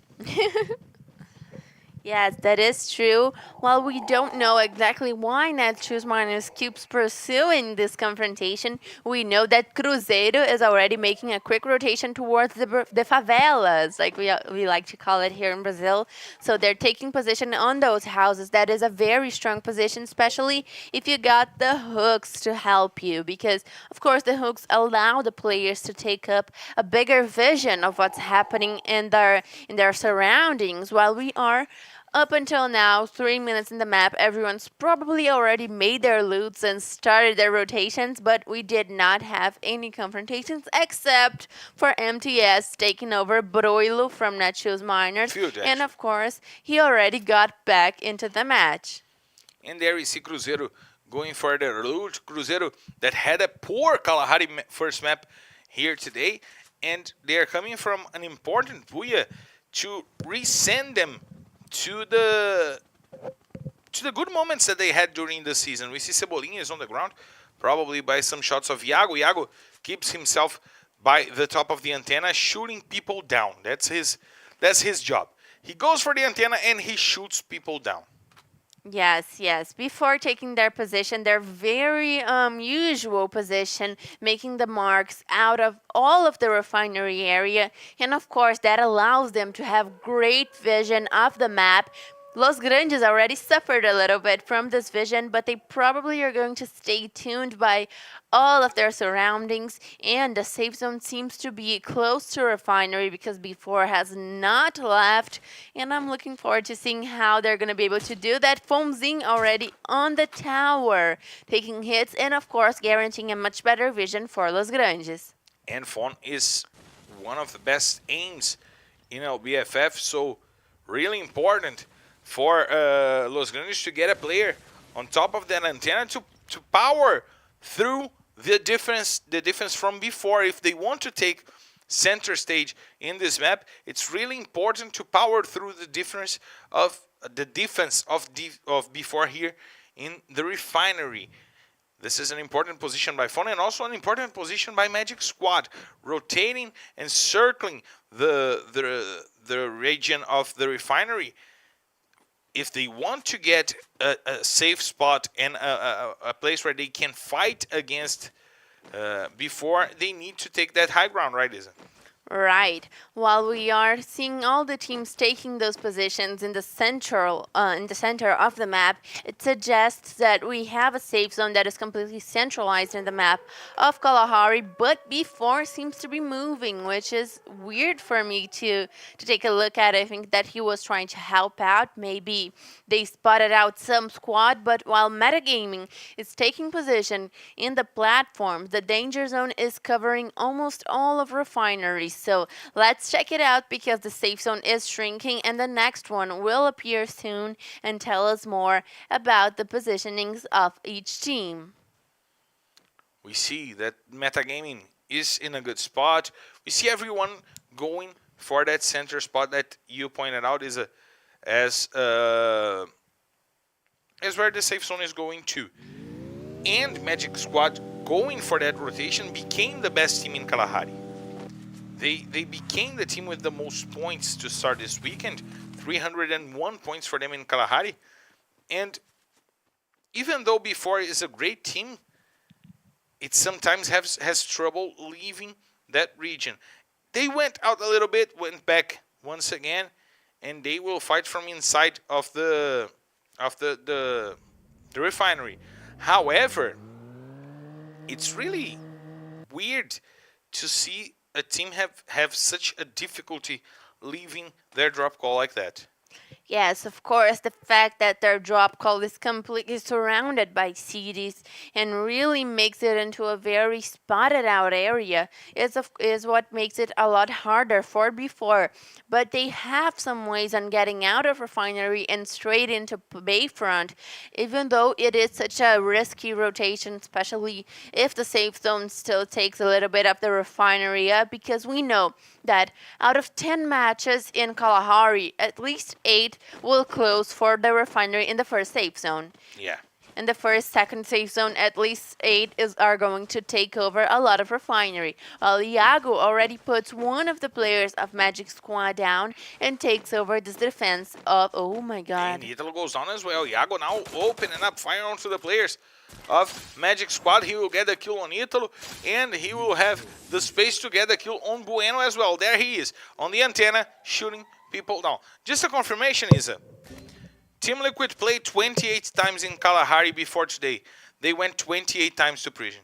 Yes, that is true. While we don't know exactly why Netshoes Miners keeps pursuing this confrontation, we know that Cruzeiro is already making a quick rotation towards the favelas, like we like to call it here in Brazil. So they're taking position on those houses. That is a very strong position, especially if you got the hooks to help you, because of course the hooks allow the players to take up a bigger vision of what's happening in their surroundings, while we are up until now, 3 minutes in the map, everyone's probably already made their loots and started their rotations, but we did not have any confrontations except for MTS taking over Broilo from Netshoes Miners. And of course, he already got back into the match. And there we see Cruzeiro going for the loot. Cruzeiro that had a poor Kalahari first map here today, and they are coming from an important Puya to resend them to the good moments that they had during the season. We see Cebolinha is on the ground, probably by some shots of Iago. Iago keeps himself by the top of the antenna, shooting people down. That's his job. He goes for the antenna and he shoots people down. Yes. Before taking their position, their very usual position, making the marks out of all of the refinery area. And of course, that allows them to have great vision of the map. Los Grandes already suffered a little bit from this vision, but they probably are going to stay tuned by all of their surroundings, and the safe zone seems to be close to refinery because B4 has not left, and I'm looking forward to seeing how they're going to be able to do that. Fonzing already on the tower, taking hits, and of course guaranteeing a much better vision for Los Grandes. And Fon is one of the best aims in LBFF, so really important for Los Grandes to get a player on top of that antenna to power through the difference from before. If they want to take center stage in this map, it's really important to power through the difference of the defense of before here in the refinery. This is an important position by Fon, and also an important position by Magic Squad, rotating and circling the region of the refinery. If they want to get a safe spot and a place where they can fight against before, they need to take that high ground, right, Isa? Right. While we are seeing all the teams taking those positions in the center of the map, it suggests that we have a safe zone that is completely centralized in the map of Kalahari, but before seems to be moving, which is weird for me to take a look at. I think that he was trying to help out. Maybe they spotted out some squad, but while metagaming is taking position in the platform, the danger zone is covering almost all of refineries. So let's check it out because the safe zone is shrinking and the next one will appear soon and tell us more about the positionings of each team. We see that metagaming is in a good spot. We see everyone going for that center spot that you pointed out is as where the safe zone is going to. And Magic Squad going for that rotation became the best team in Kalahari. They became the team with the most points to start this weekend. 301 points for them in Kalahari. And even though before is a great team, it sometimes has trouble leaving that region. They went out a little bit, went back once again, and they will fight from inside of the refinery. However, it's really weird to see a team have such a difficulty leaving their drop call like that. Yes, of course, the fact that their drop call is completely surrounded by cities and really makes it into a very spotted out area is what makes it a lot harder for before. But they have some ways on getting out of refinery and straight into Bayfront, even though it is such a risky rotation, especially if the safe zone still takes a little bit of the refinery up, because we know that out of 10 matches in Kalahari, at least 8 will close for the refinery in the first safe zone. Yeah. In the first, second safe zone, at least 8 are going to take over a lot of refinery. While Iago already puts one of the players of Magic Squad down and takes over this defense of, oh my god. And Italo goes down as well. Iago now opening up fire onto the players of Magic Squad. He will get the kill on Italo, and he will have the space to get the kill on Bueno as well. There he is, on the antenna, shooting people down. Just a confirmation, Isa. Team Liquid played 28 times in Kalahari before today. They went 28 times to prison.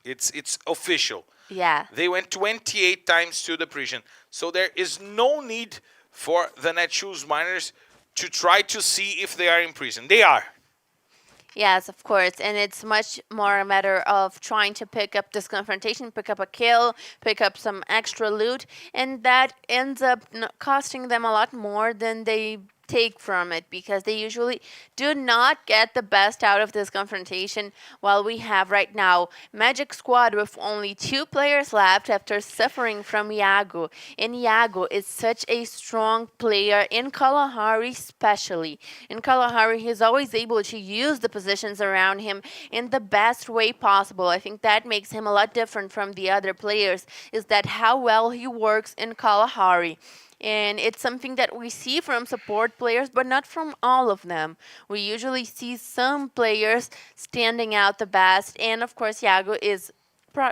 It's official. Yeah. They went 28 times to the prison. So there is no need for the Netshoes miners to try to see if they are in prison. They are. Yes, of course. And it's much more a matter of trying to pick up this confrontation, pick up a kill, pick up some extra loot, and that ends up costing them a lot more than they take from it, because they usually do not get the best out of this confrontation. While we have right now Magic Squad with only 2 players left after suffering from Iago. And Iago is such a strong player in Kalahari, especially. In Kalahari, he's always able to use the positions around him in the best way possible. I think that makes him a lot different from the other players, is that how well he works in Kalahari. And it's something that we see from support players, but not from all of them. We usually see some players standing out the best. And of course, Iago is,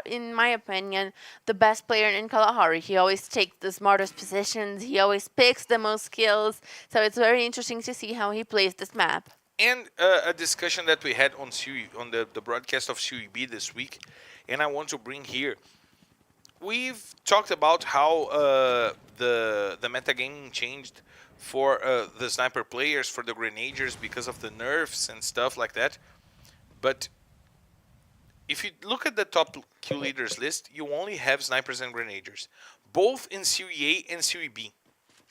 in my opinion, the best player in Kalahari. He always takes the smartest positions. He always picks the most kills. So it's very interesting to see how he plays this map. And a discussion that we had on the broadcast of CUB this week, and I want to bring here. We've talked about how the metagaming changed for the sniper players, for the grenadiers, because of the nerfs and stuff like that. But if you look at the top kill leaders list, you only have snipers and grenadiers, both in CUA and CUB.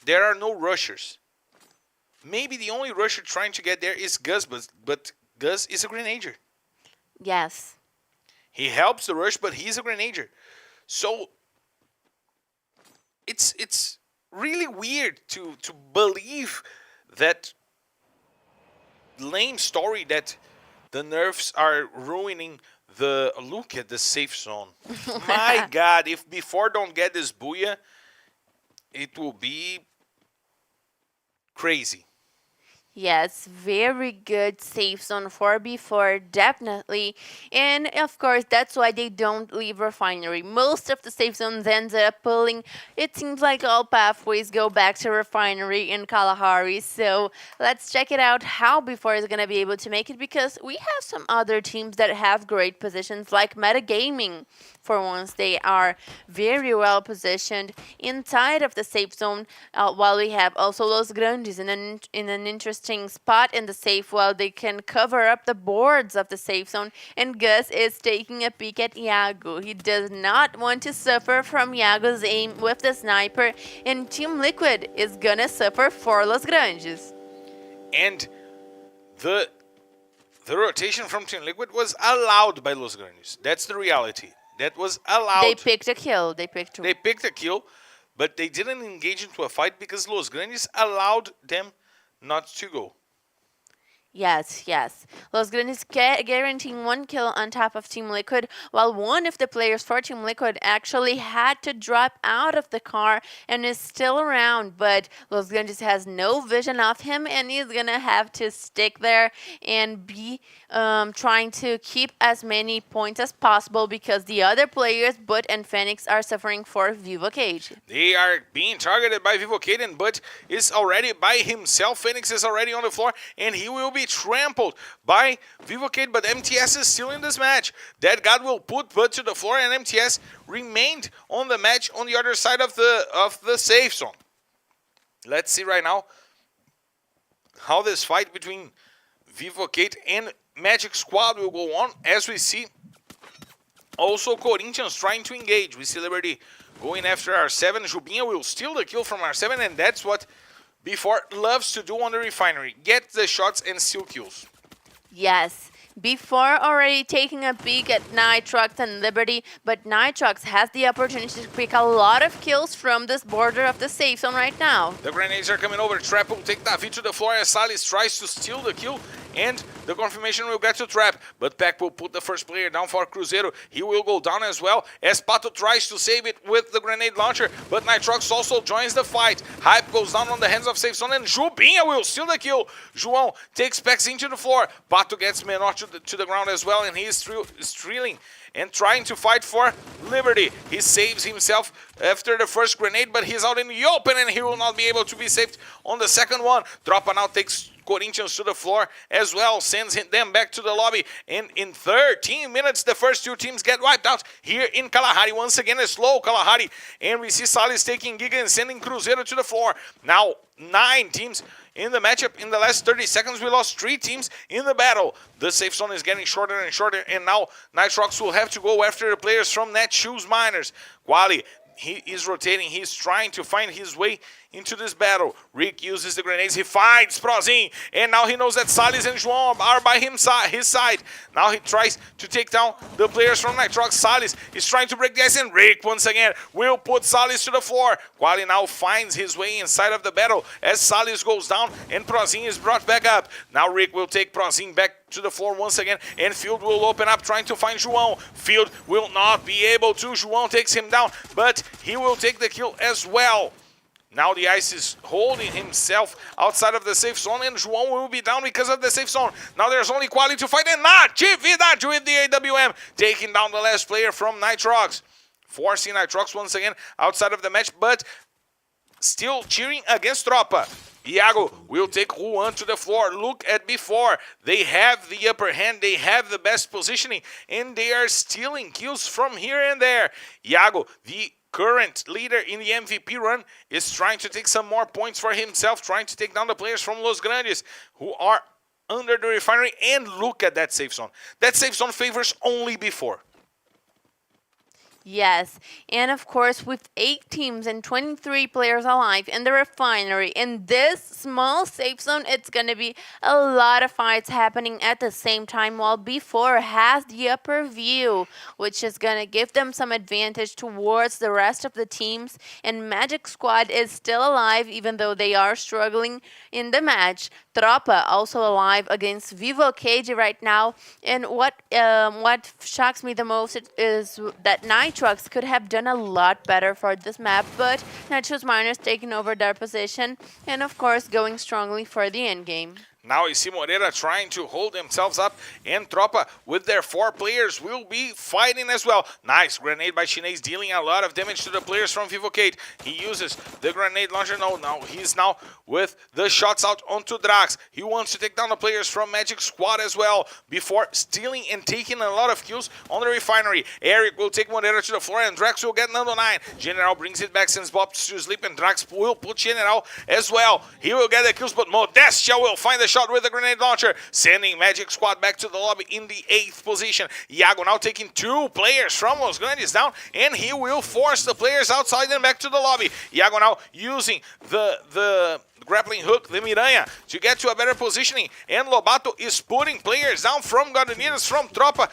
There are no rushers. Maybe the only rusher trying to get there is Gus, but Gus is a grenadier. Yes. He helps the rush, but he's a grenadier. So it's really weird to believe that lame story that the nerfs are ruining the look at the safe zone. My God, if before don't get this booyah, it will be crazy. Yes, very good safe zone for before, definitely. And of course, that's why they don't leave refinery. Most of the safe zones ends up pulling. It seems like all pathways go back to refinery in Kalahari. So let's check it out how before is going to be able to make it, because we have some other teams that have great positions like Metagaming. For once, they are very well positioned inside of the safe zone, while we have also Los Grandes in an interesting spot in the safe, while they can cover up the boards of the safe zone. And Gus is taking a peek at Iago. He does not want to suffer from Iago's aim with the sniper, and Team Liquid is gonna suffer for Los Grandes. And the rotation from Team Liquid was allowed by Los Grandes. That's the reality. That was allowed. They picked a kill. They picked a kill, but they didn't engage into a fight because Los Grandes allowed them not to go. Yes. Los Grandes guaranteeing 1 kill on top of Team Liquid, while one of the players for Team Liquid actually had to drop out of the car and is still around, but Los Grandes has no vision of him, and he's gonna have to stick there and be trying to keep as many points as possible, because the other players, Butt and Phoenix, are suffering for Vivo Cage. They are being targeted by Vivo Cage, and Butt is already by himself. Phoenix is already on the floor, and he will be trampled by Vivo Cage, but MTS is still in this match. That God will put Butt to the floor, and MTS remained on the match on the other side of the safe zone. Let's see right now how this fight between Vivo Cage and Magic Squad will go on, as we see also Corinthians trying to engage. We see Liberty going after R7. Jubinha will steal the kill from R7, and that's what Before loves to do on the refinery. Get the shots and steal kills. Yes. Before already taking a peek at Nitrox and Liberty, but Nitrox has the opportunity to pick a lot of kills from this border of the safe zone right now. The grenades are coming over. Trap will take tThe to the floor as Salis tries to steal the kill, and the confirmation will get to Trap, but Pac will put the first player down for Cruzeiro. He will go down as well as Pato tries to save it with the grenade launcher, but Nitrox also joins the fight. Hype goes down on the hands of safe zone, and Jubinha will steal the kill. João takes Pax into the floor. Pato gets Menor to the ground as well, and he is streeling and trying to fight for Liberty. He saves himself after the first grenade, but he's out in the open, and he will not be able to be saved on the second one. Dropa now takes Corinthians to the floor as well, sends them back to the lobby, and in 13 minutes the first two teams get wiped out here in Kalahari. Once again a slow Kalahari, and we see Salis taking Giga and sending Cruzeiro to the floor. Now 9 teams in the matchup. In the last 30 seconds we lost 3 teams in the battle. The safe zone is getting shorter and shorter, and now Nitrox will have to go after the players from Netshoes Miners. Quali, he is rotating, he's trying to find his way into this battle. Rick uses the grenades, he finds Prozin, and now he knows that Salis and João are by his side. Now he tries to take down the players from Nitrox. Salis is trying to break the ice, and Rick once again will put Salis to the floor. Quali now finds his way inside of the battle as Salis goes down and Prozin is brought back up. Now Rick will take Prozin back to the floor once again, and Field will open up trying to find João. Field will not be able to. João takes him down, but he will take the kill as well. Now the ice is holding himself outside of the safe zone, and João will be down because of the safe zone. Now there's only Quali to fight, and Natividade with the AWM, taking down the last player from Nitrox. Forcing Nitrox once again outside of the match, but still cheering against Tropa. Iago will take Juan to the floor. Look at before. They have the upper hand. They have the best positioning, and they are stealing kills from here and there. Iago, the current leader in the MVP run, is trying to take some more points for himself, trying to take down the players from Los Grandes who are under the refinery. And look at that safe zone. That safe zone favors only before. Yes, and of course with 8 teams and 23 players alive in the refinery, in this small safe zone, it's going to be a lot of fights happening at the same time, while B4 has the upper view, which is going to give them some advantage towards the rest of the teams, and Magic Squad is still alive even though they are struggling in the match. Tropa also alive against Vivo Cage right now, and what shocks me the most is that Night Nitrox could have done a lot better for this map, but Netshoes Miners taking over their position and of course going strongly for the end game. Now you see Moreira trying to hold themselves up, and Tropa with their 4 players will be fighting as well. Nice grenade by Chinese, dealing a lot of damage to the players from Vivocate. He uses the grenade launcher. No, he's now with the shots out onto Drax. He wants to take down the players from Magic Squad as well, before stealing and taking a lot of kills on the refinery. Eric will take Moreira to the floor, and Drax will get Nando 9. General brings it back, sends Bob to sleep, and Drax will put General as well. He will get the kills, but Modestia will find the shot with the grenade launcher, sending Magic Squad back to the lobby in the 8th position. Iago now taking 2 players from Los Grandes down, and he will force the players outside and back to the lobby. Iago now using the grappling hook, the Miranha, to get to a better positioning, and Lobato is putting players down from Gardenias, from Tropa,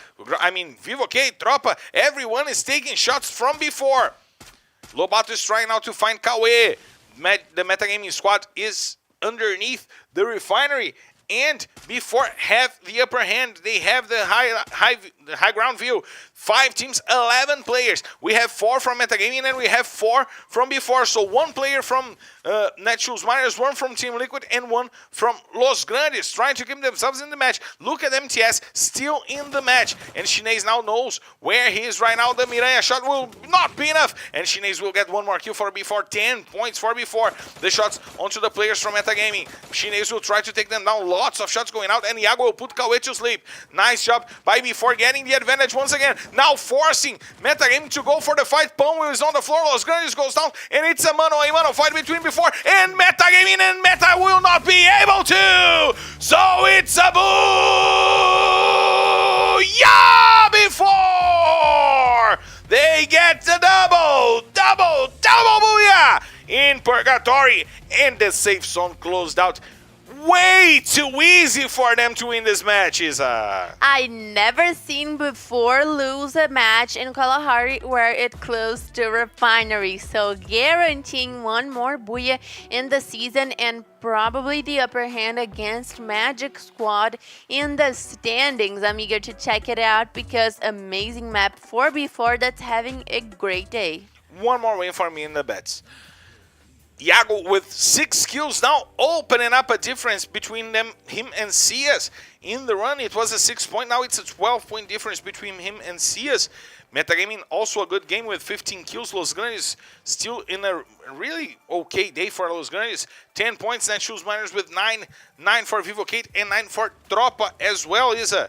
Vivocate, Tropa, everyone is taking shots from before. Lobato is trying now to find Kawe. The metagaming squad is underneath the refinery, and before have the upper hand. They have the high ground view. 5 teams, 11 players. We have 4 from Metagaming and we have 4 from before. So 1 player from Netshoes Miners, 1 from Team Liquid, and 1 from Los Grandes, trying to keep themselves in the match. Look at MTS still in the match, and Chinese now knows where he is right now. The Miranha shot will not be enough, and Chinese will get 1 more kill for before. 10 points for before. The shots onto the players from Metagaming. Chinese will try to take them down. Lots of shots going out, and Iago will put Kawe to sleep. Nice job by before, getting the advantage once again. Now forcing Metagaming to go for the fight. Pão is on the floor. Los Grandes goes down, and it's a mano fight between before and Metagaming, and Meta will not be able to. So it's a boo! Yeah, before they get the double booyah in Purgatory, and the safe zone closed out. Way too easy for them to win this match, Isa. I never seen before lose a match in Kalahari where it closed to Refinery. So guaranteeing 1 more booyah in the season, and probably the upper hand against Magic Squad in the standings. I'm eager to check it out because amazing map 4v4 that's having a great day. 1 more win for me in the bets. Iago with 6 kills now, opening up a difference between him and Cias. In the run, it was a 6-point. Now it's a 12-point difference between him and Cias. Metagaming also a good game with 15 kills. Los Grandes still in a really okay day for Los Grandes. 10 points. Netshoes Miners with 9 for Vivocate and 9 for Tropa as well. Is a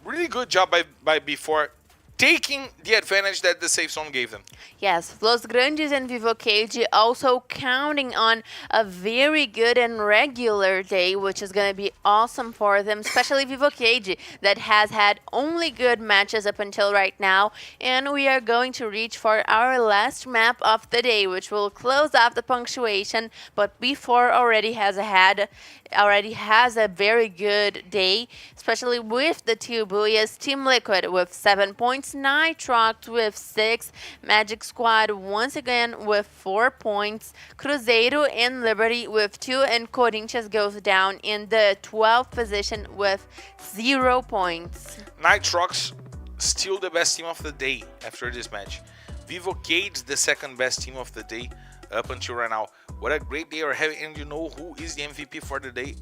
really good job by before, taking the advantage that the safe zone gave them. Yes, Los Grandes and Vivocade also counting on a very good and regular day, which is going to be awesome for them, especially Vivocade, that has had only good matches up until right now. And we are going to reach for our last map of the day, which will close off the punctuation, but before already has a very good day, especially with the 2 booyahs. Team Liquid with 7 points, Nitrox with 6, Magic Squad once again with 4 points, Cruzeiro and Liberty with 2, and Corinthians goes down in the 12th position with 0 points. Nitrox still the best team of the day after this match. Vivocade the 2nd best team of the day up until right now. What a great day we're having, and you know who is the MVP for the day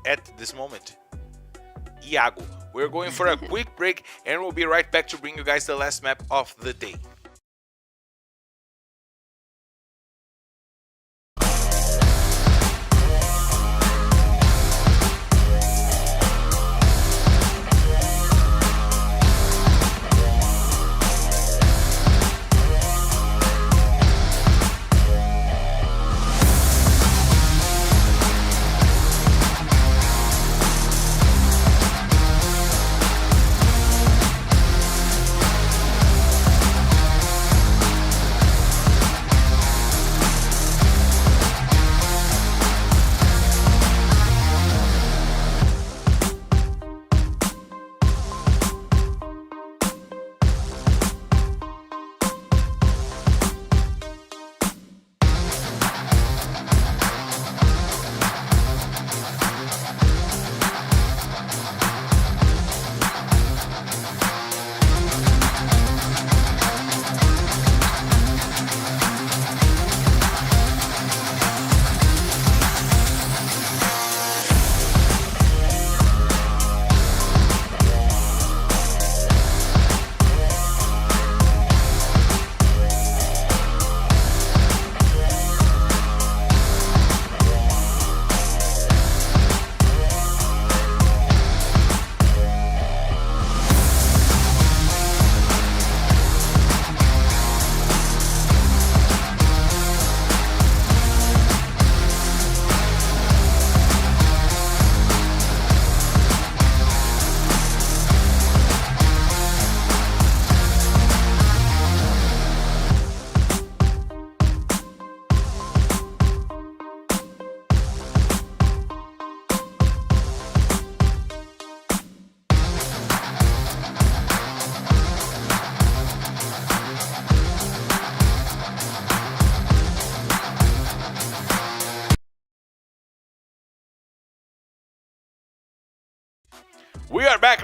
at this moment? Iago. We're going for a quick break, and we'll be right back to bring you guys the last map of the day.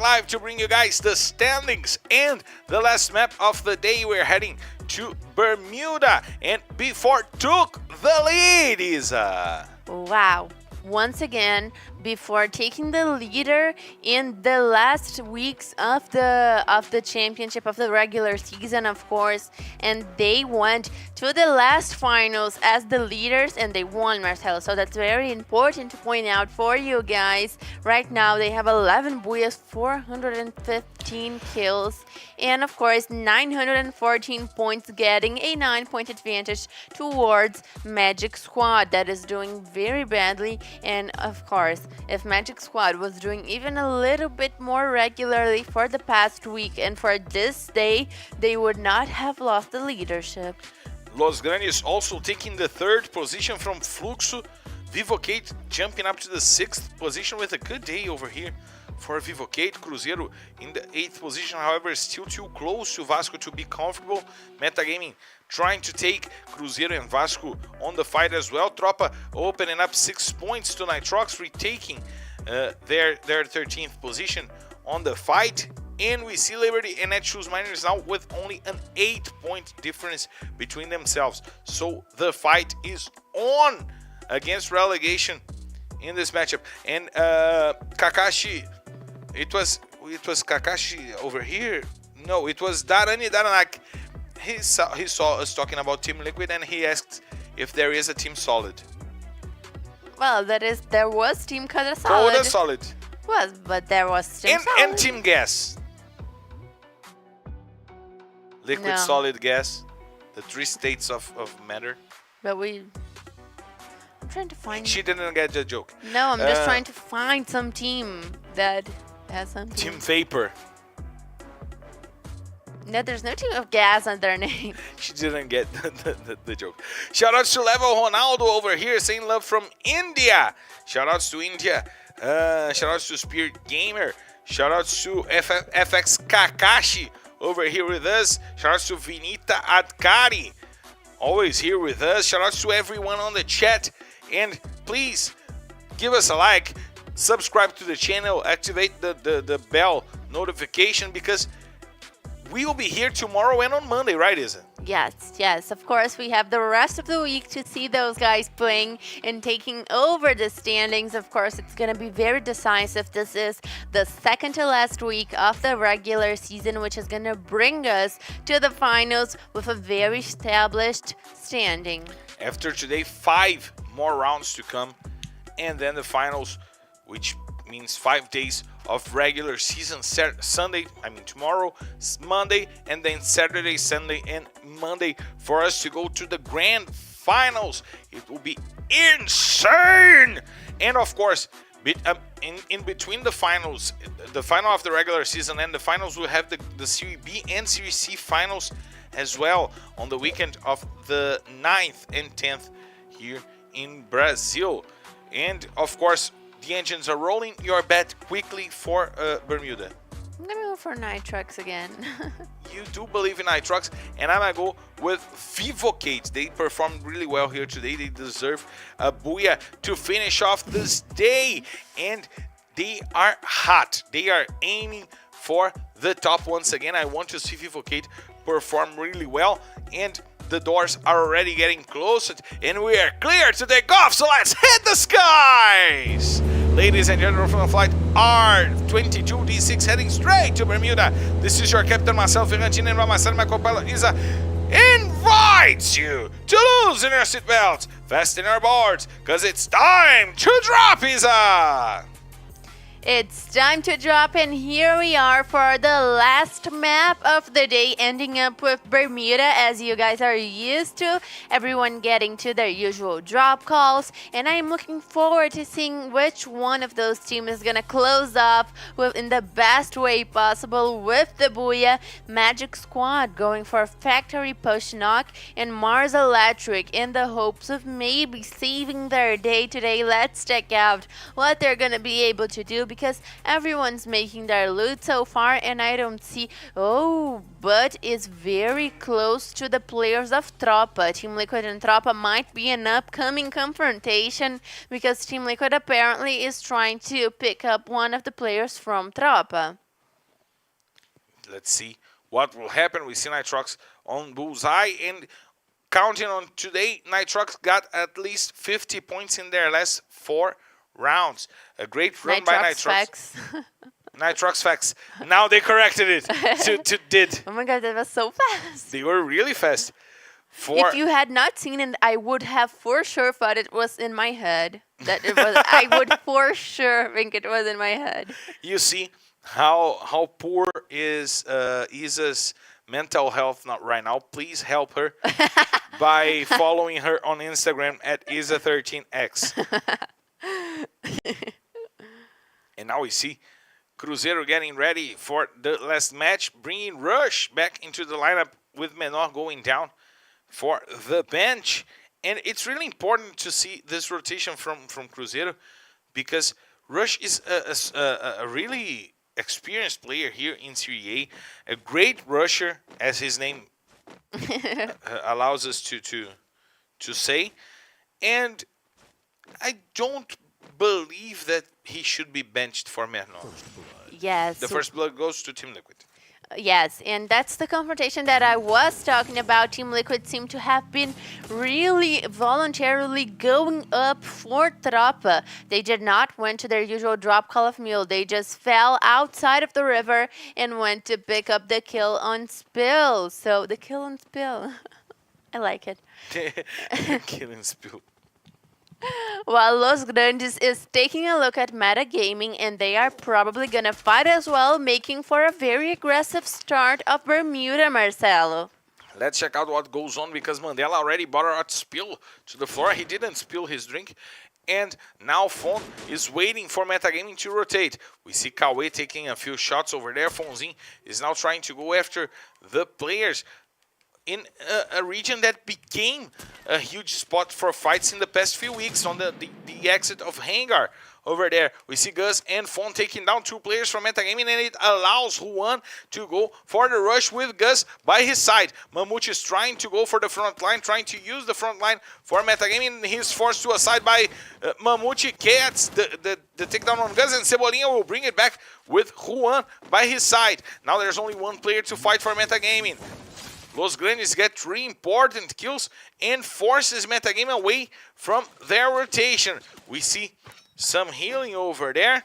live to bring you guys the standings and the last map of the day. We're heading to Bermuda, and before took the lead, Isa. Wow. Once again, before taking the leader in the last weeks of the championship of the regular season, of course, and they went to the last finals as the leaders and they won, Marcelo. So that's very important to point out for you guys. Right now they have 11 booyahs, 415 kills, and of course 914 points, getting a 9-point advantage towards Magic Squad that is doing very badly. And of course, if Magic Squad was doing even a little bit more regularly for the past week and for this day, they would not have lost the leadership. Los Grandes also taking the 3rd position from Fluxo. Vivocate jumping up to the 6th position with a good day over here for Vivocate. Cruzeiro in the 8th position, however, still too close to Vasco to be comfortable. Metagaming trying to take Cruzeiro and Vasco on the fight as well. Tropa opening up 6 points to Nitrox, retaking their 13th position on the fight. And we see Liberty and Netshoes Miners now with only an 8-point difference between themselves. So the fight is on against relegation in this matchup. And Kakashi, it was Kakashi over here. No, it was Darani Daranak. He saw us talking about Team Liquid and he asked if there is a Team Solid. Well, there was Team Coda Solid. Coda Solid. Was, but there was Team Solid. And Team Gas. Liquid, No. solid, gas. The 3 states of matter. But I'm trying to find... She didn't get the joke. No, I'm just trying to find some team that has some Team Vapor. No, there's no team of gas on their name. She didn't get the joke. Shoutouts to Level Ronaldo over here saying love from India. Shoutouts to India. Shoutouts to Spirit Gamer. Shoutouts to FX Kakashi over here with us. Shoutouts to Vinita Adkari, always here with us. Shoutouts to everyone on the chat. And please give us a like, subscribe to the channel, activate the bell notification, because we will be here tomorrow and on Monday, right, Isa? Yes. Of course, we have the rest of the week to see those guys playing and taking over the standings. Of course, it's going to be very decisive. This is the second to last week of the regular season, which is going to bring us to the finals with a very established standing. After today, 5 more rounds to come, and then the finals, which means 5 days of regular season. Tomorrow, Monday, and then Saturday, Sunday, and Monday for us to go to the grand finals. It will be insane! And of course, in between the finals, the final of the regular season and the finals, we'll have the Series B and Series C finals as well on the weekend of the 9th and 10th here in Brazil. And of course, the engines are rolling. Your bet quickly for Bermuda. I'm going to go for Nitrox again. You do believe in Nitrox, and I'm going to go with Vivocate. They performed really well here today. They deserve a booyah to finish off this day. And they are hot. They are aiming for the top once again. I want to see Vivocate perform really well. And the doors are already getting close, and we are clear to take off. So let's hit the skies! Ladies and gentlemen, from the flight R22D6 heading straight to Bermuda. This is your captain, Marcel Ferrantino, and by my side, my co-pilot Isa invites you to loosen your seatbelts, fasten your boards, because it's time to drop, Isa! It's time to drop, and here we are for the last map of the day, ending up with Bermuda, as you guys are used to. Everyone getting to their usual drop calls, and I'm looking forward to seeing which one of those teams is gonna close up with in the best way possible with the booyah. Magic Squad going for Factory Push Knock, and Mars Electric in the hopes of maybe saving their day today. Let's check out what they're gonna be able to do, because everyone's making their loot so far, and I don't see... Oh, but it's very close to the players of Tropa. Team Liquid and Tropa might be an upcoming confrontation, because Team Liquid apparently is trying to pick up one of the players from Tropa. let's see what will happen. We see Nitrox on bullseye, and counting on today, Nitrox got at least 50 points in their last 4 rounds. A great run by Nitrox. Facts. Nitrox facts. Now they corrected it to did. Oh my god, that was so fast. They were really fast. If you had not seen it, I would have for sure thought it was in my head. That it was. I would for sure think it was in my head. You see how poor is Isa's mental health not right now. Please help her by following her on Instagram at Isa13x. And now we see Cruzeiro getting ready for the last match, bringing Rush back into the lineup with Menor going down for the bench. And it's really important to see this rotation from Cruzeiro, because Rush is a really experienced player here in Serie A, a great rusher, as his name allows us to say. And I don't believe that he should be benched for Menor. Yes. The first blood goes to Team Liquid. Yes, and that's the confrontation that I was talking about. Team Liquid seemed to have been really voluntarily going up for Tropa. They did not went to their usual drop call of mule. They just fell outside of the river and went to pick up the kill on Spill. So the kill on Spill. I like it. Kill and Spill. While Los Grandes is taking a look at metagaming, and they are probably gonna fight as well, making for a very aggressive start of Bermuda, Marcelo. Let's check out what goes on, because Mandela already brought Spill to the floor. He didn't spill his drink. And now Fon is waiting for metagaming to rotate. We see Kawe taking a few shots over there. Fonzin is now trying to go after the players in a region that became a huge spot for fights in the past few weeks on the exit of Hangar. Over there, we see Gus and Fon taking down 2 players from metagaming, and it allows Juan to go for the rush with Gus by his side. Mamute is trying to go for the front line, trying to use the front line for metagaming. He's forced to a side by Mamute, gets the takedown on Gus, and Cebolinha will bring it back with Juan by his side. Now there's only 1 player to fight for metagaming. Los Grandes get 3 important kills and forces metagaming away from their rotation. We see some healing over there,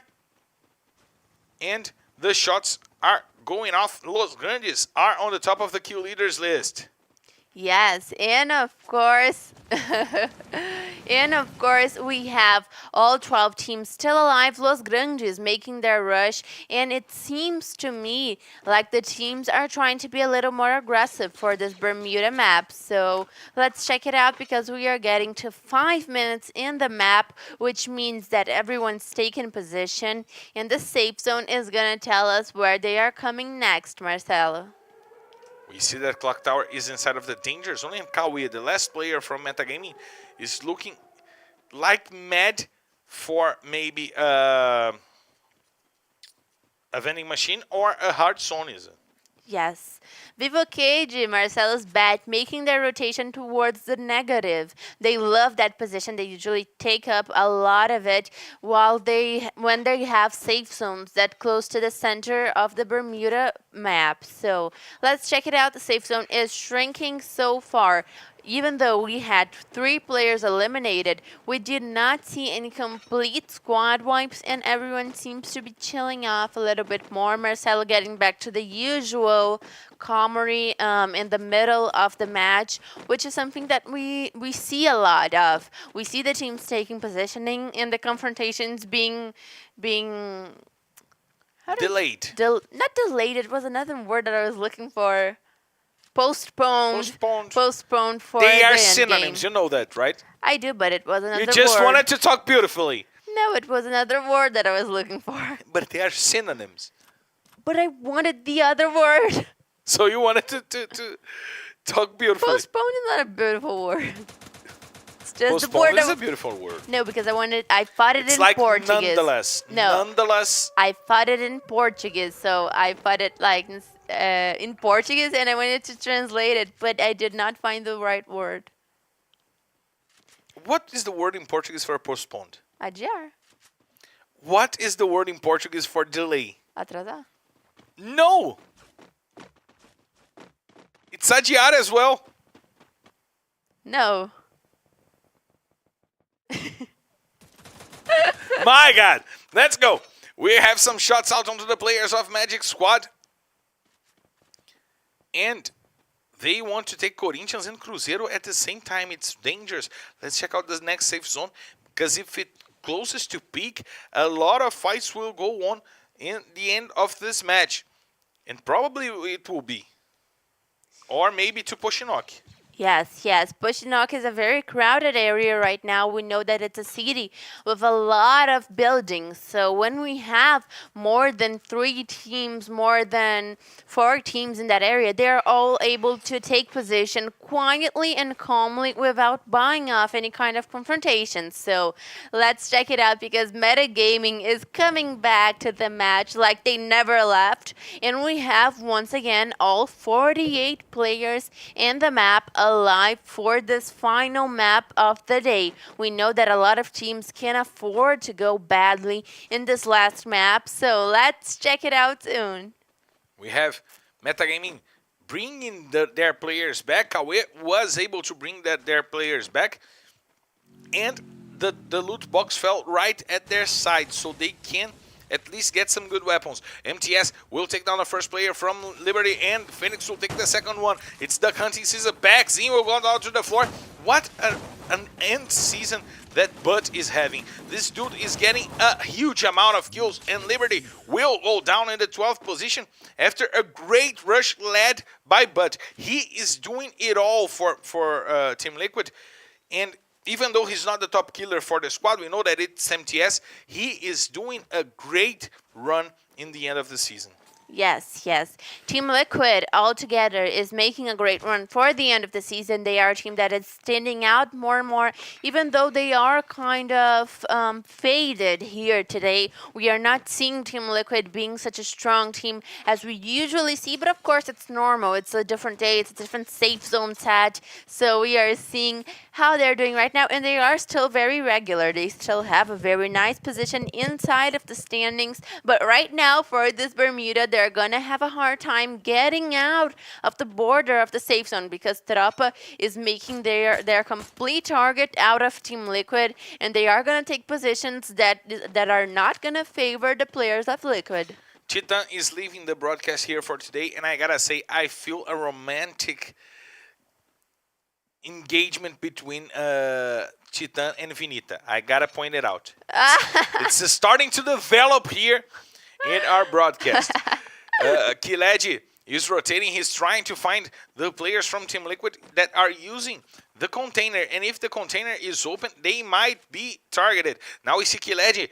and the shots are going off. Los Grandes are on the top of the kill leaders list. Yes, and of course, we have all 12 teams still alive. Los Grandes making their rush, and it seems to me like the teams are trying to be a little more aggressive for this Bermuda map. So let's check it out, because we are getting to 5 minutes in the map, which means that everyone's taken position, and the safe zone is gonna tell us where they are coming next, Marcelo. We see that Clock Tower is inside of the danger zone, and Kawi, the last player from metagaming, is looking like mad for maybe a vending machine or a hard Sony's. Yes. Vivo Cage, Marcelo's bet, making their rotation towards the negative. They love that position. They usually take up a lot of it when they have safe zones that close to the center of the Bermuda map. So let's check it out. The safe zone is shrinking so far. Even though we had 3 players eliminated, we did not see any complete squad wipes, and everyone seems to be chilling off a little bit more. Marcelo getting back to the usual calmery in the middle of the match, which is something that we see a lot of. We see the teams taking positioning and the confrontations being delayed. Not delayed, it was another word that I was looking for. Postponed for They are the synonyms, game. you know that, right? I do, but it was another word. You just wanted to talk beautifully. No, it was another word that I was looking for. But they are synonyms. But I wanted the other word. So you wanted to talk beautifully. Postpone is not a beautiful word. It's just Postpone the word is a beautiful word. No, because I thought it It's in like Portuguese. nonetheless. No. Nonetheless. I thought it in Portuguese, so I thought it like in Portuguese, and I wanted to translate it, but I did not find the right word. What is the word in Portuguese for postponed? Adiar. What is the word in Portuguese for delay? Atrasar. No! It's Adiara as well. No. My God. Let's go. We have some shots out onto the players of Magic Squad. And they want to take Corinthians and Cruzeiro at the same time. It's dangerous. Let's check out the next safe zone. Because if it closes to peak, a lot of fights will go on in the end of this match. And probably it will be. Or maybe to Poshinok. Yes. Poshinok is a very crowded area right now. We know that it's a city with a lot of buildings. So when we have more than 3 teams, more than 4 teams in that area, they're all able to take position quietly and calmly without buying off any kind of confrontation. So let's check it out because metagaming is coming back to the match like they never left. And we have once again all 48 players in the map alive for this final map of the day. We know that a lot of teams can afford to go badly in this last map, so let's check it out soon. We have Metagaming bringing their players back. Kawe was able to bring their players back, and the loot box fell right at their side, so they can at least get some good weapons. MTS will take down the first player from Liberty, and Phoenix will take the second one. It's Duck Hunting Season back. Zin will go down to the floor. What an end season that Butt is having. This dude is getting a huge amount of kills, and Liberty will go down in the 12th position after a great rush led by Butt. He is doing it all for Team Liquid, and even though he's not the top killer for the squad, we know that it's MTS. He is doing a great run in the end of the season. Yes. Team Liquid altogether is making a great run for the end of the season. They are a team that is standing out more and more, even though they are kind of faded here today. We are not seeing Team Liquid being such a strong team as we usually see, but of course it's normal. It's a different day. It's a different safe zone set. So we are seeing how they're doing right now, and they are still very regular. They still have a very nice position inside of the standings, but right now for this Bermuda, they're gonna have a hard time getting out of the border of the safe zone because Tropa is making their complete target out of Team Liquid, and they are gonna take positions that are not gonna favor the players of Liquid. tThe is leaving the broadcast here for today, and I gotta say, I feel a romantic engagement between tThe and Vinita. I gotta point it out. It's starting to develop here in our broadcast. Kiledi is rotating. He's trying to find the players from Team Liquid that are using the container. And if the container is open, they might be targeted. Now we see Kiledi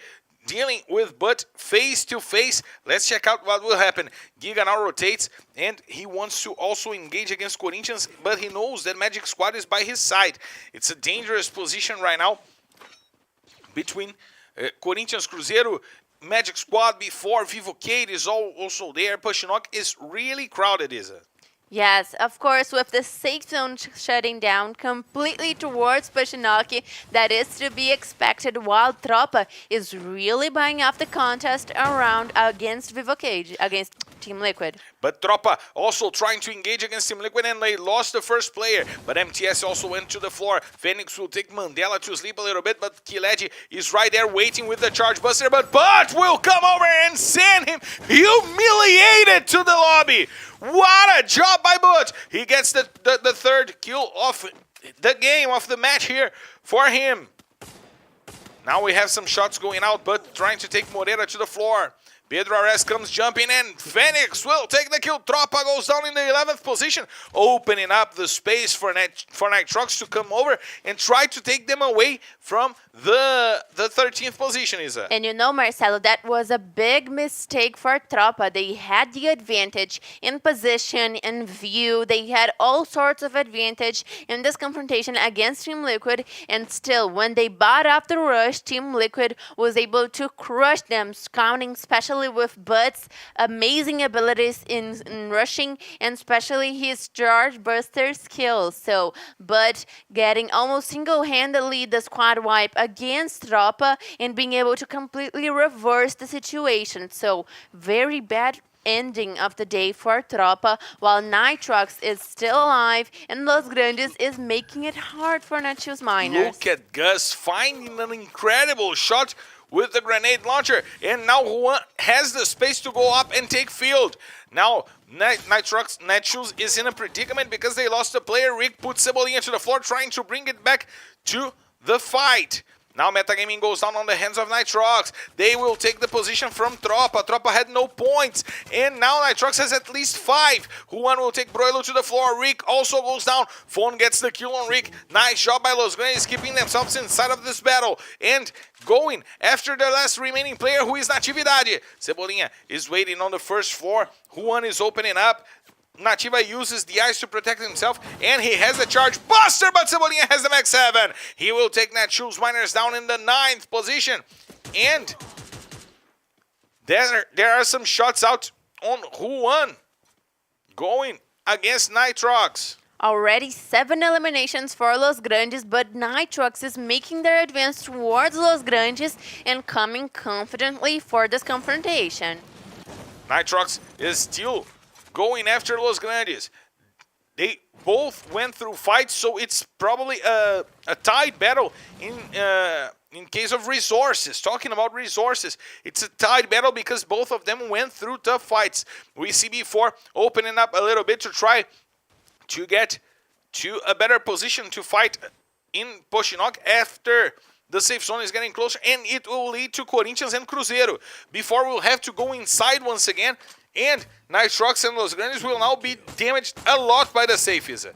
dealing with Butt face to face. Let's check out what will happen. Giga now rotates, and he wants to also engage against Corinthians, but he knows that Magic Squad is by his side. It's a dangerous position right now between Corinthians, Cruzeiro, Magic Squad before Vivo Kate is also there. Poshinok is really crowded, Isa. Yes, of course, with the safe zone shutting down completely towards Poshinok, that is to be expected, while Tropa is really buying off the contest around against Vivo Cage, against Team Liquid. But Tropa also trying to engage against Team Liquid, and they lost the first player. But MTS also went to the floor. Phoenix will take Mandela to sleep a little bit, but Kiledi is right there waiting with the charge buster. But Butt will come over and send him humiliated to the lobby. What a job by Butt. He gets the third kill of the game, of the match here for him. Now we have some shots going out, but trying to take Moreira to the floor. Pedro Ares comes jumping in. Phoenix will take the kill. Tropa goes down in the 11th position, opening up the space for Nitrox to come over and try to take them away from the 13th position, Isa. And you know, Marcelo, that was a big mistake for Tropa. They had the advantage in position and view. They had all sorts of advantage in this confrontation against Team Liquid, and still, when they bought up the rush, Team Liquid was able to crush them, counting especially with Butt's amazing abilities in rushing, and especially his charge buster skills. So Butt getting almost single-handedly the squad wipe against Tropa and being able to completely reverse the situation. So very bad ending of the day for Tropa, while Nitrox is still alive and Los Grandes is making it hard for Netshoes Miners. Look at Gus finding an incredible shot with the grenade launcher, and now Juan has the space to go up and take field. Now Netshoes is in a predicament because they lost a player. Rick puts Cebolinha to the floor, trying to bring it back to the fight. Now Metagaming goes down on the hands of Nitrox. They will take the position from Tropa. Tropa had no points, and now Nitrox has at least 5. Juan will take Broilo to the floor. Rick also goes down. Phone gets the kill on Rick. Nice job by Los Grandes, keeping themselves inside of this battle and going after the last remaining player, who is Natividade. Cebolinha is waiting on the first floor. Juan is opening up. Nativa uses the ice to protect himself, and he has a charge buster, but Cebolinha has the max 7. He will take Netshoes Miners down in the 9th position, and there are some shots out on Juan going against Nitrox. Already 7 eliminations for Los Grandes, but Nitrox is making their advance towards Los Grandes and coming confidently for this confrontation. Nitrox is still going after Los Grandes. They both went through fights, so it's probably a tied battle in case of resources. Talking about resources, it's a tied battle because both of them went through tough fights. We see B4 opening up a little bit to try to get to a better position to fight in Pochinok after the safe zone is getting closer, and it will lead to Corinthians and Cruzeiro. Before we'll have to go inside once again, and Nitrox and Los Grandes will now be damaged a lot by the safes.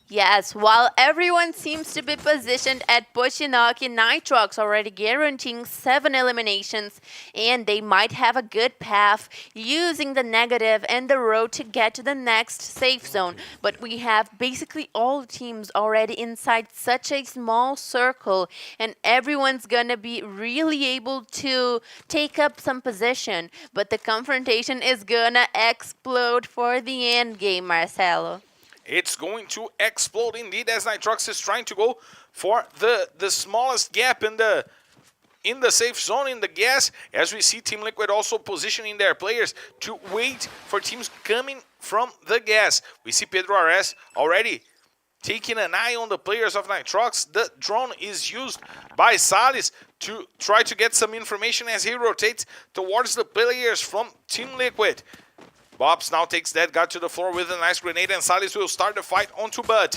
Yes, while everyone seems to be positioned at Pochinok, Nitrox already guaranteeing 7 eliminations, and they might have a good path using the negative and the road to get to the next safe zone. But we have basically all teams already inside such a small circle, and everyone's gonna be really able to take up some position. But the confrontation is gonna explode for the end game, Marcelo. It's going to explode indeed, as Nitrox is trying to go for the smallest gap in the safe zone, in the gas, as we see Team Liquid also positioning their players to wait for teams coming from the gas. We see Pedro Ares already taking an eye on the players of Nitrox. The drone is used by Salles to try to get some information as he rotates towards the players from Team Liquid. Bobs now takes that guy to the floor with a nice grenade, and Salles will start the fight onto Bud.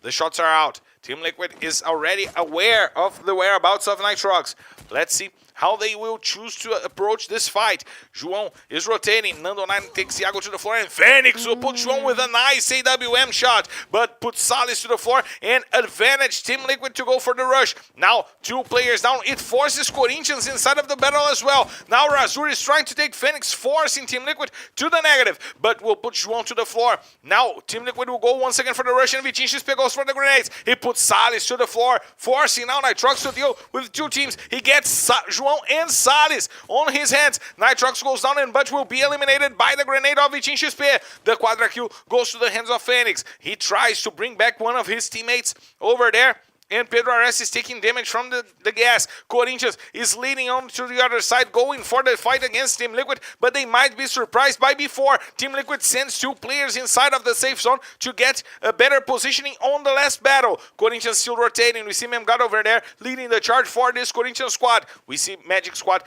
The shots are out. Team Liquid is already aware of the whereabouts of Nitrox. Let's see how they will choose to approach this fight. João is rotating. Nando 9 takes Iago to the floor, and Fênix will put João with a nice AWM shot, but puts Salles to the floor and advantage Team Liquid to go for the rush. Now 2 players down. It forces Corinthians inside of the battle as well. Now Razur is trying to take Fênix, forcing Team Liquid to the negative, but will put João to the floor. Now Team Liquid will go once again for the rush, and Vitinho goes for the grenades. He puts Salles to the floor, forcing now Nitrox to deal with 2 teams. He gets João and Salles on his hands. Nitrox goes down, and Butch will be eliminated by the grenade of Vitinho XP. The quadra kill goes to the hands of Fênix. He tries to bring back one of his teammates over there, and Pedro Ares is taking damage from the gas. Corinthians is leading on to the other side, going for the fight against Team Liquid, but they might be surprised by before. Team Liquid sends 2 players inside of the safe zone to get a better positioning on the last battle. Corinthians still rotating. We see Memgad over there leading the charge for this Corinthians squad. We see Magic squad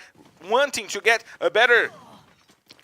wanting to get a better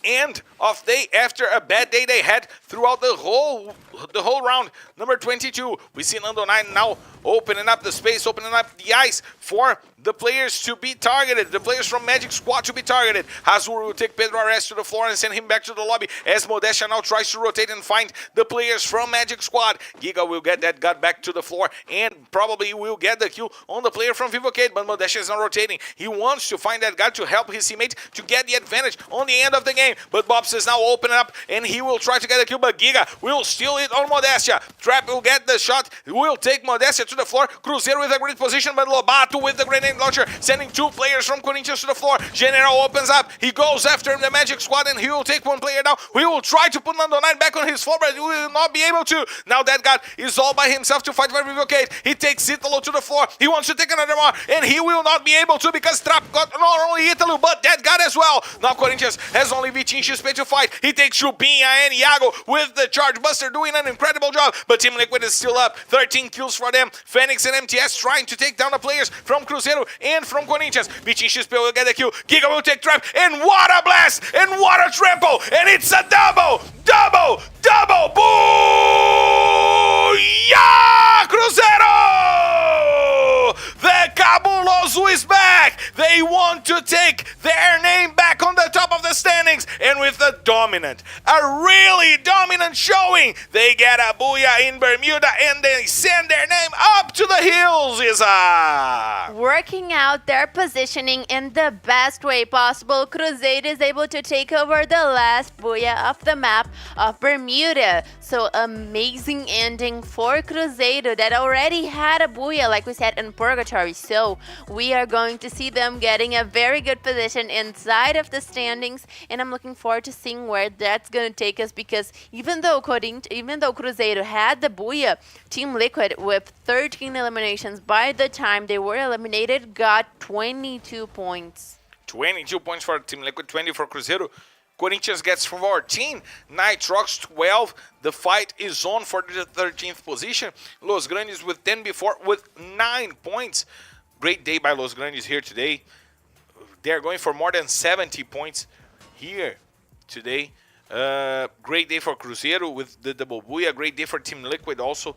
end of day after a bad day they had throughout the whole round. Number 22, we see Nando 9 now opening up the space, opening up the ice for the players to be targeted, the players from Magic Squad to be targeted. Hazur will take Pedro Ares to the floor and send him back to the lobby as Modestia now tries to rotate and find the players from Magic Squad. Giga will get that gut back to the floor and probably will get the kill on the player from Vivocade, but Modestia is not rotating. He wants to find that guy to help his teammate to get the advantage on the end of the game, but Bobs is now opening up and he will try to get a kill, but Giga will steal it on Modestia. Trap will get the shot, will take Modestia to to the floor. Cruzeiro with a great position, but Lobato with the grenade launcher, sending 2 players from Corinthians to the floor. General opens up. He goes after the Magic Squad, and he will take 1 player down. He will try to put Nando 9 back on his floor, but he will not be able to. Now that guy is all by himself to fight for Revocate. He takes Italo to the floor. He wants to take another one, and he will not be able to because Trap got not only Italo, but that guy as well. Now Corinthians has only Vitinho Space to fight. He takes Chupinha and Iago with the Charge Buster doing an incredible job, but Team Liquid is still up. 13 kills for them. Fenix and MTS trying to take down the players from Cruzeiro and from Corinthians. Vitinho Space will get the kill. Giga will take Trap, and what a blast, and what a trample, and it's a double! Booyah! Cruzeiro! The Cabuloso is back! They want to take their name back on the top of the standings, and with a really dominant showing, they get a booyah in Bermuda, and they send their name up to the hills, Isa! Working out their positioning in the best way possible, Cruzeiro is able to take over the last booyah of the map of Bermuda. So amazing ending for Cruzeiro that already had a booyah, like we said, in Purgatory. So we are going to see them getting a very good position inside of the standings, and I'm looking forward to seeing where that's going to take us, because even though Cruzeiro had the booyah, Team Liquid with 13 eliminations by the time they were eliminated got 22 points. 22 points for Team Liquid, 20 for Cruzeiro. Corinthians gets 14, Nitrox 12. The fight is on for the 13th position. Los Grandes with 10 before with 9 points. Great day by Los Grandes here today. They're going for more than 70 points here today. Great day for Cruzeiro with the double booyah. Great day for Team Liquid also.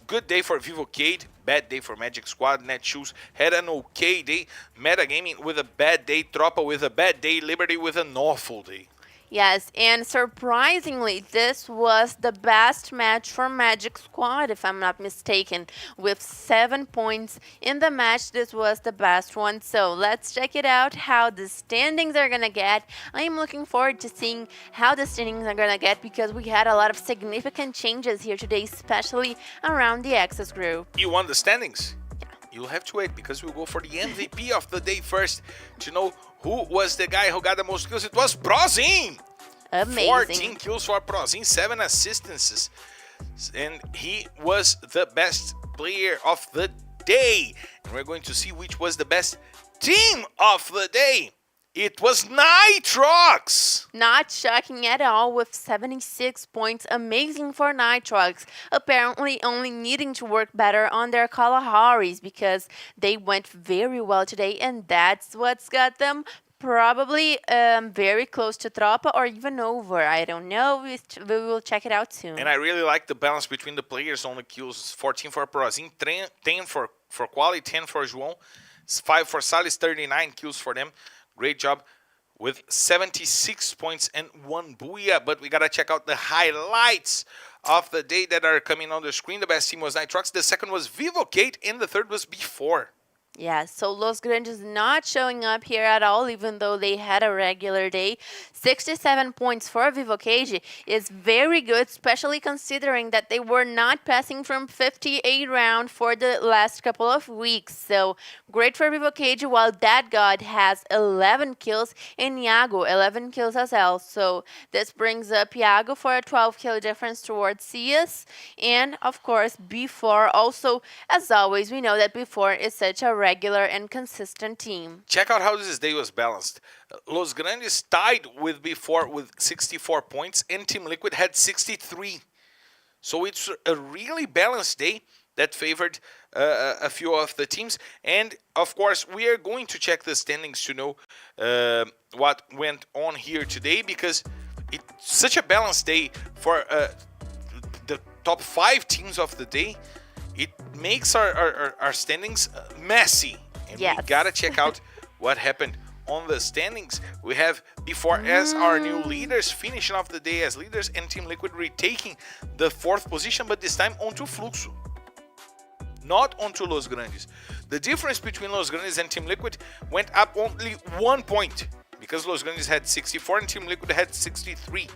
Good day for Vivocade, bad day for Magic Squad. Netshoes had an okay day. Metagaming with a bad day. Tropa with a bad day. Liberty with an awful day. Yes, and surprisingly, this was the best match for Magic Squad, if I'm not mistaken. With 7 points in the match, this was the best one. So let's check it out, how the standings are going to get. I am looking forward to seeing how the standings are going to get, because we had a lot of significant changes here today, especially around the Access group. You want the standings? You'll have to wait, because we'll go for the MVP of the day first to know who was the guy who got the most kills. It was Prozin! Amazing. 14 kills for Prozin, 7 assistances. And he was the best player of the day. And we're going to see which was the best team of the day. It was Nitrox! Not shocking at all with 76 points. Amazing for Nitrox. Apparently only needing to work better on their Kalaharis, because they went very well today, and that's what's got them probably very close to Tropa, or even over. I don't know. We will check it out soon. And I really like the balance between the players on the kills. 14 for Prozin, 10 for Quali, 10 for João, 5 for Salles, 39 kills for them. Great job with 76 points and 1 booyah. But we got to check out the highlights of the day that are coming on the screen. The best team was Nitrox. The second was Vivocate. And the third was Before. Yeah, so Los Grandes not showing up here at all, even though they had a regular day. 67 points for Vivocade is very good, especially considering that they were not passing from 58 round for the last couple of weeks. So great for Vivocade, while that god has 11 kills and Iago 11 kills as well. So this brings up Iago for a 12 kill difference towards Cias. And of course, Before also, as always, we know that Before is such a regular and consistent team. Check out how this day was balanced. Los Grandes tied with Before with 64 points, and Team Liquid had 63. So it's a really balanced day that favored a few of the teams. And of course, we are going to check the standings to know what went on here today, because it's such a balanced day for the top 5 teams of the day. It makes our standings messy, and yes, we gotta check out what happened on the standings. We have Before as our new leaders, finishing off the day as leaders, and Team Liquid retaking the 4th position, but this time onto Fluxo, not onto Los Grandes. The difference between Los Grandes and Team Liquid went up only 1 point, because Los Grandes had 64 and Team Liquid had 63.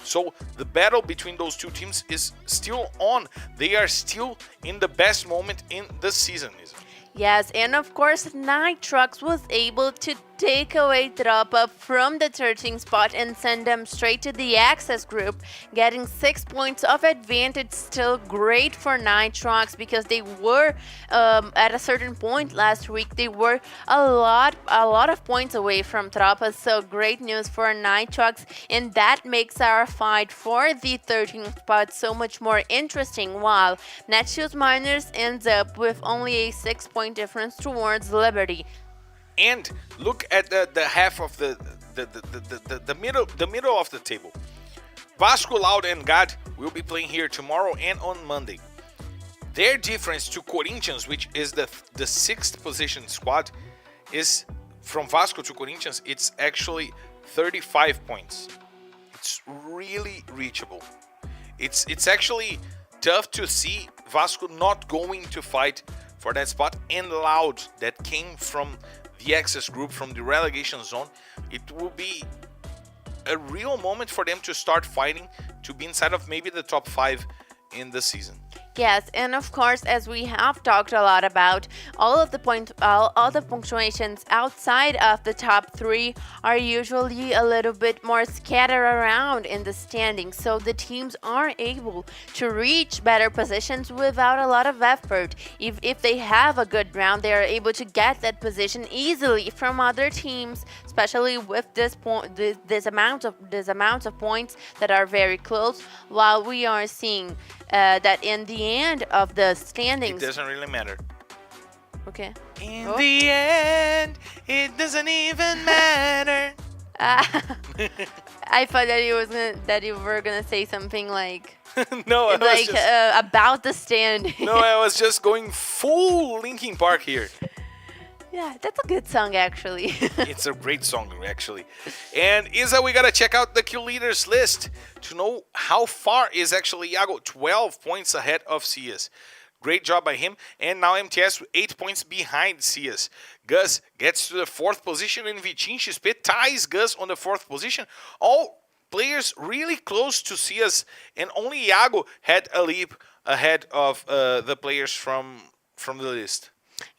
So the battle between those two teams is still on. They are still in the best moment in the season, Isa. Yes, and of course, Nitrox was able to take away Tropa from the 13th spot and send them straight to the Access group, getting 6 points of advantage. Still great for Nitrox because they were at a certain point last week. They were a lot of points away from Tropa. So great news for Nitrox, and that makes our fight for the 13th spot so much more interesting. While Netshoes Miners ends up with only a 6-point difference towards Liberty. And look at the half of the middle of the table. Vasco, Loud, and God will be playing here tomorrow and on Monday. Their difference to Corinthians, which is the 6th position squad, is from Vasco to Corinthians. It's actually 35 points. It's really reachable. It's actually tough to see Vasco not going to fight for that spot, and Loud, that came from the Access group, from the relegation zone. It will be a real moment for them to start fighting to be inside of maybe the top 5 in the season. Yes, and of course, as we have talked a lot about, all the punctuations outside of the top 3 are usually a little bit more scattered around in the standings, so the teams are able to reach better positions without a lot of effort. If they have a good round, they are able to get that position easily from other teams, especially with this amount of points that are very close. While we are seeing that in the end of the standings, it doesn't really matter. Okay. In the end, it doesn't even matter. I thought that you were gonna say something like no, like about the stand. No, I was just going full Linkin Park here. Yeah, that's a good song actually. It's a great song actually. And Isa, we gotta check out the kill leaders list to know how far is actually Iago. 12 points ahead of CS. Great job by him. And now MTS 8 points behind CS. Gus gets to the 4th position, and Vitinho XP ties Gus on the 4th position. All players really close to CS, and only Iago had a leap ahead of the players from the list.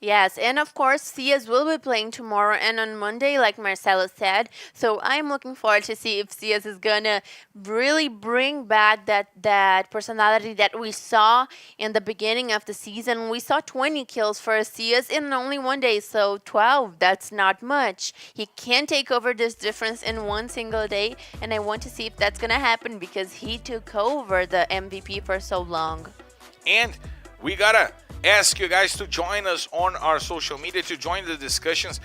Yes, and of course, CS will be playing tomorrow and on Monday, like Marcelo said. So I'm looking forward to see if CS is gonna really bring back that personality that we saw in the beginning of the season. We saw 20 kills for CS in only one day, so 12, that's not much. He can take over this difference in one single day, and I want to see if that's gonna happen because he took over the MVP for so long. And we gotta ask you guys to join us on our social media, to join the discussions.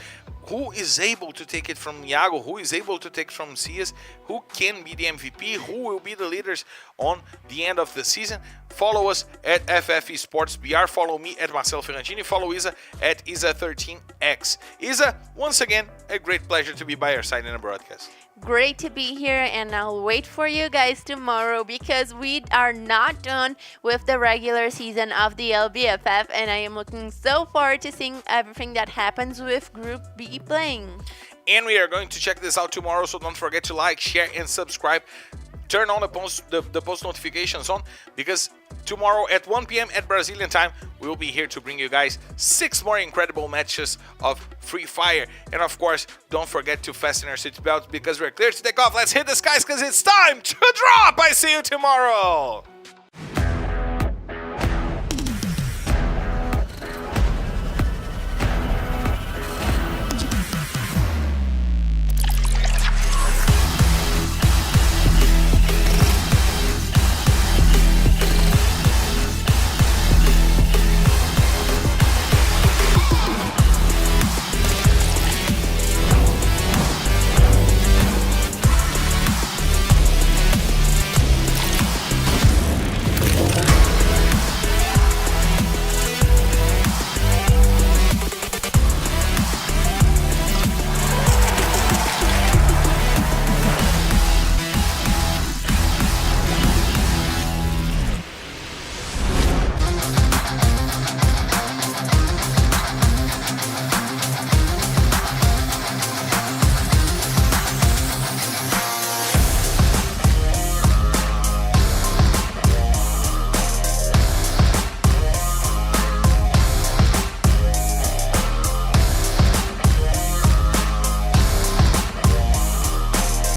Who is able to take it from Iago? Who is able to take from CS? Who can be the MVP? Who will be the leaders on the end of the season? Follow us at FF Esports BR. Follow me at Marcelo Ferrantini. Follow Isa at Isa13X. Isa, once again, a great pleasure to be by your side in a broadcast. Great to be here, and I'll wait for you guys tomorrow because we are not done with the regular season of the LBFF, and I am looking so forward to seeing everything that happens with Group B playing. And we are going to check this out tomorrow, so don't forget to like, share, and subscribe. Turn on the post notifications on, because tomorrow at 1 p.m. at Brazilian time, we will be here to bring you guys 6 more incredible matches of Free Fire. And of course, don't forget to fasten your seatbelts because we're clear to take off. Let's hit the skies because it's time to drop. I see you tomorrow.